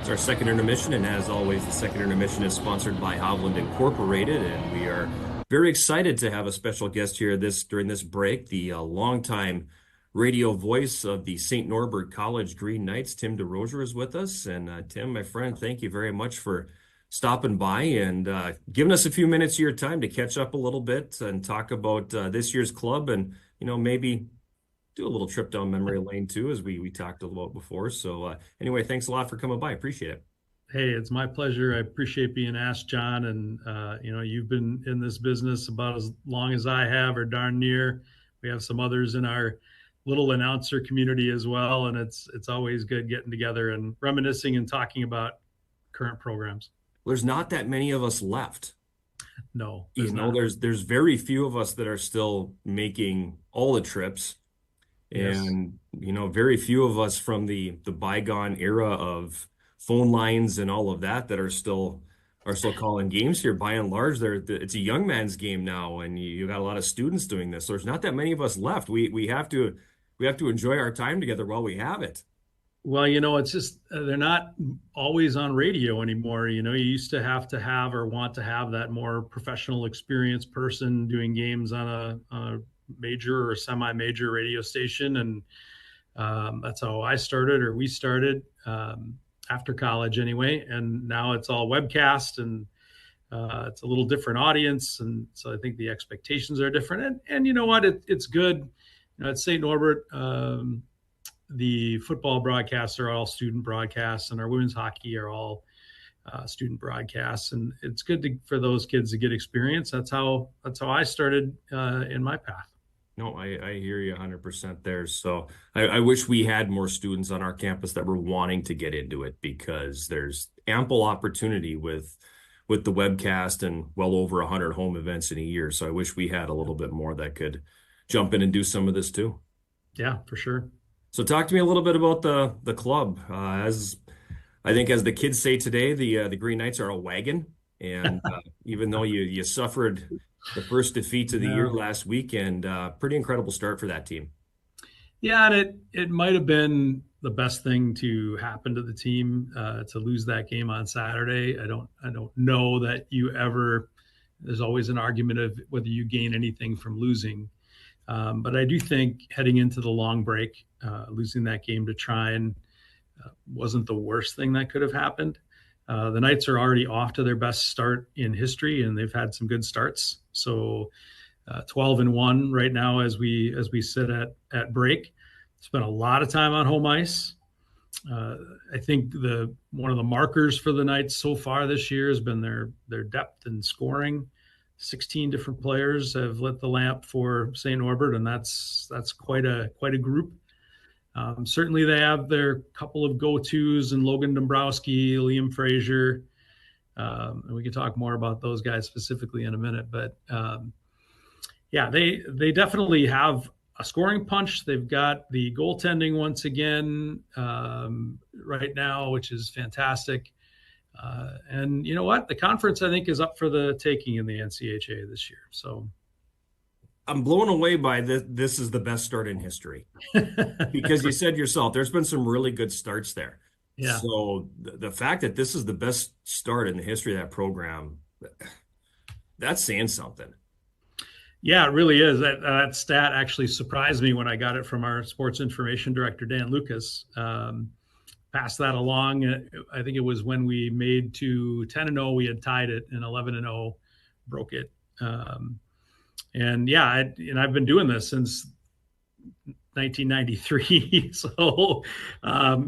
H: It's our second intermission, and as always, the second intermission is sponsored by Hovland Incorporated, and we are very excited to have a special guest here during this break, the longtime radio voice of the St. Norbert College Green Knights, Tim DeRozier, is with us. And Tim, my friend, thank you very much for stopping by and giving us a few minutes of your time to catch up a little bit and talk about this year's club, and maybe do a little trip down memory lane too, as we talked about before. So anyway, thanks a lot for coming by. Appreciate it.
N: Hey, it's my pleasure. I appreciate being asked, John. And you've been in this business about as long as I have, or darn near. We have some others in our little announcer community as well, and it's always good getting together and reminiscing and talking about current programs.
H: There's not that many of us left.
N: No,
H: there's very few of us that are still making all the trips. And, very few of us from the bygone era of phone lines and all of that are still
L: are still calling games here. By and large, it's a young man's game now, and you got a lot of students doing this. So there's not that many of us left. We have to enjoy our time together while we have it.
N: Well, it's just they're not always on radio anymore. You used to have or want to have that more professional experienced person doing games on a major or semi-major radio station, and that's how I started, or we started after college anyway. And now it's all webcast, and it's a little different audience, and so I think the expectations are different. And you know what? It's good. At St. Norbert, the football broadcasts are all student broadcasts, and our women's hockey are all student broadcasts, and it's good for those kids to get experience. That's how I started in my path.
L: No, I hear you 100% there. So I wish we had more students on our campus that were wanting to get into it, because there's ample opportunity with the webcast and well over 100 home events in a year. So I wish we had a little bit more that could jump in and do some of this too.
N: Yeah, for sure.
L: So talk to me a little bit about the club. As I think, as the kids say today, the Green Knights are a wagon. And even though you suffered the first defeat of the year last weekend, pretty incredible start for that team.
N: Yeah, and it might have been the best thing to happen to the team to lose that game on Saturday. I don't know that there's always an argument of whether you gain anything from losing. But I do think heading into the long break, losing that game to Trine wasn't the worst thing that could have happened. The Knights are already off to their best start in history, and they've had some good starts. So 12-1 right now as we sit at break. Spent a lot of time on home ice. I think one of the markers for the Knights so far this year has been their depth in scoring. 16 different players have lit the lamp for St. Norbert, and that's quite a group. Certainly they have their couple of go-tos in Logan Dombrowski, Liam Frazier. And we can talk more about those guys specifically in a minute, but yeah, they definitely have a scoring punch. They've got the goaltending once again right now, which is fantastic. And you know what? The conference, I think, is up for the taking in the NCHA this year. So
L: I'm blown away by this. This is the best start in history, because you said yourself, there's been some really good starts there.
N: Yeah.
L: So the fact that this is the best start in the history of that program, that's saying something.
N: Yeah, it really is. That stat actually surprised me when I got it from our sports information director, Dan Lucas. Passed that along. I think it was when we made to 10-0, we had tied it, and 11-0 broke it. And yeah, I've been doing this since 1993. So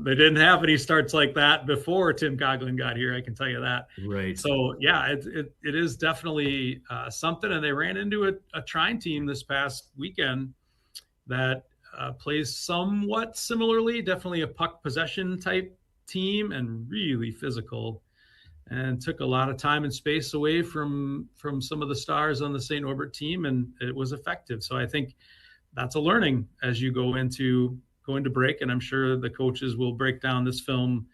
N: they didn't have any starts like that before Tim Coughlin got here. I can tell you that.
L: Right.
N: So yeah, it is definitely something. And they ran into a Trine team this past weekend that plays somewhat similarly, definitely a puck possession type team, and really physical, and took a lot of time and space away from some of the stars on the St. Norbert team, and it was effective. So I think that's a learning as you go into break, and I'm sure the coaches will break down this film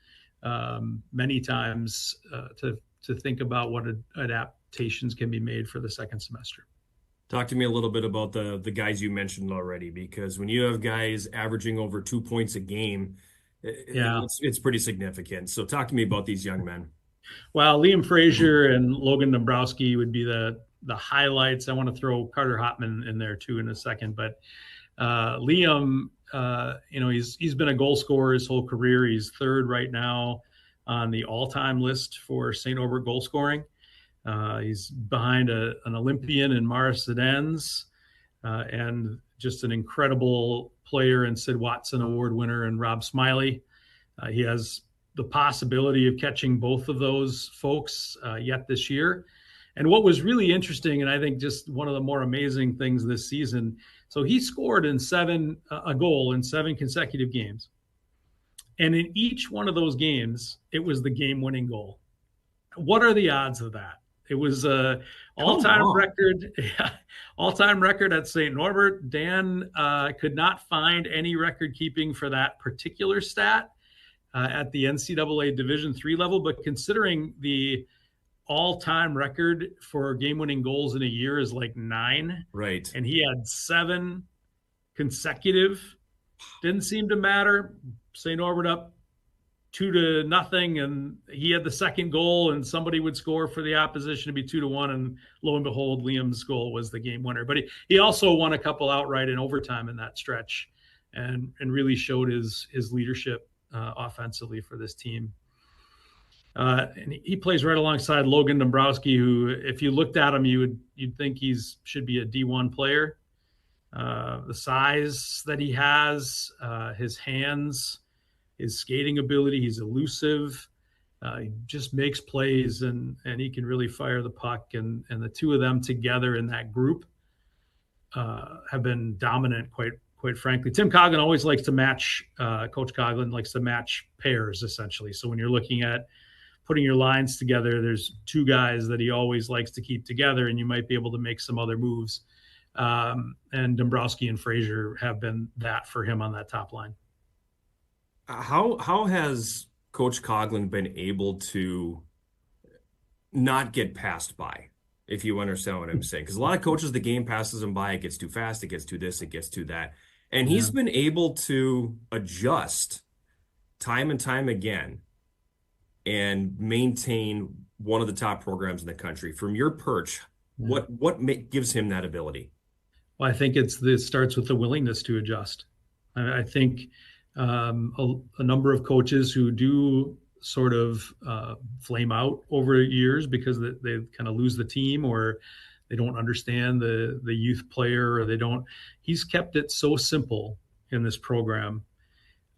N: many times to think about what adaptations can be made for the second semester.
L: Talk to me a little bit about the guys you mentioned already, because when you have guys averaging over 2 points a game, it's pretty significant. So talk to me about these young men.
N: Well, Liam Frazier and Logan Dombrowski would be the highlights. I want to throw Carter Hopman in there too in a second, but Liam, he's been a goal scorer his whole career. He's third right now on the all-time list for St. Norbert goal scoring. He's behind an Olympian in Mars Sedens, and just an incredible player and Sid Watson Award winner and Rob Smiley. He has the possibility of catching both of those folks yet this year. And what was really interesting, and I think just one of the more amazing things this season, so he scored a goal in 7 consecutive games. And in each one of those games, it was the game-winning goal. What are the odds of that? It was an all-time record, all-time record at St. Norbert. Dan could not find any record keeping for that particular stat at the NCAA Division III level, but considering the all-time record for game-winning goals in a year is like 9.
L: Right.
N: And he had 7 consecutive. Didn't seem to matter. St. Norbert up 2-0, and he had the second goal, and somebody would score for the opposition to be 2-1, and lo and behold, Liam's goal was the game winner. But he also won a couple outright in overtime in that stretch, and really showed his leadership offensively for this team. And he plays right alongside Logan Dombrowski, who, if you looked at him, you'd think should be a D1 player. The size that he has, his hands, his skating ability, he's elusive. He just makes plays, and he can really fire the puck. And the two of them together in that group have been dominant, quite frankly. Tim Coughlin always likes to match, Coach Coughlin likes to match pairs, essentially. So when you're looking at putting your lines together, there's 2 guys that he always likes to keep together, and you might be able to make some other moves. And Dombrowski and Fraser have been that for him on that top line.
L: How has Coach Coughlin been able to not get passed by, if you understand what I'm saying? Because a lot of coaches, the game passes them by. It gets too fast. It gets too this. It gets too that. And he's been able to adjust time and time again and maintain one of the top programs in the country. From your perch, what gives him that ability?
N: Well, I think it starts with the willingness to adjust. I think a number of coaches who do sort of flame out over years because they kind of lose the team, or they don't understand the youth player, or he's kept it so simple in this program.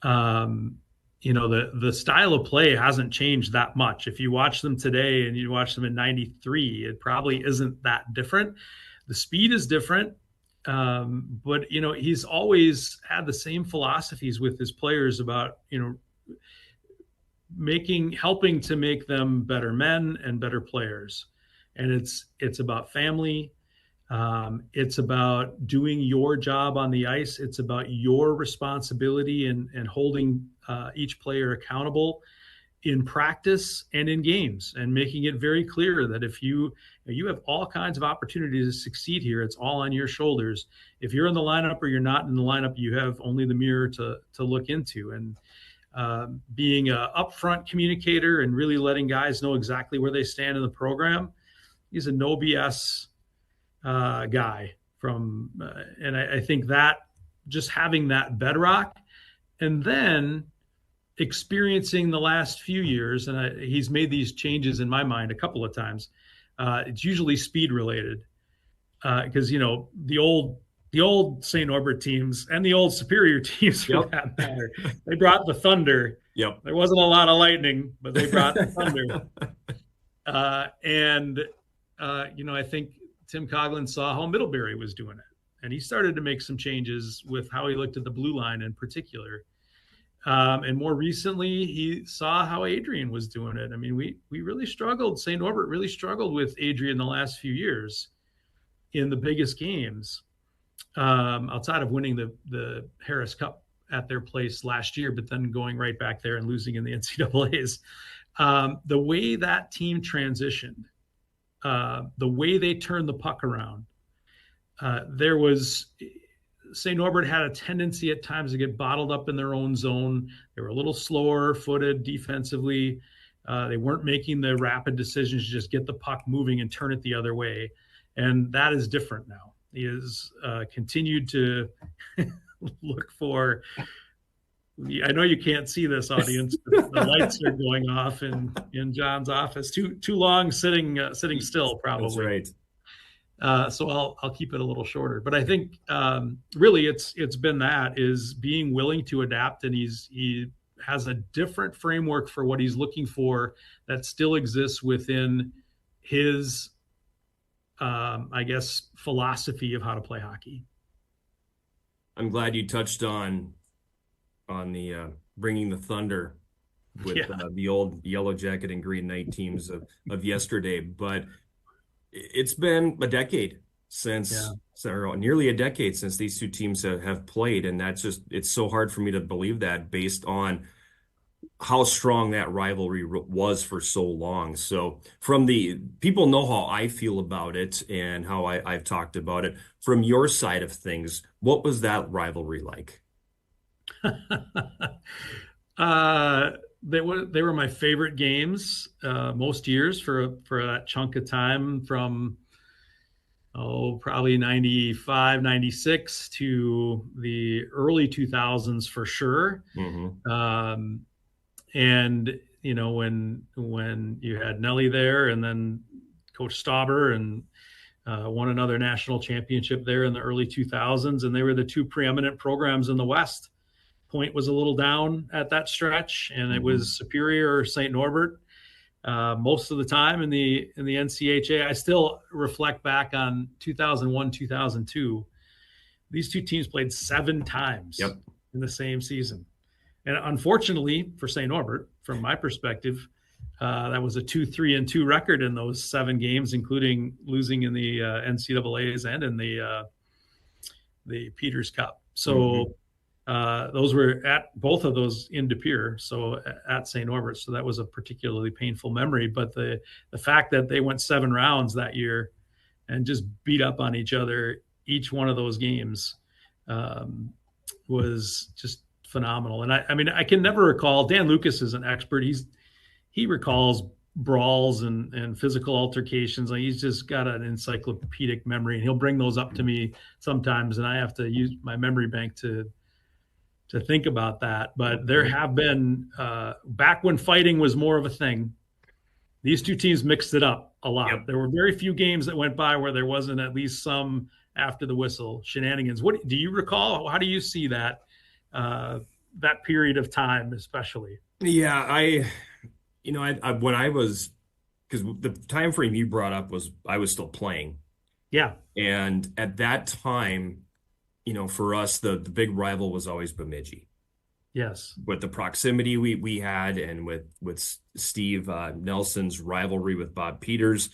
N: The style of play hasn't changed that much. If you watch them today and you watch them in 93, it probably isn't that different. The speed is different. But he's always had the same philosophies with his players about, helping to make them better men and better players. And it's about family. It's about doing your job on the ice. It's about your responsibility and holding each player accountable in practice and in games, and making it very clear that if you have all kinds of opportunities to succeed here, it's all on your shoulders. If you're in the lineup or you're not in the lineup, you have only the mirror to look into. And being an upfront communicator and really letting guys know exactly where they stand in the program. He's a no BS guy and I think that just having that bedrock, and then experiencing the last few years, and he's made these changes in my mind a couple of times. It's usually speed related, because the old St. Norbert teams and the old Superior teams, for that matter, they brought the thunder.
L: Yep.
N: There wasn't a lot of lightning, but they brought the thunder. I think Tim Coughlin saw how Middlebury was doing it, and he started to make some changes with how he looked at the blue line in particular. And more recently, he saw how Adrian was doing it. I mean, we really struggled. St. Norbert really struggled with Adrian the last few years in the biggest games, outside of winning the Harris Cup at their place last year, but then going right back there and losing in the NCAAs. The way that team transitioned, the way they turned the puck around, St. Norbert had a tendency at times to get bottled up in their own zone. They were a little slower footed defensively. They weren't making the rapid decisions to just get the puck moving and turn it the other way. And that is different now. He has continued to look for, I know you can't see this, audience, but the lights are going off in John's office. Too long sitting still, probably.
L: That's right.
N: So I'll keep it a little shorter, but I think really it's been is being willing to adapt, and he has a different framework for what he's looking for that still exists within his philosophy of how to play hockey.
L: I'm glad you touched on the bringing the thunder with the old Yellow Jacket and Green Knight teams of yesterday, but it's been a decade or nearly a decade since these two teams have played. And it's so hard for me to believe that based on how strong that rivalry was for so long. So from the people know how I feel about it and how I've talked about it. From your side of things, what was that rivalry like?
N: They were my favorite games most years for that chunk of time from probably 95, 96 to the early 2000s for sure.
L: Mm-hmm.
N: And when you had Nelly there, and then Coach Stauber, and won another national championship there in the early 2000s, and they were the two preeminent programs in the West. Point was a little down at that stretch, and it was Superior or St. Norbert most of the time in the NCHA. I still reflect back on 2001, 2002. These two teams played 7 times in the same season. And unfortunately for St. Norbert, from my perspective, that was a 2-3-2 record in those 7 games, including losing in the NCAAs and in the Peters Cup. So those were at both of those in De Pere, so at St. Norbert. So that was a particularly painful memory. But the fact that they went 7 rounds that year and just beat up on each other each one of those games was just phenomenal. And I mean, I can never recall. Dan Lucas is an expert. He recalls brawls and physical altercations. Like, he's just got an encyclopedic memory, and he'll bring those up to me sometimes, and I have to use my memory bank to think about that. But there have been back when fighting was more of a thing, these two teams mixed it up a lot. There were very few games that went by where there wasn't at least some after the whistle shenanigans. What do you recall? How do you see that that period of time, especially?
L: Yeah, when I was, because the time frame you brought up was I was still playing.
N: Yeah.
L: And at that time, for us, the big rival was always Bemidji.
N: Yes.
L: With the proximity we had, and with Steve Nelson's rivalry with Bob Peters,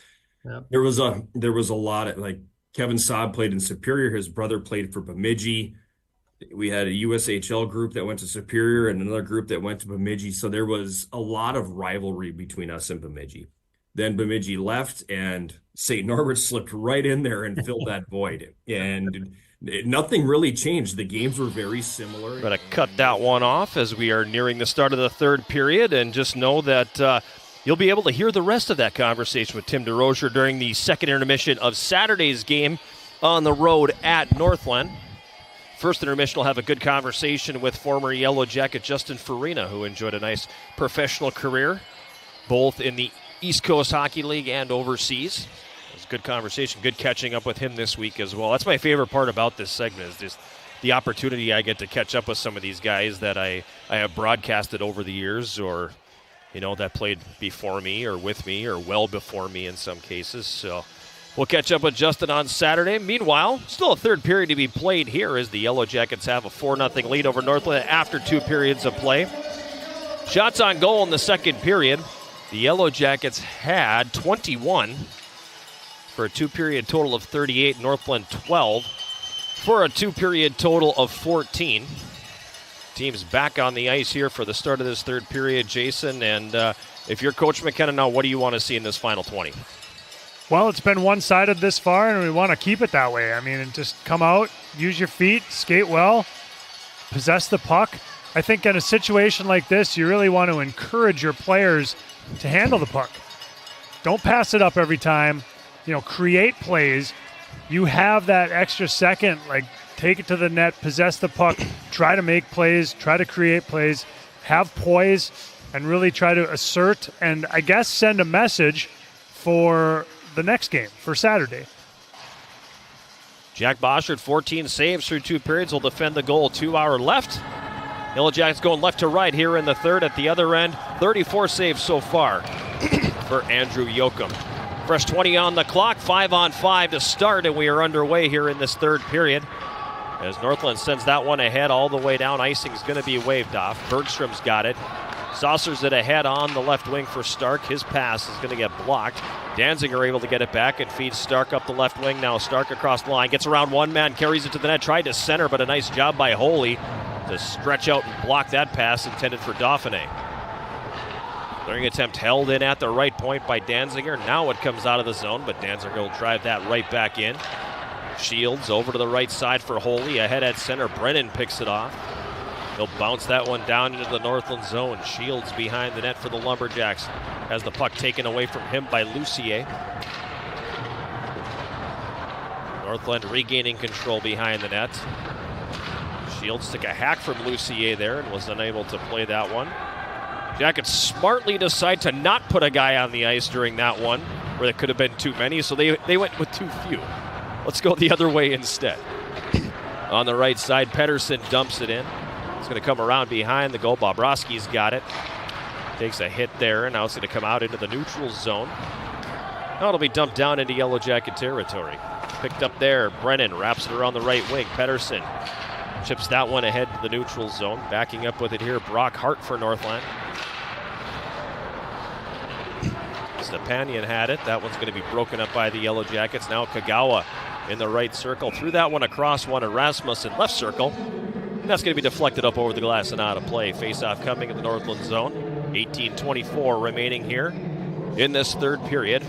L: there was a lot of, like, Kevin Saab played in Superior. His brother played for Bemidji. We had a USHL group that went to Superior and another group that went to Bemidji. So there was a lot of rivalry between us and Bemidji. Then Bemidji left, and St. Norbert slipped right in there and filled that void. And nothing really changed. The games were very similar.
H: Going to cut that one off as we are nearing the start of the third period, and just know that you'll be able to hear the rest of that conversation with Tim DeRozier during the second intermission of Saturday's game on the road at Northland. First intermission will have a good conversation with former Yellow Jacket Justin Farina, who enjoyed a nice professional career, both in the East Coast Hockey League and overseas. It was a good conversation, good catching up with him this week as well. That's my favorite part about this segment, is just the opportunity I get to catch up with some of these guys that I have broadcasted over the years, or that played before me or with me or well before me in some cases. So we'll catch up with Justin on Saturday. Meanwhile, still a third period to be played here as the Yellow Jackets have a 4-0 lead over Northland after 2 periods of play. Shots on goal in the second period. The Yellow Jackets had 21 for a 2-period total of 38. Northland 12 for a 2-period total of 14. Team's back on the ice here for the start of this third period, Jason. And if you're Coach McKenna now, what do you want to see in this final 20?
J: Well, it's been one-sided this far, and we want to keep it that way. I mean, just come out, use your feet, skate well, possess the puck. I think in a situation like this, you really want to encourage your players to handle the puck. Don't pass it up every time. Create plays. You have that extra second, like, take it to the net, possess the puck, try to make plays, try to create plays, have poise, and really try to assert and, I guess, send a message for the next game, for Saturday.
H: Jack Boschert, 14 saves through 2 periods, will defend the goal. 2 hour left. Yellow Jackets going left to right here in the third. At the other end, 34 saves so far for Andrew Yoakum. Fresh 20 on the clock, 5-on-5 to start, and we are underway here in this third period. As Northland sends that one ahead all the way down, icing's going to be waved off. Bergstrom's got it. Saucers it ahead on the left wing for Stark. His pass is going to get blocked. Danziger able to get it back and feeds Stark up the left wing. Now Stark across the line, gets around one man, carries it to the net, tried to center, but a nice job by Holy to stretch out and block that pass intended for Dauphiné. Clearing attempt held in at the right point by Danziger. Now it comes out of the zone, but Danziger will drive that right back in. Shields over to the right side for Holy. Ahead at center, Brennan picks it off. He'll bounce that one down into the Northland zone. Shields behind the net for the Lumberjacks. Has the puck taken away from him by Lucier. Northland regaining control behind the net. Shields took a hack from Lucier there and was unable to play that one. Jackets smartly decide to not put a guy on the ice during that one, where there could have been too many, so they went with too few. Let's go the other way instead. On the right side, Pedersen dumps it in. It's going to come around behind the goal. Bobrovsky's got it. Takes a hit there, and now it's going to come out into the neutral zone. Now it'll be dumped down into Yellow Jacket territory. Picked up there. Brennan wraps it around the right wing. Pedersen chips that one ahead to the neutral zone. Backing up with it here, Brock Hart for Northland. Stepanian had it. That one's going to be broken up by the Yellow Jackets. Now Kagawa in the right circle. Threw that one across one to Rasmussen, left circle. And that's going to be deflected up over the glass and out of play. Face-off coming in the Northland zone. 18:24 remaining here in this third period.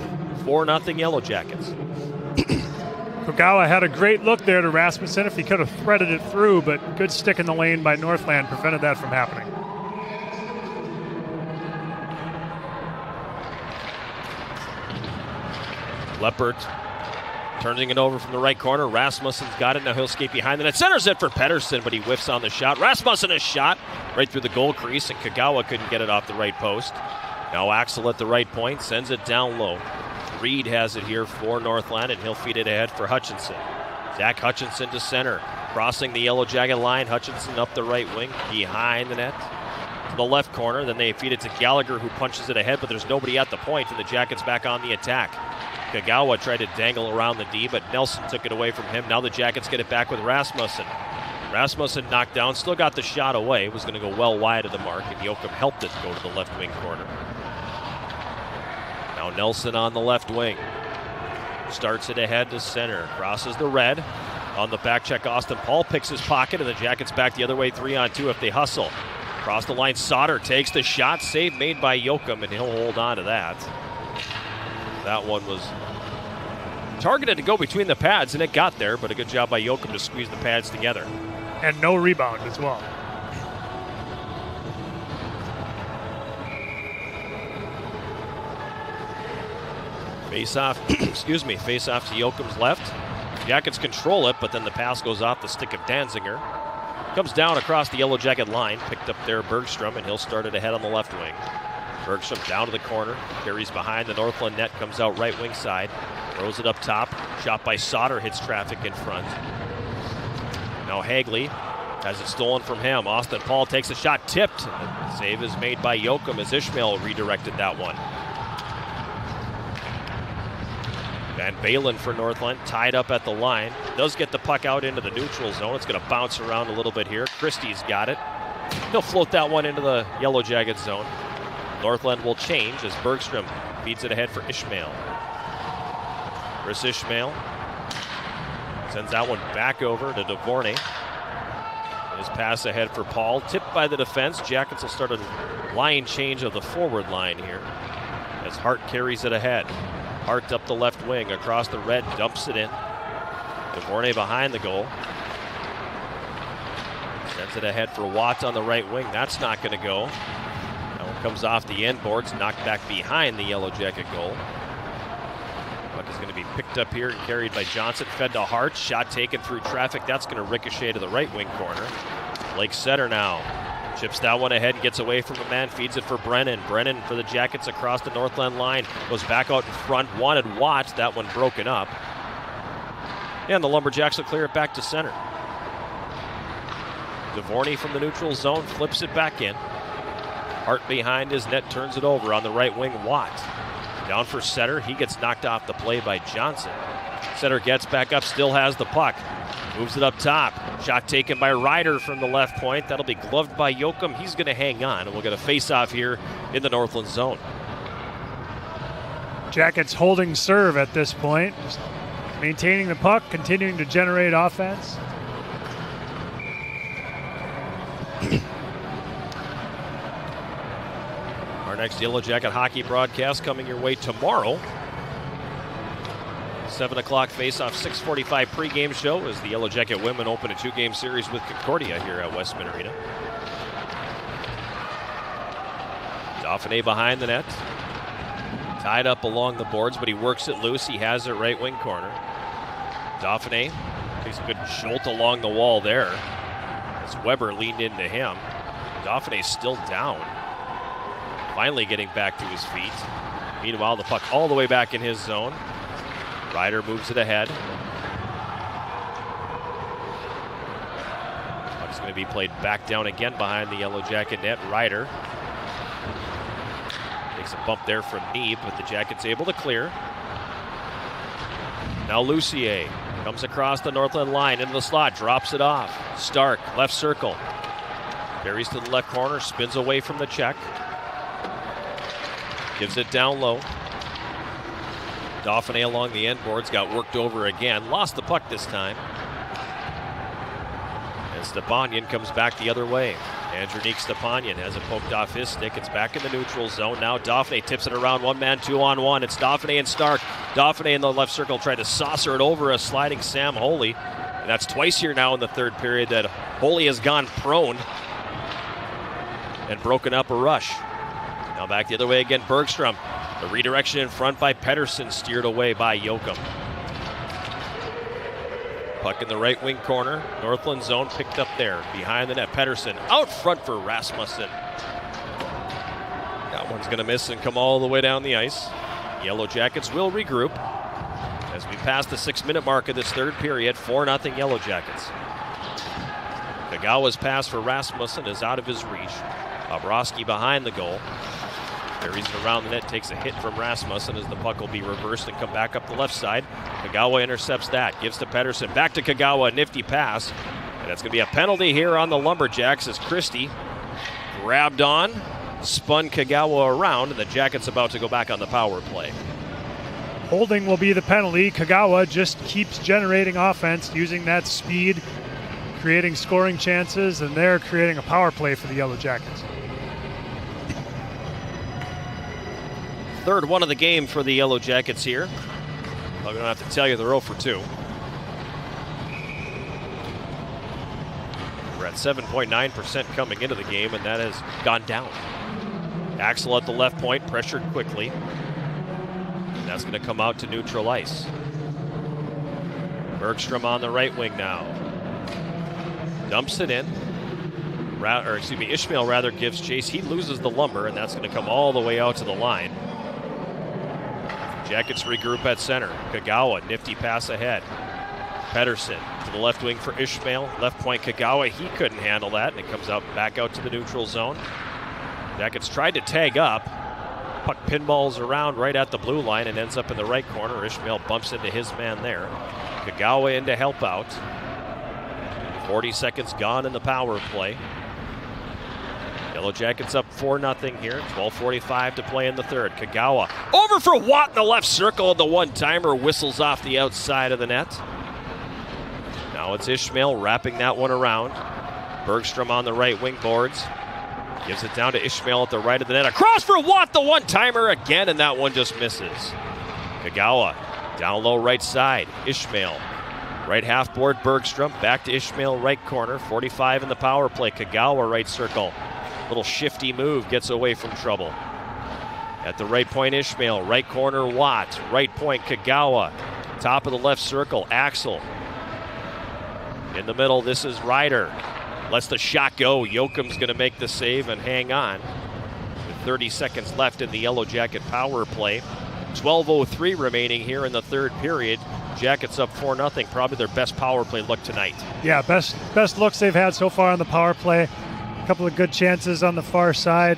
H: 4-0 Yellow Jackets.
J: Kagawa had a great look there to Rasmussen if he could have threaded it through, but good stick in the lane by Northland prevented that from happening.
H: Leppert turning it over from the right corner. Rasmussen's got it. Now he'll skate behind the net. Centers it for Pedersen, but he whiffs on the shot. Rasmussen a shot right through the goal crease, and Kagawa couldn't get it off the right post. Now Axel at the right point, sends it down low. Reed has it here for Northland, and he'll feed it ahead for Hutchinson. Zach Hutchinson to center. Crossing the Yellow Jacket line. Hutchinson up the right wing, behind the net. To the left corner. Then they feed it to Gallagher, who punches it ahead, but there's nobody at the point, and the Jackets back on the attack. Kagawa tried to dangle around the D, but Nelson took it away from him. Now the Jackets get it back with Rasmussen. Rasmussen knocked down, still got the shot away. It was going to go well wide of the mark, and Yoakum helped it go to the left wing corner. Now Nelson on the left wing. Starts it ahead to center. Crosses the red. On the back check, Austin Paul picks his pocket, and the Jackets back the other way 3-on-2 if they hustle. Across the line, Sauter takes the shot. Save made by Yoakum, and he'll hold on to that. That one was targeted to go between the pads, and it got there, but a good job by Yoakum to squeeze the pads together.
J: And no rebound as well.
H: Face-off, face-off to Yoakum's left. Jackets control it, but then the pass goes off the stick of Danziger. Comes down across the Yellow Jacket line, picked up there Bergstrom, and he'll start it ahead on the left wing. Bergstrom down to the corner, carries behind the Northland net, comes out right wing side, throws it up top. Shot by Sauter, hits traffic in front. Now Hagley has it stolen from him. Austin Paul takes a shot, tipped. The save is made by Yoakum as Ishmael redirected that one. Van Balen for Northland, tied up at the line. Does get the puck out into the neutral zone. It's going to bounce around a little bit here. Christie's got it. He'll float that one into the Yellow Jacket zone. Northland will change as Bergstrom feeds it ahead for Ishmael. Chris Ishmael sends that one back over to DeVorney. His pass ahead for Paul, tipped by the defense. Jackets will start a line change of the forward line here as Hart carries it ahead. Hart up the left wing, across the red, dumps it in. DeVorney behind the goal. Sends it ahead for Watts on the right wing. That's not going to go. That one comes off the end boards, knocked back behind the Yellow Jacket goal. Puck is going to be picked up here and carried by Johnson. Fed to Hart. Shot taken through traffic. That's going to ricochet to the right wing corner. Blake Setter now chips that one ahead and gets away from a man. Feeds it for Brennan. Brennan for the Jackets across the Northland line. Goes back out in front. Wanted Watts. That one broken up. And the Lumberjacks will clear it back to center. DeVorney from the neutral zone flips it back in. Hart behind his net, turns it over on the right wing. Watt down for Setter. He gets knocked off the play by Johnson. Setter gets back up, still has the puck. Moves it up top. Shot taken by Ryder from the left point. That'll be gloved by Yoakum. He's going to hang on, and we'll get a face-off here in the Northland zone.
J: Jackets holding serve at this point. Just maintaining the puck, continuing to generate offense.
H: Our next Yellow Jacket hockey broadcast coming your way tomorrow. 7 o'clock face-off, 6:45 pregame show as the Yellow Jacket women open a 2-game series with Concordia here at Westman Arena. Dauphiné behind the net. Tied up along the boards, but he works it loose. He has it right wing corner. Dauphiné takes a good jolt along the wall there as Weber leaned into him. Dauphiné still down. Finally getting back to his feet. Meanwhile, the puck all the way back in his zone. Ryder moves it ahead. Puck's going to be played back down again behind the Yellow Jacket net. Ryder takes a bump there from Neeb, but the Jackets able to clear. Now Lucier comes across the Northland line into the slot, drops it off. Stark, left circle. Carries to the left corner, spins away from the check. Gives it down low. Dauphiné along the end boards, got worked over again. Lost the puck this time. And Stepanyan comes back the other way. Andronique Stepanyan has it poked off his stick. It's back in the neutral zone. Now Dauphiné tips it around, 1-man, 2-on-1. It's Dauphiné and Stark. Dauphiné in the left circle tried to saucer it over a sliding Sam Holy. And that's twice here now in the third period that Holy has gone prone and broken up a rush. Now back the other way again, Bergstrom. The redirection in front by Pettersson, steered away by Jochum. Puck in the right wing corner. Northland zone picked up there. Behind the net, Pettersson out front for Rasmussen. That one's going to miss and come all the way down the ice. Yellow Jackets will regroup as we pass the 6-minute mark of this third period. 4-0 Yellow Jackets. Kagawa's pass for Rasmussen is out of his reach. Bobrovsky behind the goal. Carries it around the net, takes a hit from Rasmussen as the puck will be reversed and come back up the left side. Kagawa intercepts that, gives to Pettersson, back to Kagawa, nifty pass. And that's going to be a penalty here on the Lumberjacks as Christie grabbed on, spun Kagawa around, and the Jackets about to go back on the power play.
J: Holding will be the penalty. Kagawa just keeps generating offense, using that speed, creating scoring chances, and they're creating a power play for the Yellow Jackets.
H: Third one of the game for the Yellow Jackets here. I'm going to have to tell you they're 0 for 2. We're at 7.9% coming into the game, and that has gone down. Axel at the left point, pressured quickly. And that's going to come out to neutral ice. Bergstrom on the right wing now. Dumps it in. Ishmael rather gives chase. He loses the lumber, and that's going to come all the way out to the line. Jackets regroup at center. Kagawa, nifty pass ahead. Pettersson to the left wing for Ishmael. Left point Kagawa, he couldn't handle that, and it comes out back out to the neutral zone. Jackets tried to tag up. Puck pinballs around right at the blue line and ends up in the right corner. Ishmael bumps into his man there. Kagawa in to help out. 40 seconds gone in the power play. Yellow Jackets up 4-0 here. 12:45 to play in the third. Kagawa over for Watt in the left circle. The one-timer whistles off the outside of the net. Now it's Ishmael wrapping that one around. Bergstrom on the right wing boards. Gives it down to Ishmael at the right of the net. Across for Watt, the one-timer again, and that one just misses. Kagawa down low right side. Ishmael right half board. Bergstrom back to Ishmael right corner. 45 in the power play. Kagawa right circle. Little shifty move, gets away from trouble. At the right point, Ishmael. Right corner, Watt. Right point, Kagawa. Top of the left circle, Axel. In the middle, this is Ryder. Lets the shot go. Jochum's going to make the save and hang on. With 30 seconds left in the Yellow Jacket power play. 12:03 remaining here in the third period. Jackets up 4-0. Probably their best power play look tonight.
J: Yeah, best looks they've had so far on the power play. Couple of good chances on the far side.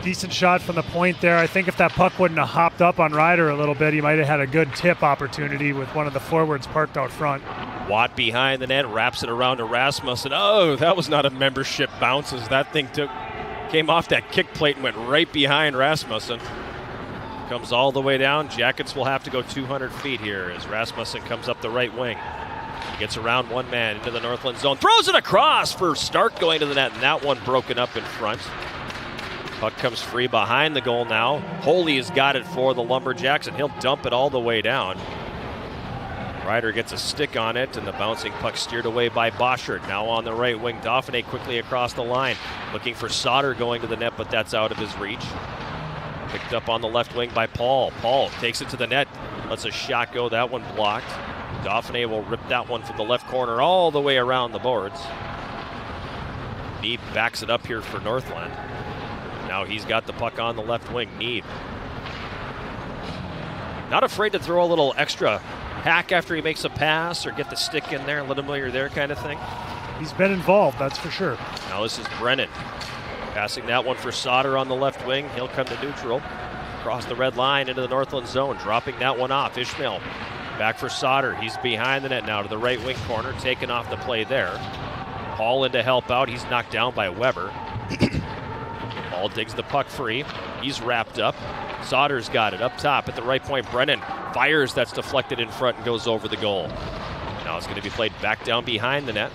J: Decent shot from the point there. I think if that puck wouldn't have hopped up on Ryder a little bit, he might have had a good tip opportunity with one of the forwards parked out front.
H: Watt behind the net, wraps it around to Rasmussen. Oh, that was not a membership bounce as that thing came off that kick plate and went right behind Rasmussen. Comes all the way down. Jackets will have to go 200 feet here as Rasmussen comes up the right wing. Gets around one man into the Northland zone. Throws it across for Stark going to the net, and that one broken up in front. Puck comes free behind the goal now. Holy has got it for the Lumberjacks, and he'll dump it all the way down. Ryder gets a stick on it, and the bouncing puck steered away by Boschert. Now on the right wing, Dauphiné quickly across the line, looking for Sauter going to the net, but that's out of his reach. Picked up on the left wing by Paul. Paul takes it to the net, lets a shot go, that one blocked. Dauphiné will rip that one from the left corner all the way around the boards. Neeb backs it up here for Northland. Now he's got the puck on the left wing. Neeb not afraid to throw a little extra hack after he makes a pass or get the stick in there and let him know you're there kind of thing.
J: He's been involved, that's for sure.
H: Now this is Brennan. Passing that one for Sauter on the left wing. He'll come to neutral. Across the red line into the Northland zone. Dropping that one off. Ishmael back for Sauter. He's behind the net now to the right wing corner. Taking off the play there. Paul in to help out. He's knocked down by Weber. Paul digs the puck free. He's wrapped up. Sauter's got it up top at the right point. Brennan fires. That's deflected in front and goes over the goal. Now it's going to be played back down behind the net.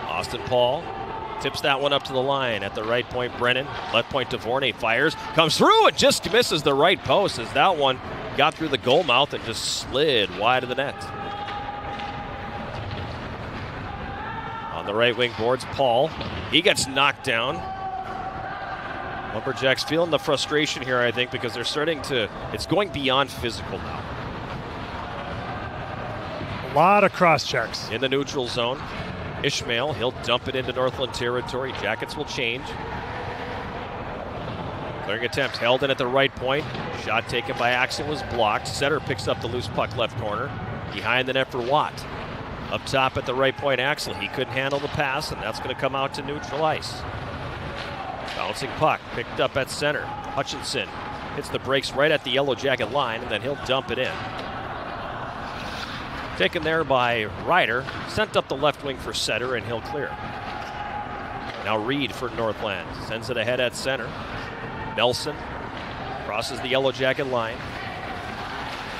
H: Austin Paul tips that one up to the line at the right point. Brennan, left point Devornay fires, comes through and just misses the right post as that one got through the goal mouth and just slid wide of the net. On the right wing boards, Paul. He gets knocked down. Lumberjacks feeling the frustration here, I think, because they're starting to, it's going beyond physical now.
J: A lot of cross checks.
H: In the neutral zone. Ishmael, he'll dump it into Northland territory. Jackets will change. Clearing attempt held in at the right point. Shot taken by Axel was blocked. Setter picks up the loose puck left corner. Behind the net for Watt. Up top at the right point, Axel. He couldn't handle the pass, and that's going to come out to neutral ice. Bouncing puck picked up at center. Hutchinson hits the brakes right at the Yellow Jacket line, and then he'll dump it in. Taken there by Ryder, sent up the left wing for Setter, and he'll clear. Now Reed for Northland, sends it ahead at center. Nelson crosses the Yellow Jacket line.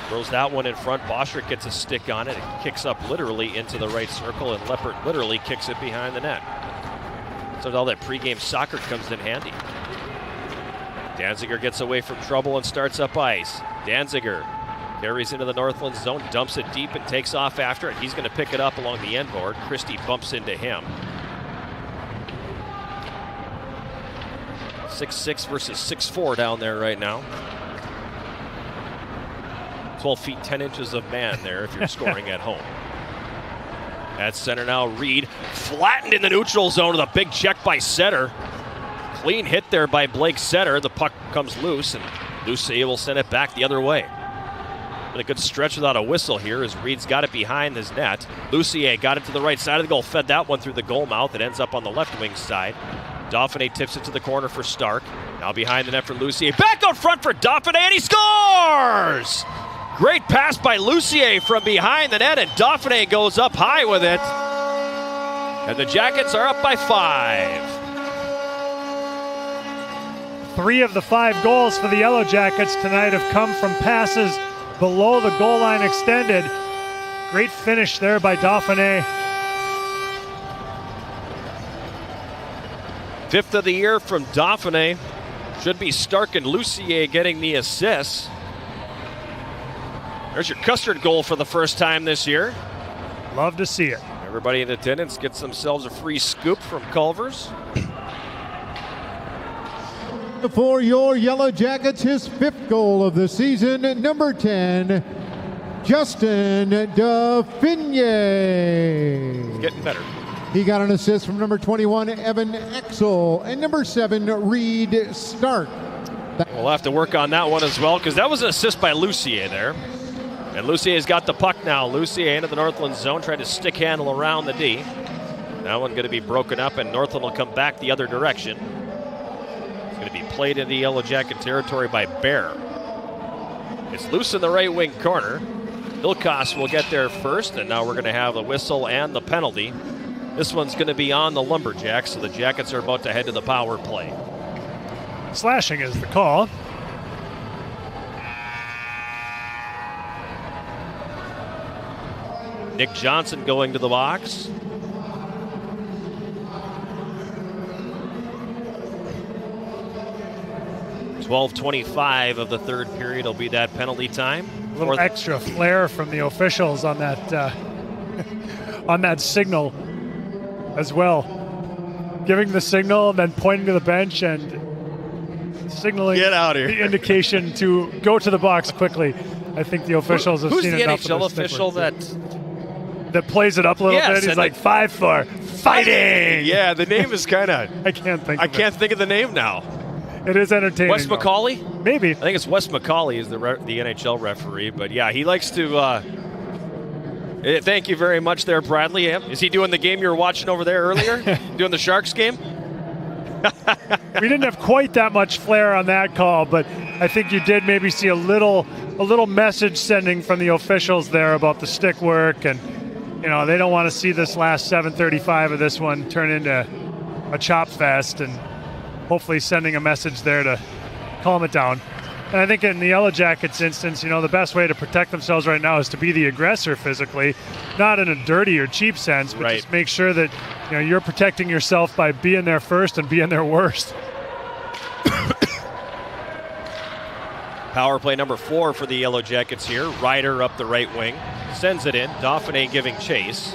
H: Throws that one in front. Boschert gets a stick on it. It kicks up literally into the right circle, and Leppert literally kicks it behind the net. So all that pregame soccer comes in handy. Danziger gets away from trouble and starts up ice. Danziger carries into the Northland zone, dumps it deep and takes off after it. He's going to pick it up along the end board. Christie bumps into him. 6'6" versus 6'4" down there right now. 12 feet 10 inches of man there if you're scoring at home. At center now, Reed flattened in the neutral zone with a big check by Setter. Clean hit there by Blake Setter. The puck comes loose, and Lucier will send it back the other way. Been a good stretch without a whistle here as Reed's got it behind his net. Lucier got it to the right side of the goal, fed that one through the goal mouth. It ends up on the left wing side. Dauphiné tips it to the corner for Stark. Now behind the net for Lucier. Back out front for Dauphiné, and he scores! Great pass by Lucier from behind the net, and Dauphiné goes up high with it. And the Jackets are up by 5.
J: 3 of the 5 goals for the Yellow Jackets tonight have come from passes below the goal line extended. Great finish there by Dauphiné.
H: 5th of the year from Dauphiné. Should be Stark and Lucier getting the assists. There's your Custard goal for the first time this year.
J: Love to see it.
H: Everybody in attendance gets themselves a free scoop from Culver's.
K: For your Yellow Jackets, his 5th goal of the season, number 10, Justin Dauphiné.
H: Getting better.
K: He got an assist from number 21, Evan Axel, and number 7, Reed Stark.
H: We'll have to work on that one as well, because that was an assist by Lucier there. And Lucier's got the puck now. Lucier into the Northland zone, trying to stick handle around the D. That one going to be broken up, and Northland will come back the other direction. It's going to be played into Yellow Jacket territory by Bear. It's loose in the right wing corner. Ilkos will get there first, and now we're going to have the whistle and the penalty. This one's going to be on the Lumberjacks, so the Jackets are about to head to the power play.
J: Slashing is the call.
H: Nick Johnson going to the box. 12:25 of the third period will be that penalty time.
J: A little extra flair from the officials on that on that signal as well. Giving the signal and then pointing to the bench and signaling
H: Get out here.
J: the indication to go to the box quickly. I think the officials have
H: Who's
J: seen
H: the
J: enough
H: NHL
J: of this
H: official that
J: plays it up a little bit? He's like 5 for fighting.
H: Yeah, the name is kind of.
J: I can't think.
H: I can't think of the name now.
J: It is entertaining.
H: Wes
J: though.
H: McCauley?
J: Maybe.
H: I think it's Wes McCauley is the NHL referee, but yeah, he likes to. Thank you very much there, Bradley. Is he doing the game you were watching over there earlier? Doing the Sharks game?
J: We didn't have quite that much flair on that call, but I think you did maybe see a little message sending from the officials there about the stick work, and they don't want to see this last 7:35 of this one turn into a chop fest, and hopefully sending a message there to calm it down. And I think in the Yellow Jackets instance, the best way to protect themselves right now is to be the aggressor physically, not in a dirty or cheap sense, but just make sure that you're protecting yourself by being there first and being there worst.
H: Power play number 4 for the Yellow Jackets here. Ryder up the right wing, sends it in. Dauphiné giving chase.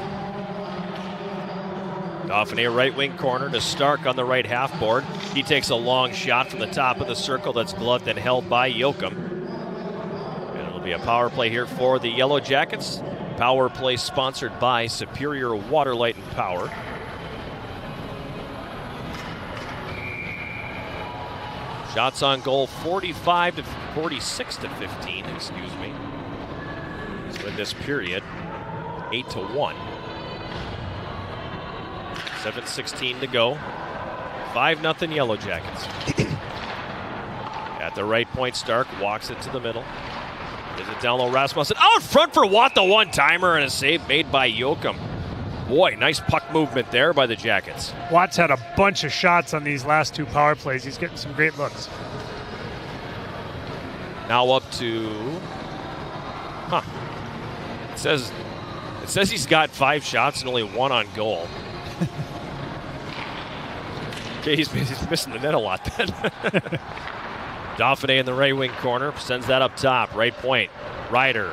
H: Dauphiné right wing corner to Stark on the right half board. He takes a long shot from the top of the circle that's gloved and held by Yoakum. And it'll be a power play here for the Yellow Jackets. Power play sponsored by Superior Water, Light, and Power. Shots on goal 46 to 15, excuse me. So in this period, 8-1. 7:16 to go. 5-0 Yellow Jackets. At the right point, Stark walks it to the middle. Is it down low, Rasmussen? Out front for Watt, the one-timer, and a save made by Yoakum. Boy, nice puck movement there by the Jackets.
J: Watt's had a bunch of shots on these last 2 power plays. He's getting some great looks.
H: Now up to... It says he's got 5 shots and only 1 on goal. Okay, he's missing the net a lot then. Dauphiné in the right wing corner, sends that up top, right point. Ryder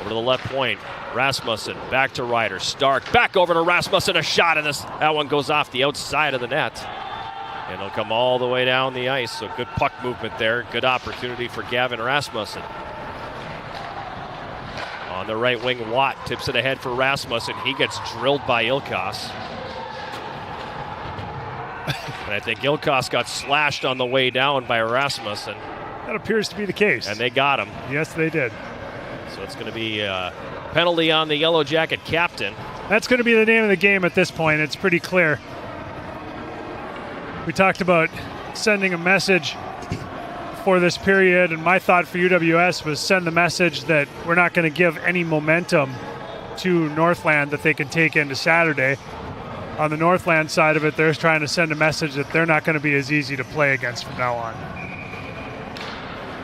H: over to the left point. Rasmussen back to Ryder. Stark back over to Rasmussen, a shot, and that one goes off the outside of the net. And it'll come all the way down the ice, so good puck movement there. Good opportunity for Gavin Rasmussen. On the right wing, Watt tips it ahead for Rasmussen. He gets drilled by Ilkos. And I think Ilkos got slashed on the way down by Rasmussen.
J: That appears to be the case.
H: And they got him.
J: Yes, they did.
H: So it's going to be a penalty on the Yellow Jacket captain.
J: That's going to be the name of the game at this point. It's pretty clear. We talked about sending a message for this period, and my thought for UWS was send the message that we're not going to give any momentum to Northland that they can take into Saturday. On the Northland side of it, they're trying to send a message that they're not going to be as easy to play against from now on.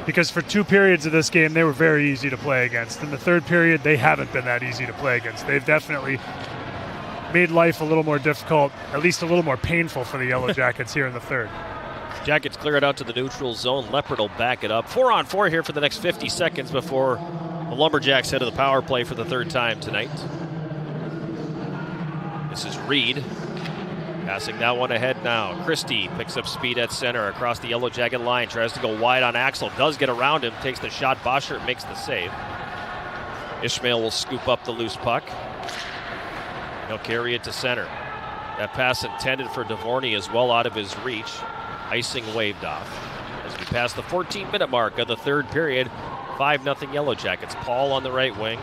J: Because for 2 periods of this game, they were very easy to play against. In the third period, they haven't been that easy to play against. They've definitely made life a little more difficult, at least a little more painful for the Yellow Jackets here in the third.
H: Jackets clear it out to the neutral zone. Leopard will back it up. 4-on-4 here for the next 50 seconds before the Lumberjacks head to the power play for the 3rd time tonight. This is Reed. Passing that one ahead now. Christie picks up speed at center across the Yellow Jacket line. Tries to go wide on Axel. Does get around him. Takes the shot. Boschert makes the save. Ishmael will scoop up the loose puck. He'll carry it to center. That pass intended for Dvorny is well out of his reach. Icing waved off. As we pass the 14-minute mark of the 3rd period, 5-0 Yellow Jackets. Paul on the right wing.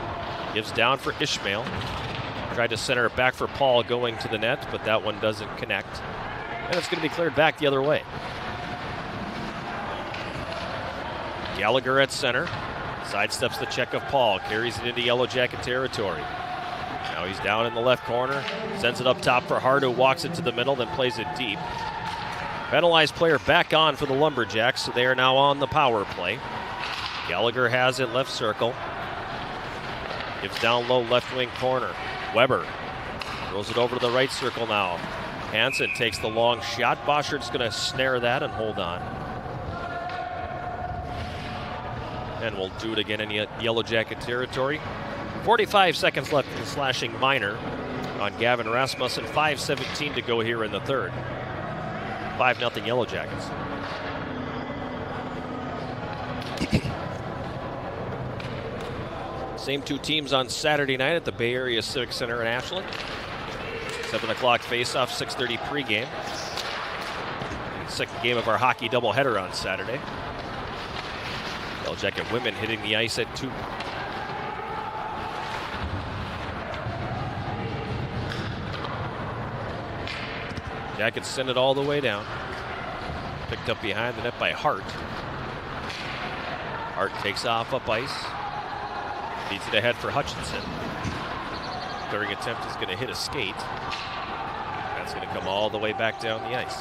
H: Gives down for Ishmael. Tried to center it back for Paul going to the net, but that one doesn't connect. And it's going to be cleared back the other way. Gallagher at center. Sidesteps the check of Paul. Carries it into Yellow Jacket territory. Now he's down in the left corner. Sends it up top for Hart, who walks it to the middle, then plays it deep. Penalized player back on for the Lumberjacks, so they are now on the power play. Gallagher has it left circle. Gives down low left wing corner. Weber throws it over to the right circle now. Hansen takes the long shot. Boschert's going to snare that and hold on. And we'll do it again in Yellow Jacket territory. 45 seconds left in the slashing minor on Gavin Rasmussen. 5:17 to go here in the third. 5-0 Yellow Jackets. Same two teams on Saturday night at the Bay Area Civic Center in Ashland. 7 o'clock face-off, 6:30 pregame. Second game of our hockey doubleheader on Saturday. Yellow Jacket women hitting the ice at 2. Jackets send it all the way down. Picked up behind the net by Hart. Hart takes off up ice. Feeds it ahead for Hutchinson. Clearing attempt is going to hit a skate. That's going to come all the way back down the ice.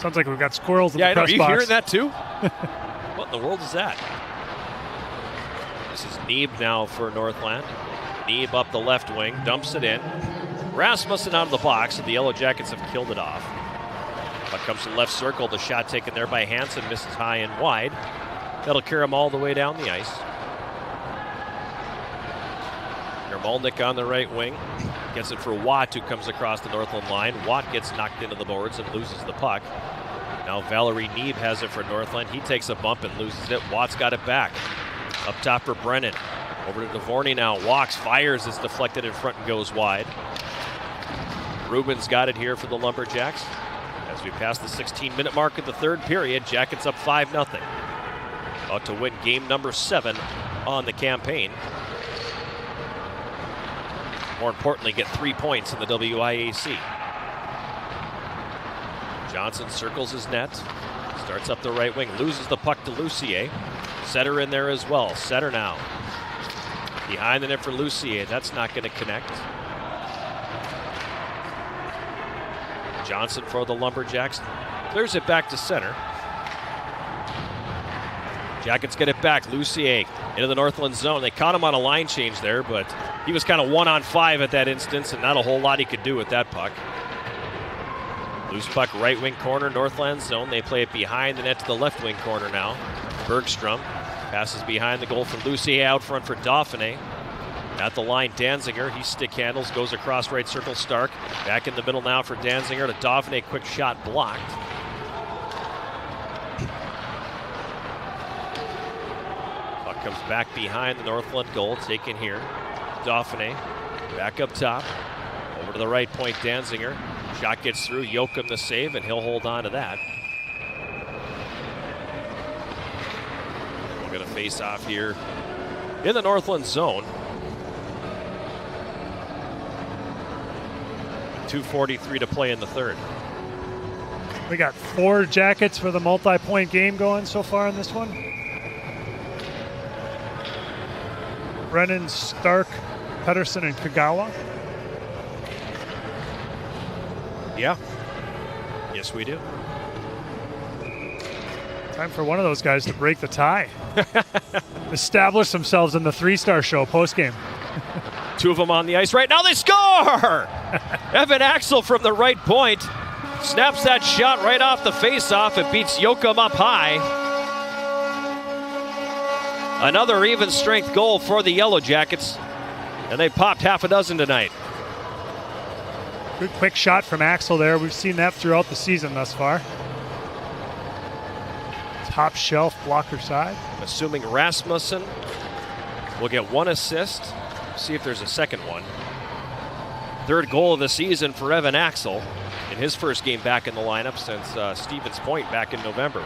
J: Sounds like we've got squirrels in
H: the
J: press box.
H: Yeah, I know. You hearing that too? What in the world is that? This is Neeb now for Northland. Neeb up the left wing, dumps it in. Rasmussen out of the box, and the Yellow Jackets have killed it off. Puck comes to the left circle. The shot taken there by Hansen, misses high and wide. That'll carry him all the way down the ice. Yermolnik on the right wing. Gets it for Watt, who comes across the Northland line. Watt gets knocked into the boards and loses the puck. Now Valerie Neeb has it for Northland. He takes a bump and loses it. Watt's got it back. Up top for Brennan. Over to Dvorny now. Walks, fires, it's deflected in front and goes wide. Rubin's got it here for the Lumberjacks. As we pass the 16-minute mark of the third period, Jackets up 5-0. About to win game number 7 on the campaign. More importantly, get 3 points in the WIAC. Johnson circles his net. Starts up the right wing, loses the puck to Lucier. Setter in there as well. Setter now. Behind the net for Lucier. That's not going to connect. Johnson for the Lumberjacks. Clears it back to center. Jackets get it back. Lucier into the Northland zone. They caught him on a line change there, but he was kind of 1-on-5 at that instance, and not a whole lot he could do with that puck. Loose puck, right wing corner, Northland zone. They play it behind the net to the left wing corner now. Bergstrom passes behind the goal for Lucier, out front for Dauphiné. At the line, Danziger, he stick handles, goes across right circle, Stark. Back in the middle now for Danziger to Dauphiné, quick shot blocked. Puck comes back behind the Northland goal, taken here. Dauphiné, back up top. Over to the right point, Danziger. Shot gets through, Yoakum the save, and he'll hold on to that. We're going to face off here in the Northland zone. 2:43 to play in the third.
J: We got 4 Jackets for the multi-point game going so far in this one. Brennan, Stark, Pedersen, and Kagawa.
H: Yeah. Yes, we do.
J: Time for one of those guys to break the tie. Establish themselves in the 3-star show postgame.
H: 2 of them on the ice right now. They score! Evan Axel from the right point snaps that shot right off the faceoff. It beats Yoakum up high. Another even strength goal for the Yellow Jackets, and they popped half a dozen tonight.
J: Good quick shot from Axel there. We've seen that throughout the season thus far. Top shelf blocker side.
H: Assuming Rasmussen will get 1 assist. See if there's a second one. 3rd goal of the season for Evan Axel in his first game back in the lineup since Stevens Point back in November.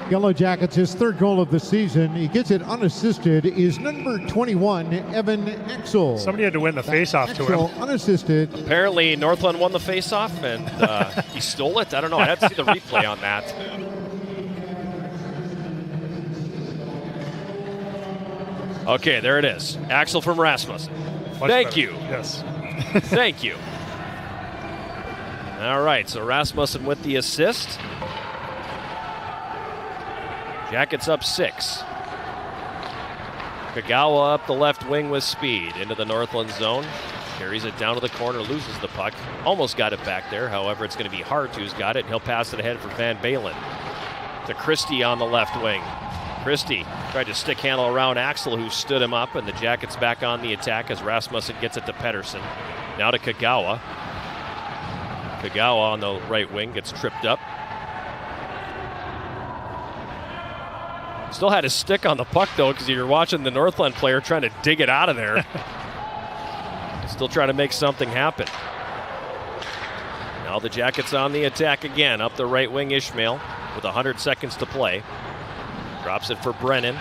K: Yellow Jackets, his 3rd goal of the season. He gets it unassisted, is number 21, Evan Axel.
J: Somebody had to win the faceoff to him.
K: Unassisted.
H: Apparently Northland won the faceoff and he stole it. I don't know. I'd have to see the replay on that. Okay, there it is. Axel from Rasmussen. Thank you.
J: Yes.
H: Thank you. All right, so Rasmussen with the assist. Jackets up 6. Kagawa up the left wing with speed into the Northland zone. Carries it down to the corner, loses the puck. Almost got it back there. However, it's going to be Hart who's got it. He'll pass it ahead for Van Balen. to Christie on the left wing. Christie tried to stick handle around Axel, who stood him up, and the Jackets back on the attack as Rasmussen gets it to Pedersen. Now to Kagawa. Kagawa on the right wing gets tripped up. Still had his stick on the puck, though, because you're watching the Northland player trying to dig it out of there. Still trying to make something happen. Now the Jackets on the attack again. Up the right wing, Ishmael with 100 seconds to play. Drops it for Brennan.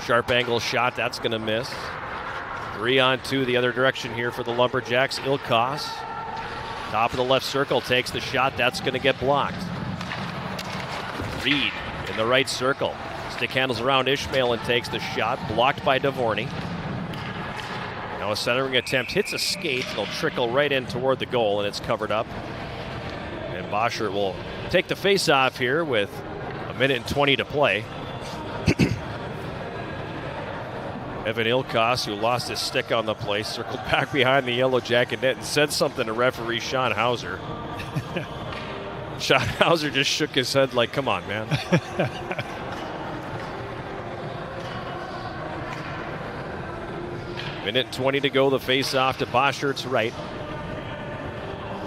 H: Sharp angle shot, that's going to miss. 3-on-2 the other direction here for the Lumberjacks. Ilkos. Top of the left circle, takes the shot, that's going to get blocked. Reed in the right circle. Stick handles around Ishmael and takes the shot, blocked by Dvorny. Now a centering attempt hits a skate, it'll trickle right in toward the goal, and it's covered up. And Boschert will take the face-off here with 1:20 to play. Evan Ilkos, who lost his stick on the play, circled back behind the Yellow Jacket net and said something to referee Sean Hauser. Sean Hauser just shook his head like, come on, man. Minute 20 to go, the face-off to Boschert's right.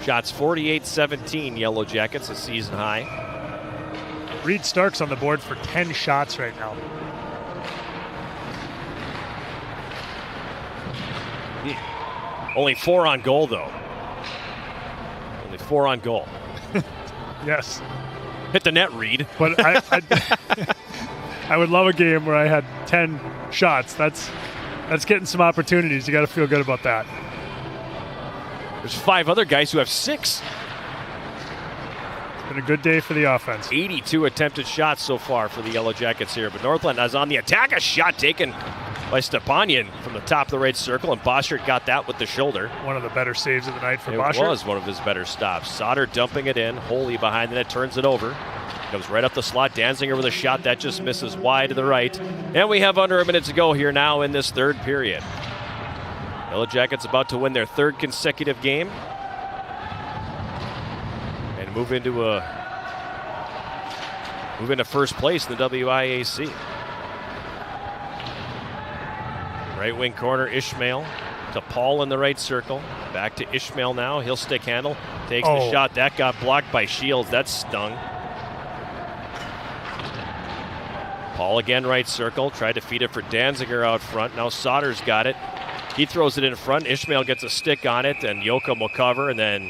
H: Shots 48-17, Yellow Jackets, a season high.
J: Reed Stark's on the board for 10 shots right now.
H: Only 4 on goal, though. Only 4 on goal.
J: Yes.
H: Hit the net, Reed.
J: But I would love a game where I had 10 shots. That's getting some opportunities. You got to feel good about that.
H: There's 5 other guys who have 6.
J: It's been a good day for the offense.
H: 82 attempted shots so far for the Yellow Jackets here. But Northland is on the attack. A shot taken by Stepanyan from the top of the right circle, and Boschert got that with the shoulder.
J: One of the better saves of the night for Boschert.
H: It was one of his better stops. Sauter dumping it in. Holy behind the net, turns it over. Comes right up the slot. Danziger with a shot that just misses wide to the right. And we have under a minute to go here now in this third period. Yellow Jackets about to win their 3rd consecutive game and move into first place in the WIAC. Right wing corner, Ishmael to Paul in the right circle. Back to Ishmael now. He'll stick handle. Takes the shot. That got blocked by Shields. That stung. Paul again, right circle. Tried to feed it for Danziger out front. Now Sauter's got it. He throws it in front. Ishmael gets a stick on it, and Yoakum will cover. And then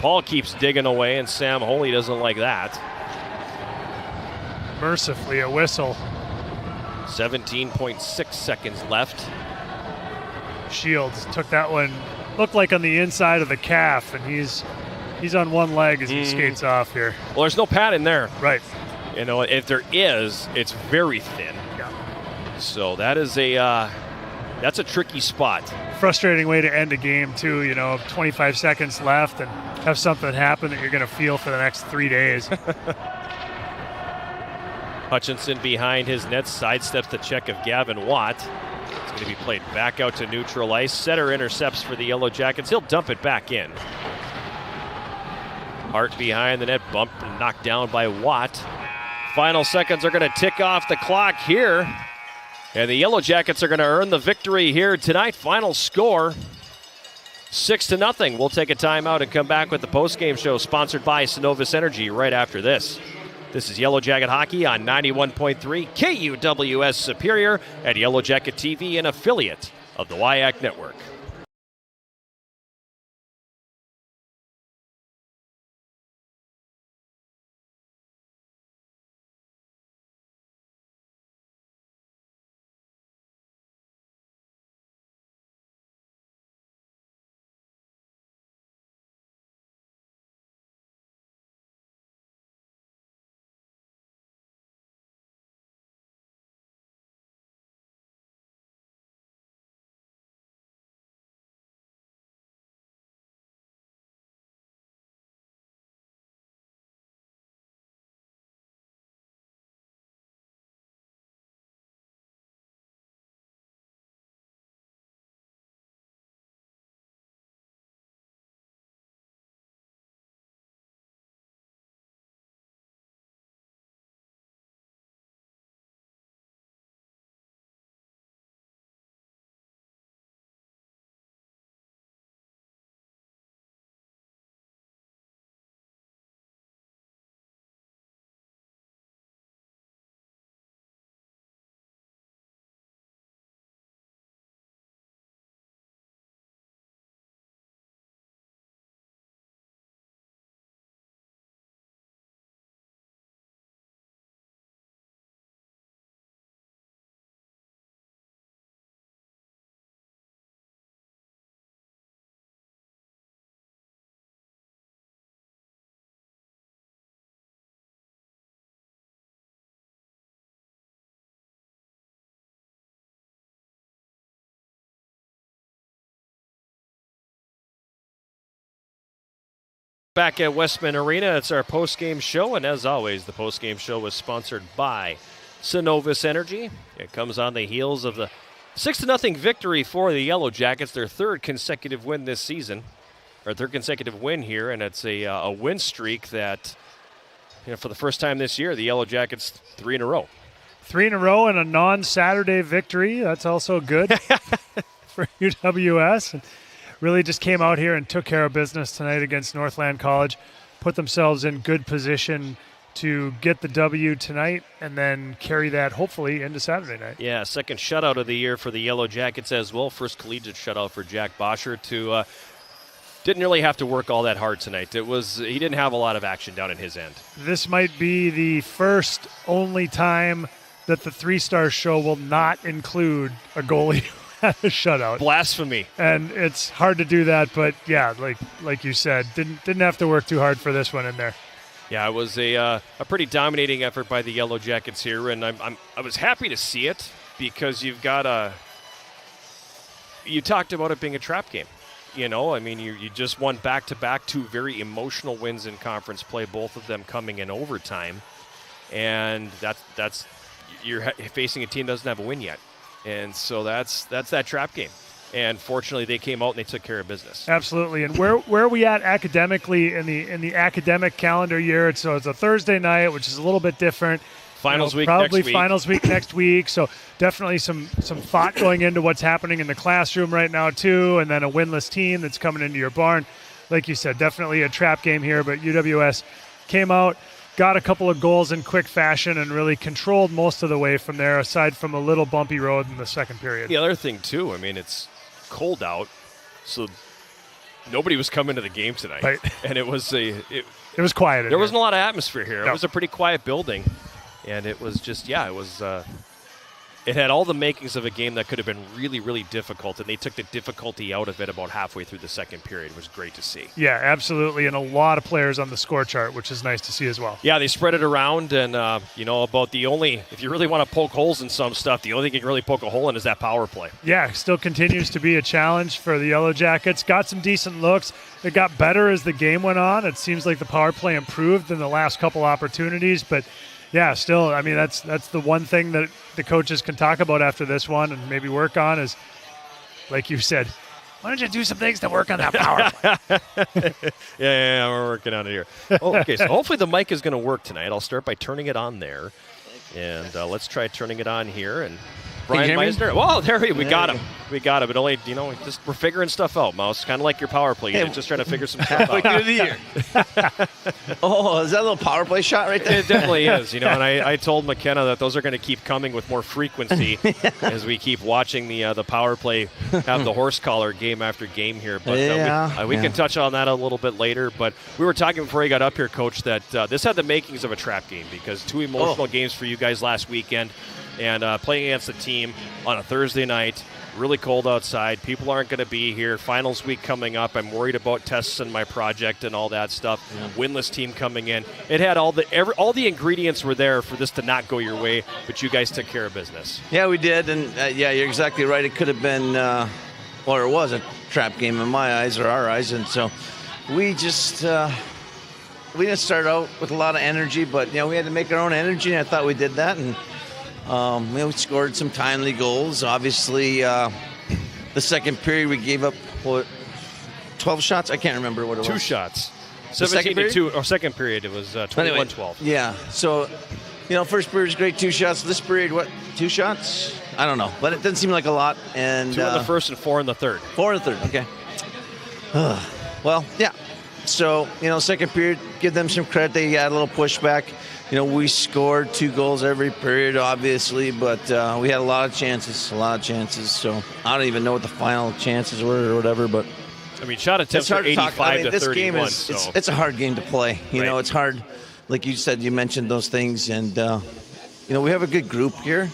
H: Paul keeps digging away, and Sam Holy doesn't like that.
J: Mercifully, a whistle.
H: 17.6 seconds left.
J: Shields took that one, looked like on the inside of the calf, and he's on one leg as he skates off here.
H: Well, there's no pad in there.
J: Right.
H: You know, if there is, it's very thin.
J: Yeah.
H: So that is that's a tricky spot.
J: Frustrating way to end a game too, 25 seconds left and have something happen that you're going to feel for the next 3 days.
H: Hutchinson behind his net, sidesteps the check of Gavin Watt. It's going to be played back out to neutral ice. Setter intercepts for the Yellow Jackets. He'll dump it back in. Hart behind the net, bumped and knocked down by Watt. Final seconds are going to tick off the clock here. And the Yellow Jackets are going to earn the victory here tonight. Final score, 6-0. We'll take a timeout and come back with the postgame show sponsored by Synovus Energy right after this. This is Yellow Jacket Hockey on 91.3 KUWS Superior at Yellow Jacket TV, an affiliate of the WIAC Network. Back at Westman Arena, it's our post-game show, and as always, the post-game show was sponsored by Synovus Energy. It comes on the heels of the 6-0 victory for the Yellow Jackets, their third consecutive win this season, or third consecutive win here, and it's a win streak that, for the first time this year, the Yellow Jackets 3 in a row.
J: 3 in a row and a non-Saturday victory. That's also good for UWS. And really just came out here and took care of business tonight against Northland College, put themselves in good position to get the W tonight and then carry that hopefully into Saturday night.
H: Yeah, second shutout of the year for the Yellow Jackets as well. First collegiate shutout for Jack Boschert, who didn't really have to work all that hard tonight. He didn't have a lot of action down in his end.
J: This might be the only time that the 3-Star show will not include a goalie a shutout.
H: Blasphemy.
J: And it's hard to do that, but yeah, like you said, didn't have to work too hard for this one in there.
H: Yeah, it was a pretty dominating effort by the Yellow Jackets here, and I was happy to see it because you talked about it being a trap game. You just won back-to-back 2 very emotional wins in conference play, both of them coming in overtime, and that's you're facing a team that doesn't have a win yet. And so that's that trap game. And fortunately, they came out and they took care of business.
J: Absolutely. And where are we at academically in the academic calendar year? It's a Thursday night, which is a little bit different.
H: Finals week
J: probably
H: next week.
J: Finals week next week. So definitely some thought going into what's happening in the classroom right now too. And then a winless team that's coming into your barn. Like you said, definitely a trap game here. But UWS came out, got a couple of goals in quick fashion, and really controlled most of the way from there, aside from a little bumpy road in the second period.
H: The other thing, too, it's cold out, so nobody was coming to the game tonight.
J: Right.
H: And it was
J: it was quiet.
H: There wasn't a lot of atmosphere here.
J: No.
H: It was a pretty quiet building, and it was just, it had all the makings of a game that could have been really, really difficult, and they took the difficulty out of it about halfway through the second period. It was great to see.
J: Yeah, absolutely, and a lot of players on the score chart, which is nice to see as well.
H: Yeah, they spread it around, and, about if you really want to poke holes in some stuff, the only thing you can really poke a hole in is that power play.
J: Yeah, still continues to be a challenge for the Yellow Jackets. Got some decent looks. It got better as the game went on. It seems like the power play improved in the last couple opportunities, but yeah, still, that's the one thing that the coaches can talk about after this one and maybe work on is, like you said, why don't you do some things to work on that power play?
H: yeah, we're working on it here. Okay, so hopefully the mic is going to work tonight. I'll start by turning it on there, and let's try turning it on here. And Brian Meisner. Well, we got him. We got him. But only, we're figuring stuff out, Mouse. Kind of like your power play. You're just trying to figure some stuff out.
O: Of the year. Oh, is that a little power play shot right there?
H: It definitely is. And I told McKenna that those are going to keep coming with more frequency as we keep watching the power play have the horse collar game after game here. But we can touch on that a little bit later. But we were talking before you got up here, Coach, that this had the makings of a trap game because 2 emotional games for you guys last weekend. And playing against a team on a Thursday night, really cold outside. People aren't going to be here. Finals week coming up. I'm worried about tests and my project and all that stuff. Winless team coming in. It had all the ingredients were there for this to not go your way, but you guys took care of business.
O: Yeah, we did. And, you're exactly right. It could have been, it was a trap game in my eyes or our eyes. And so we just we didn't start out with a lot of energy, but, we had to make our own energy, and I thought we did that. And we scored some timely goals. Obviously, the second period we gave up 12 shots. I can't remember what it was.
H: 2 shots. 17-2. Or second period it was 21-12.
O: Yeah. So, first period was great. 2 shots. This period, 2 shots? I don't know, but it didn't seem like a lot. And
H: 2 in the first and 4 in the third.
O: 4 in the third. Okay. Well, yeah. So, second period, give them some credit. They got a little pushback. We scored 2 goals every period, obviously, but we had a lot of chances. So I don't even know what the final chances were or whatever, but
H: shot attempts are 85 to 31.
O: This game it's a hard game to play. It's hard. Like you said, you mentioned those things, and we have a good group here.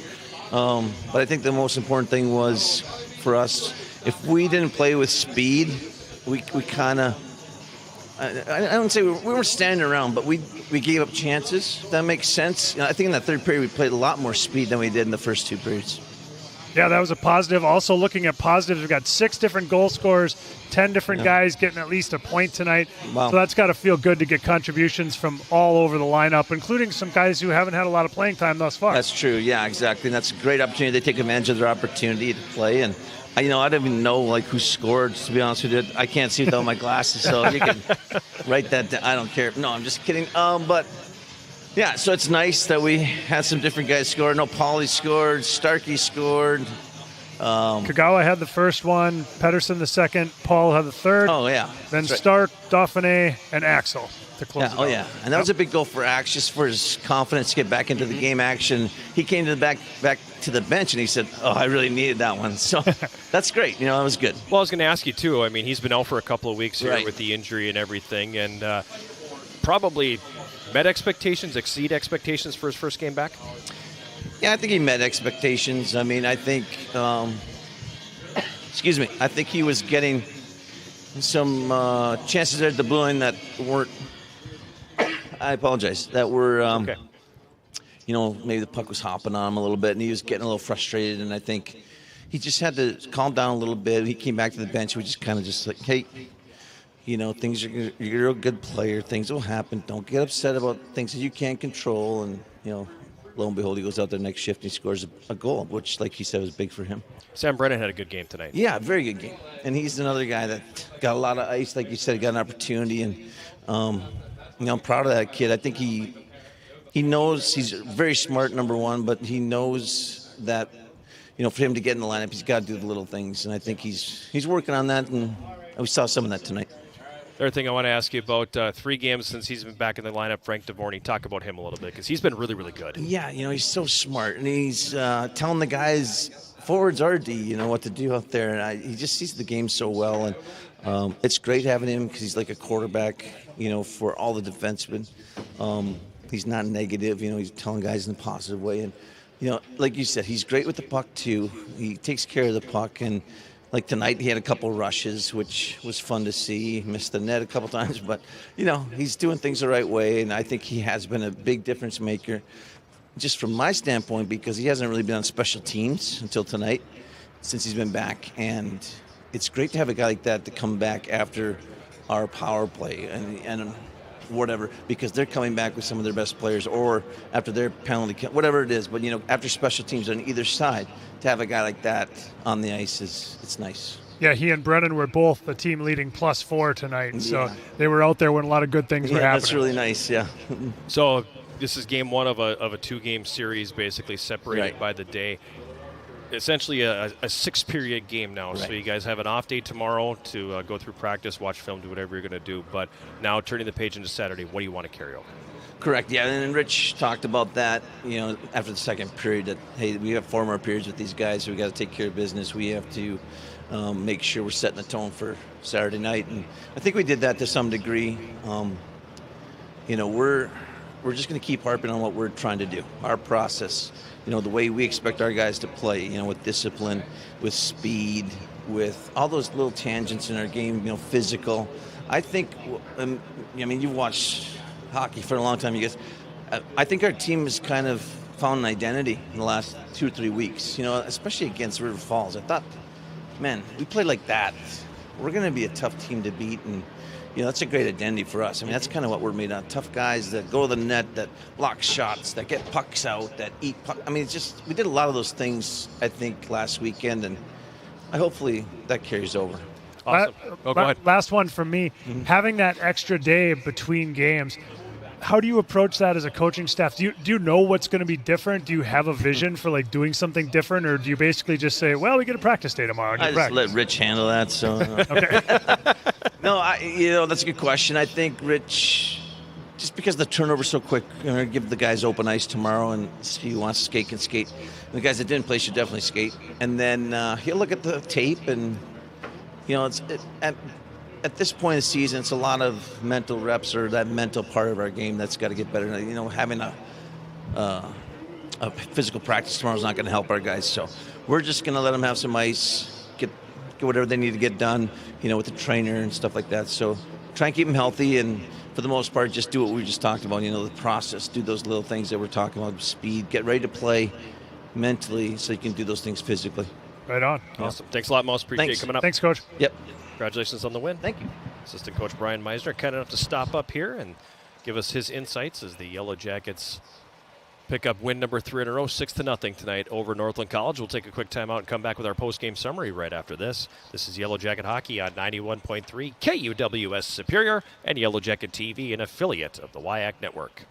O: But I think the most important thing was for us, if we didn't play with speed, we kind of. I don't say we weren't standing around, but we gave up chances. That makes sense. I think in that third period we played a lot more speed than we did in the first 2 periods.
J: Yeah, that was a positive. Also looking at positives, we've got 6 different goal scorers, 10 different guys getting at least a point tonight.
O: Wow.
J: So that's got to feel good to get contributions from all over the lineup, including some guys who haven't had a lot of playing time thus far.
O: That's true. Yeah, exactly. And that's a great opportunity. They take advantage of their opportunity to play. And, I don't even know who scored, to be honest with you. I can't see without my glasses, so you can write that down. I don't care. No, I'm just kidding. But yeah, so it's nice that we had some different guys score. No, Paulie scored, Starkey scored.
J: Kagawa had the first one, Pedersen the second, Paul had the third.
O: Oh, yeah.
J: Then
O: That's right.
J: Stark, Dauphiné, and Axel to close it out.
O: Yeah. And that was a big goal for Axe, just for his confidence to get back into the game action. He came to the back to the bench, and he said, I really needed that one. So that's great. That was good.
H: Well, I was going to ask you, too. I mean, he's been out for a couple of weeks here
O: Right.
H: with the injury and everything, and probably met expectations, exceed expectations for his first game back?
O: Yeah, I think he met expectations. I mean, I think, I think he was getting some chances there at the blue line that weren't, I apologize, that were,
H: okay.
O: Maybe the puck was hopping on him a little bit, and he was getting a little frustrated, and I think he just had to calm down a little bit. He came back to the bench, we just kind of just hey, things you're a good player. Things will happen. Don't get upset about things that you can't control. And, lo and behold, he goes out there next shift and he scores a goal, which, like he said, was big for him.
H: Sam Brennan had a good game tonight.
O: Yeah, very good game. And he's another guy that got a lot of ice, like you said, got an opportunity. And, I'm proud of that kid. I think he knows he's very smart, number one, but he knows that, for him to get in the lineup, he's got to do the little things. And I think he's working on that, and we saw some of that tonight.
H: The other thing I want to ask you about, 3 games since he's been back in the lineup, Frank DeVorny, talk about him a little bit, because he's been really, really good.
O: Yeah, he's so smart, and he's telling the guys, forwards are D, what to do out there, and he just sees the game so well, and it's great having him because he's like a quarterback, for all the defensemen. He's not negative, he's telling guys in a positive way, and, like you said, he's great with the puck, too. He takes care of the puck, and like tonight, he had a couple rushes, which was fun to see. He missed the net a couple times, but, he's doing things the right way, and I think he has been a big difference maker, just from my standpoint, because he hasn't really been on special teams until tonight, since he's been back, and it's great to have a guy like that to come back after our power play and whatever, because they're coming back with some of their best players, or after their penalty, whatever it is, but, after special teams on either side, to have a guy like that on the ice it's nice.
J: Yeah, he and Brennan were both the team leading +4 tonight, so they were out there when a lot of good things were happening.
O: That's really nice, yeah.
H: So this is game 1 of a 2-game series, basically separated by the day. Essentially a 6-period game now. Right. So you guys have an off day tomorrow to go through practice, watch film, do whatever you're going to do. But now turning the page into Saturday, what do you want to carry over?
O: Correct, yeah, and Rich talked about that, after the second period, that, hey, we have 4 more periods with these guys, so we got to take care of business. We have to make sure we're setting the tone for Saturday night, and I think we did that to some degree. We're just going to keep harping on what we're trying to do, our process, the way we expect our guys to play, with discipline, with speed, with all those little tangents in our game, physical. I think, you've watched hockey for a long time, you guys. I think our team has kind of found an identity in the last 2 or 3 weeks, especially against River Falls. I thought, man, we played like that, we're going to be a tough team to beat, and that's a great identity for us. That's kind of what we're made of. Tough guys that go to the net, that block shots, that get pucks out, that eat pucks. It's just, we did a lot of those things, I think, last weekend, and hopefully that carries over.
H: Awesome. Go ahead.
J: Last one from me. Having that extra day between games, how do you approach that as a coaching staff? Do you know what's going to be different? Do you have a vision for doing something different, or do you basically just say, well, we get a practice day tomorrow?
O: I just let Rich handle that. So okay. No, that's a good question. I think Rich, just because the turnover's so quick, give the guys open ice tomorrow, and see who wants to skate can skate. And the guys that didn't play should definitely skate. And then he'll look at the tape, and at this point in the season, it's a lot of mental reps, or that mental part of our game that's got to get better. Having a physical practice tomorrow is not going to help our guys. So we're just going to let them have some ice, get whatever they need to get done, with the trainer and stuff like that. So try and keep them healthy, and for the most part, just do what we just talked about. The process, do those little things that we're talking about, speed, get ready to play, mentally, so you can do those things physically.
J: Right on.
H: Awesome. Thanks a lot, Mouse. Appreciate
O: Thanks.
H: it coming up.
J: Thanks, Coach.
O: Yep.
H: Congratulations on the win.
O: Thank you.
H: Assistant Coach Brian Meisner, kind enough to stop up here and give us his insights as the Yellow Jackets pick up win number 3 in a row, 6-0 tonight over Northland College. We'll take a quick timeout and come back with our post-game summary right after this. This is Yellow Jacket Hockey on 91.3 KUWS Superior and Yellow Jacket TV, an affiliate of the WIAC Network.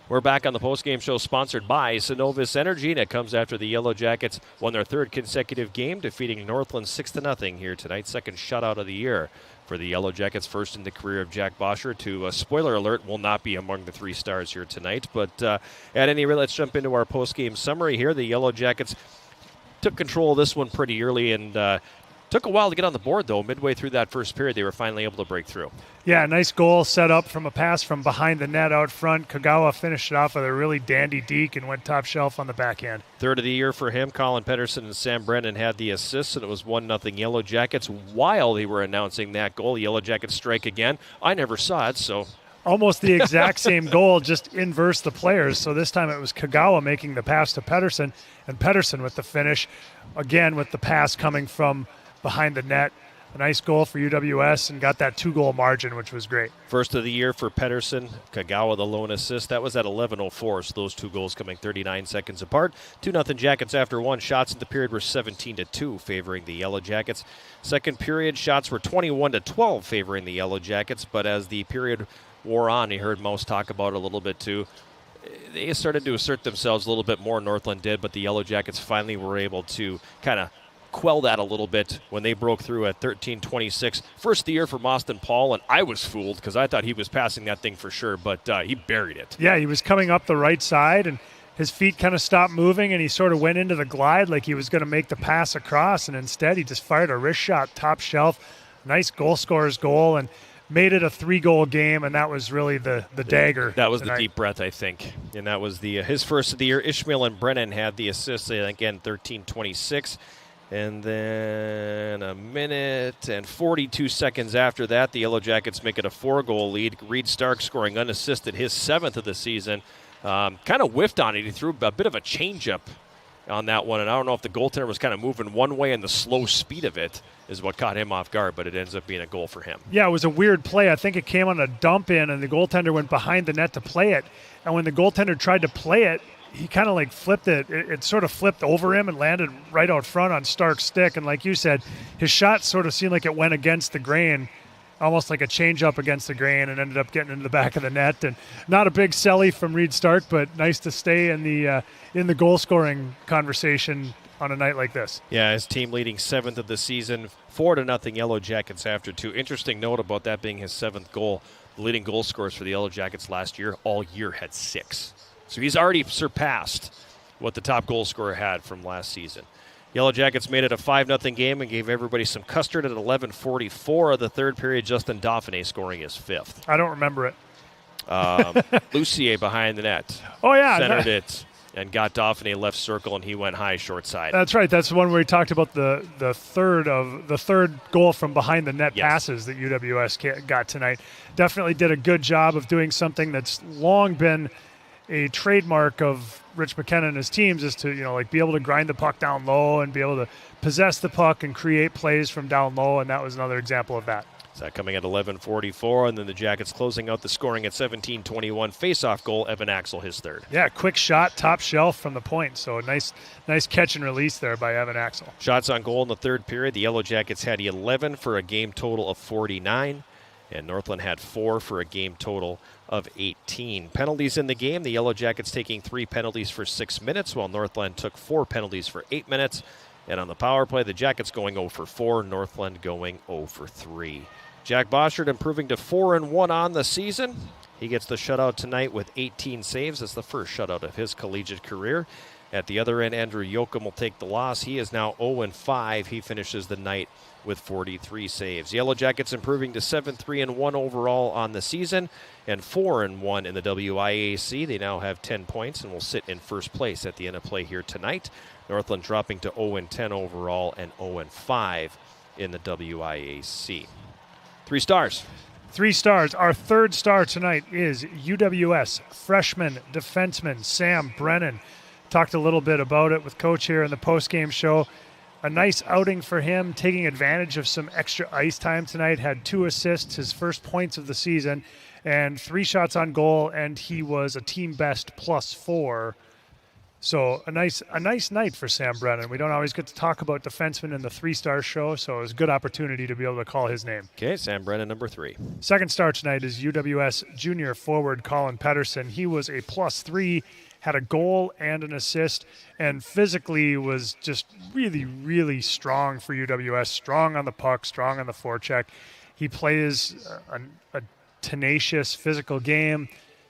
H: We're back on the postgame show sponsored by Synovus Energy, and it comes after the Yellow Jackets won their 3rd consecutive game, defeating Northland 6-0 here tonight. 2nd shutout of the year for the Yellow Jackets, first in the career of Jack Bosher to, spoiler alert, will not be among the 3 stars here tonight. But at any rate, let's jump into our postgame summary here. The Yellow Jackets took control of this one pretty early and took a while to get on the board, though. Midway through that first period, they were finally able to break through.
J: Yeah, nice goal set up from a pass from behind the net out front. Kagawa finished it off with a really dandy deke and went top shelf on the backhand.
H: 3rd of the year for him. Colin Pedersen and Sam Brennan had the assists, and it was 1-0 Yellow Jackets. While they were announcing that goal, Yellow Jackets strike again. I never saw it, so...
J: Almost the exact same goal, just inverse the players. So this time it was Kagawa making the pass to Pedersen, and Pedersen with the finish. Again, with the pass coming from behind the net. A nice goal for UWS and got that 2-goal margin, which was great.
H: First of the year for Pedersen. Kagawa the lone assist. That was at 11:04, so those 2 goals coming 39 seconds apart. 2-0 Jackets after 1. Shots in the period were 17-2, favoring the Yellow Jackets. Second period, shots were 21-12, favoring the Yellow Jackets. But as the period wore on, you heard Mouse talk about it a little bit too. They started to assert themselves a little bit more, Northland did, but the Yellow Jackets finally were able to kind of quell that a little bit when they broke through at 13:26. First of the year for Austin Paul, and I was fooled because I thought he was passing that thing for sure, but he buried it.
J: Yeah, he was coming up the right side, and his feet kind of stopped moving, and he sort of went into the glide like he was going to make the pass across, and instead he just fired a wrist shot top shelf. Nice goal scorer's goal, and made it a 3-goal game, and that was really the dagger.
H: That was the deep breath, I think, and that was the his first of the year. Ishmael and Brennan had the assists, again, 13:26. And then a minute and 42 seconds after that, the Yellow Jackets make it a 4-goal lead. Reed Stark scoring unassisted, his 7th of the season. Kind of whiffed on it. He threw a bit of a changeup on that one. And I don't know if the goaltender was kind of moving one way and the slow speed of it is what caught him off guard, but it ends up being a goal for him.
J: Yeah, it was a weird play. I think it came on a dump in, and the goaltender went behind the net to play it. And when the goaltender tried to play it, he kind of like flipped it. It sort of flipped over him and landed right out front on Stark's stick. And like you said, his shot sort of seemed like it went against the grain, almost like a change-up against the grain, and ended up getting into the back of the net. And not a big celly from Reed Stark, but nice to stay in the goal-scoring conversation on a night like this.
H: Yeah, his team leading 7th of the season, 4-0 Yellow Jackets after 2. Interesting note about that being his 7th goal. The leading goal scorers for the Yellow Jackets last year, all year, had 6. So he's already surpassed what the top goal scorer had from last season. Yellow Jackets made it a 5-0 game and gave everybody some custard at 11:44 of the third period. Justin Dauphiné scoring his 5th.
J: I don't remember it.
H: Lucier behind the net.
J: Oh, yeah.
H: Centered it and got Dauphiné left circle, and he went high short side.
J: That's right. That's the one where he talked about the third goal from behind the net passes that UWS got tonight. Definitely did a good job of doing something that's long been a trademark of Rich McKenna and his teams, is to, be able to grind the puck down low and be able to possess the puck and create plays from down low, and that was another example of that.
H: So that coming at 11:44, and then the Jackets closing out the scoring at 17:21. Face-off goal, Evan Axel, his 3rd.
J: Yeah, quick shot, top shelf from the point. So nice catch and release there by Evan Axel.
H: Shots on goal in the third period. The Yellow Jackets had 11 for a game total of 49, and Northland had 4 for a game total of 18. Penalties in the game. The Yellow Jackets taking 3 penalties for 6 minutes, while Northland took 4 penalties for 8 minutes. And on the power play, the Jackets going 0 for 4, Northland going 0 for 3. Jack Boschert improving to 4-1 on the season. He gets the shutout tonight with 18 saves. That's the first shutout of his collegiate career. At the other end, Andrew Yoakum will take the loss. He is now 0-5. He finishes the night with 43 saves. Yellow Jackets improving to 7-3-1 overall on the season and 4-1 in the WIAC. They now have 10 points and will sit in first place at the end of play here tonight. Northland dropping to 0-10 overall and 0-5 in the WIAC. 3 stars.
J: 3 stars. Our 3rd star tonight is UWS freshman defenseman Sam Brennan. Talked a little bit about it with Coach here in the post-game show. A nice outing for him, taking advantage of some extra ice time tonight. Had 2 assists, his first points of the season, and 3 shots on goal, and he was a team best +4. So a nice night for Sam Brennan. We don't always get to talk about defensemen in the 3-star show, so it was a good opportunity to be able to call his name.
H: Okay, Sam Brennan, number 3.
J: 2nd star tonight is UWS junior forward Colin Pedersen. He was a +3, had a goal and an assist, and physically was just really, really strong for UWS. Strong on the puck, strong on the forecheck. He plays a tenacious physical game,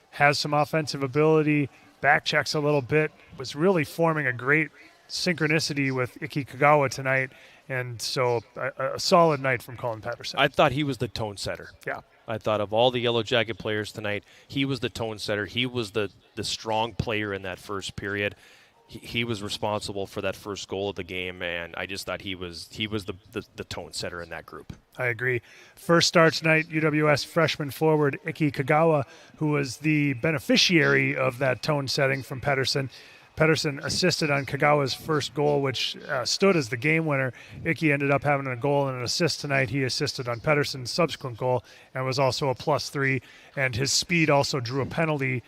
J: has some offensive ability, back checks a little bit, was really forming a great synchronicity with Iki Kagawa tonight, and so a solid night from Colin Pedersen.
H: I thought he was the tone setter.
J: Yeah.
H: I thought of all the Yellow Jacket players tonight, he was the tone setter. He was the strong player in that first period. He was responsible for that first goal of the game, and I just thought he was the tone setter in that group.
J: I agree. First star tonight, UWS freshman forward Iki Kagawa, who was the beneficiary of that tone setting from Pedersen. Pedersen assisted on Kagawa's first goal, which stood as the game winner. Iki ended up having a goal and an assist tonight. He assisted on Pedersen's subsequent goal and was also a +3, and his speed also drew a penalty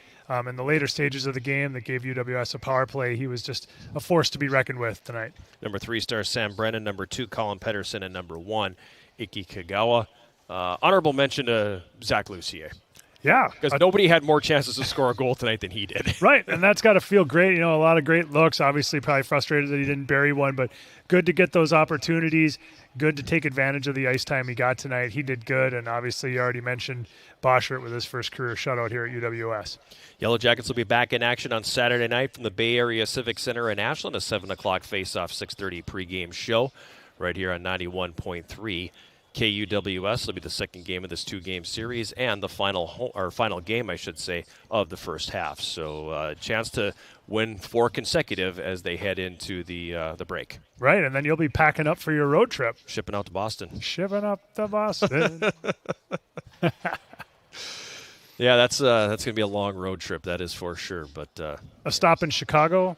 J: in the later stages of the game that gave UWS a power play. He was just a force to be reckoned with tonight.
H: Number 3 star Sam Brennan, number 2 Colin Pedersen, and number 1 Iki Kagawa. Honorable mention to Zach Lucier.
J: Yeah.
H: Because nobody had more chances to score a goal tonight than he did.
J: Right, and that's got to feel great. A lot of great looks. Obviously, probably frustrated that he didn't bury one, but good to get those opportunities. Good to take advantage of the ice time he got tonight. He did good, and obviously you already mentioned Boschert with his first career shutout here at UWS.
H: Yellow Jackets will be back in action on Saturday night from the Bay Area Civic Center in Ashland, a 7 o'clock face-off, 6:30 pregame show right here on 91.3. KUWS will be the second game of this 2-game series and the final game, I should say, of the first half. So a chance to win 4 consecutive as they head into the break.
J: Right, and then you'll be packing up for your road trip.
H: Shipping out to Boston.
J: Shipping up to Boston.
H: Yeah, that's going to be a long road trip, that is for sure. But
J: a stop in Chicago?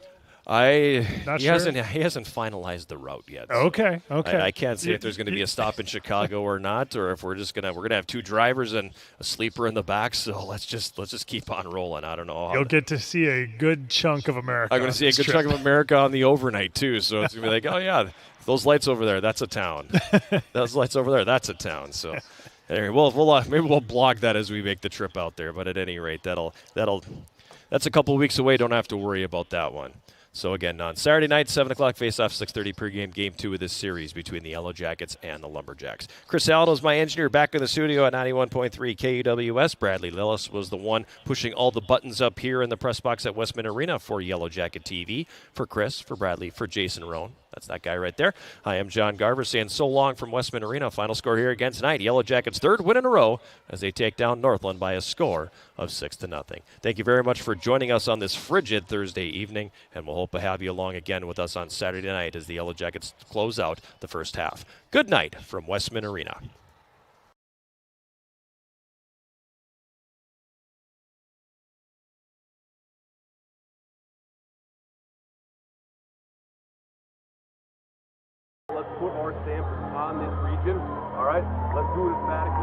J: Not
H: he
J: sure?
H: hasn't finalized the route yet.
J: Okay.
H: I can't say if there's going to be a stop in Chicago or not, or if we're gonna have 2 drivers and a sleeper in the back. So let's just keep on rolling. I don't know.
J: You'll get to see a good chunk of America.
H: I'm going to see a good chunk of America on the overnight too. So it's going to be like, oh yeah, those lights over there, that's a town. Those lights over there, that's a town. So. Anyway, maybe we'll blog that as we make the trip out there. But at any rate, that's a couple of weeks away. Don't have to worry about that one. So again, on Saturday night, 7 o'clock face-off, 6:30 pregame, Game 2 of this series between the Yellow Jackets and the Lumberjacks. Chris Aldo is my engineer back in the studio at 91.3 KUWS. Bradley Lillis was the one pushing all the buttons up here in the press box at Westman Arena for Yellow Jacket TV. For Chris, for Bradley, for Jason Roan. That's that guy right there. I am John Garver saying so long from Westman Arena. Final score here again tonight. Yellow Jackets' 3rd win in a row as they take down Northland by a score of 6-0. Thank you very much for joining us on this frigid Thursday evening, and we'll hope to have you along again with us on Saturday night as the Yellow Jackets close out the first half. Good night from Westman Arena.
P: Let's put our stamp on this region. All right, let's do it emphatically.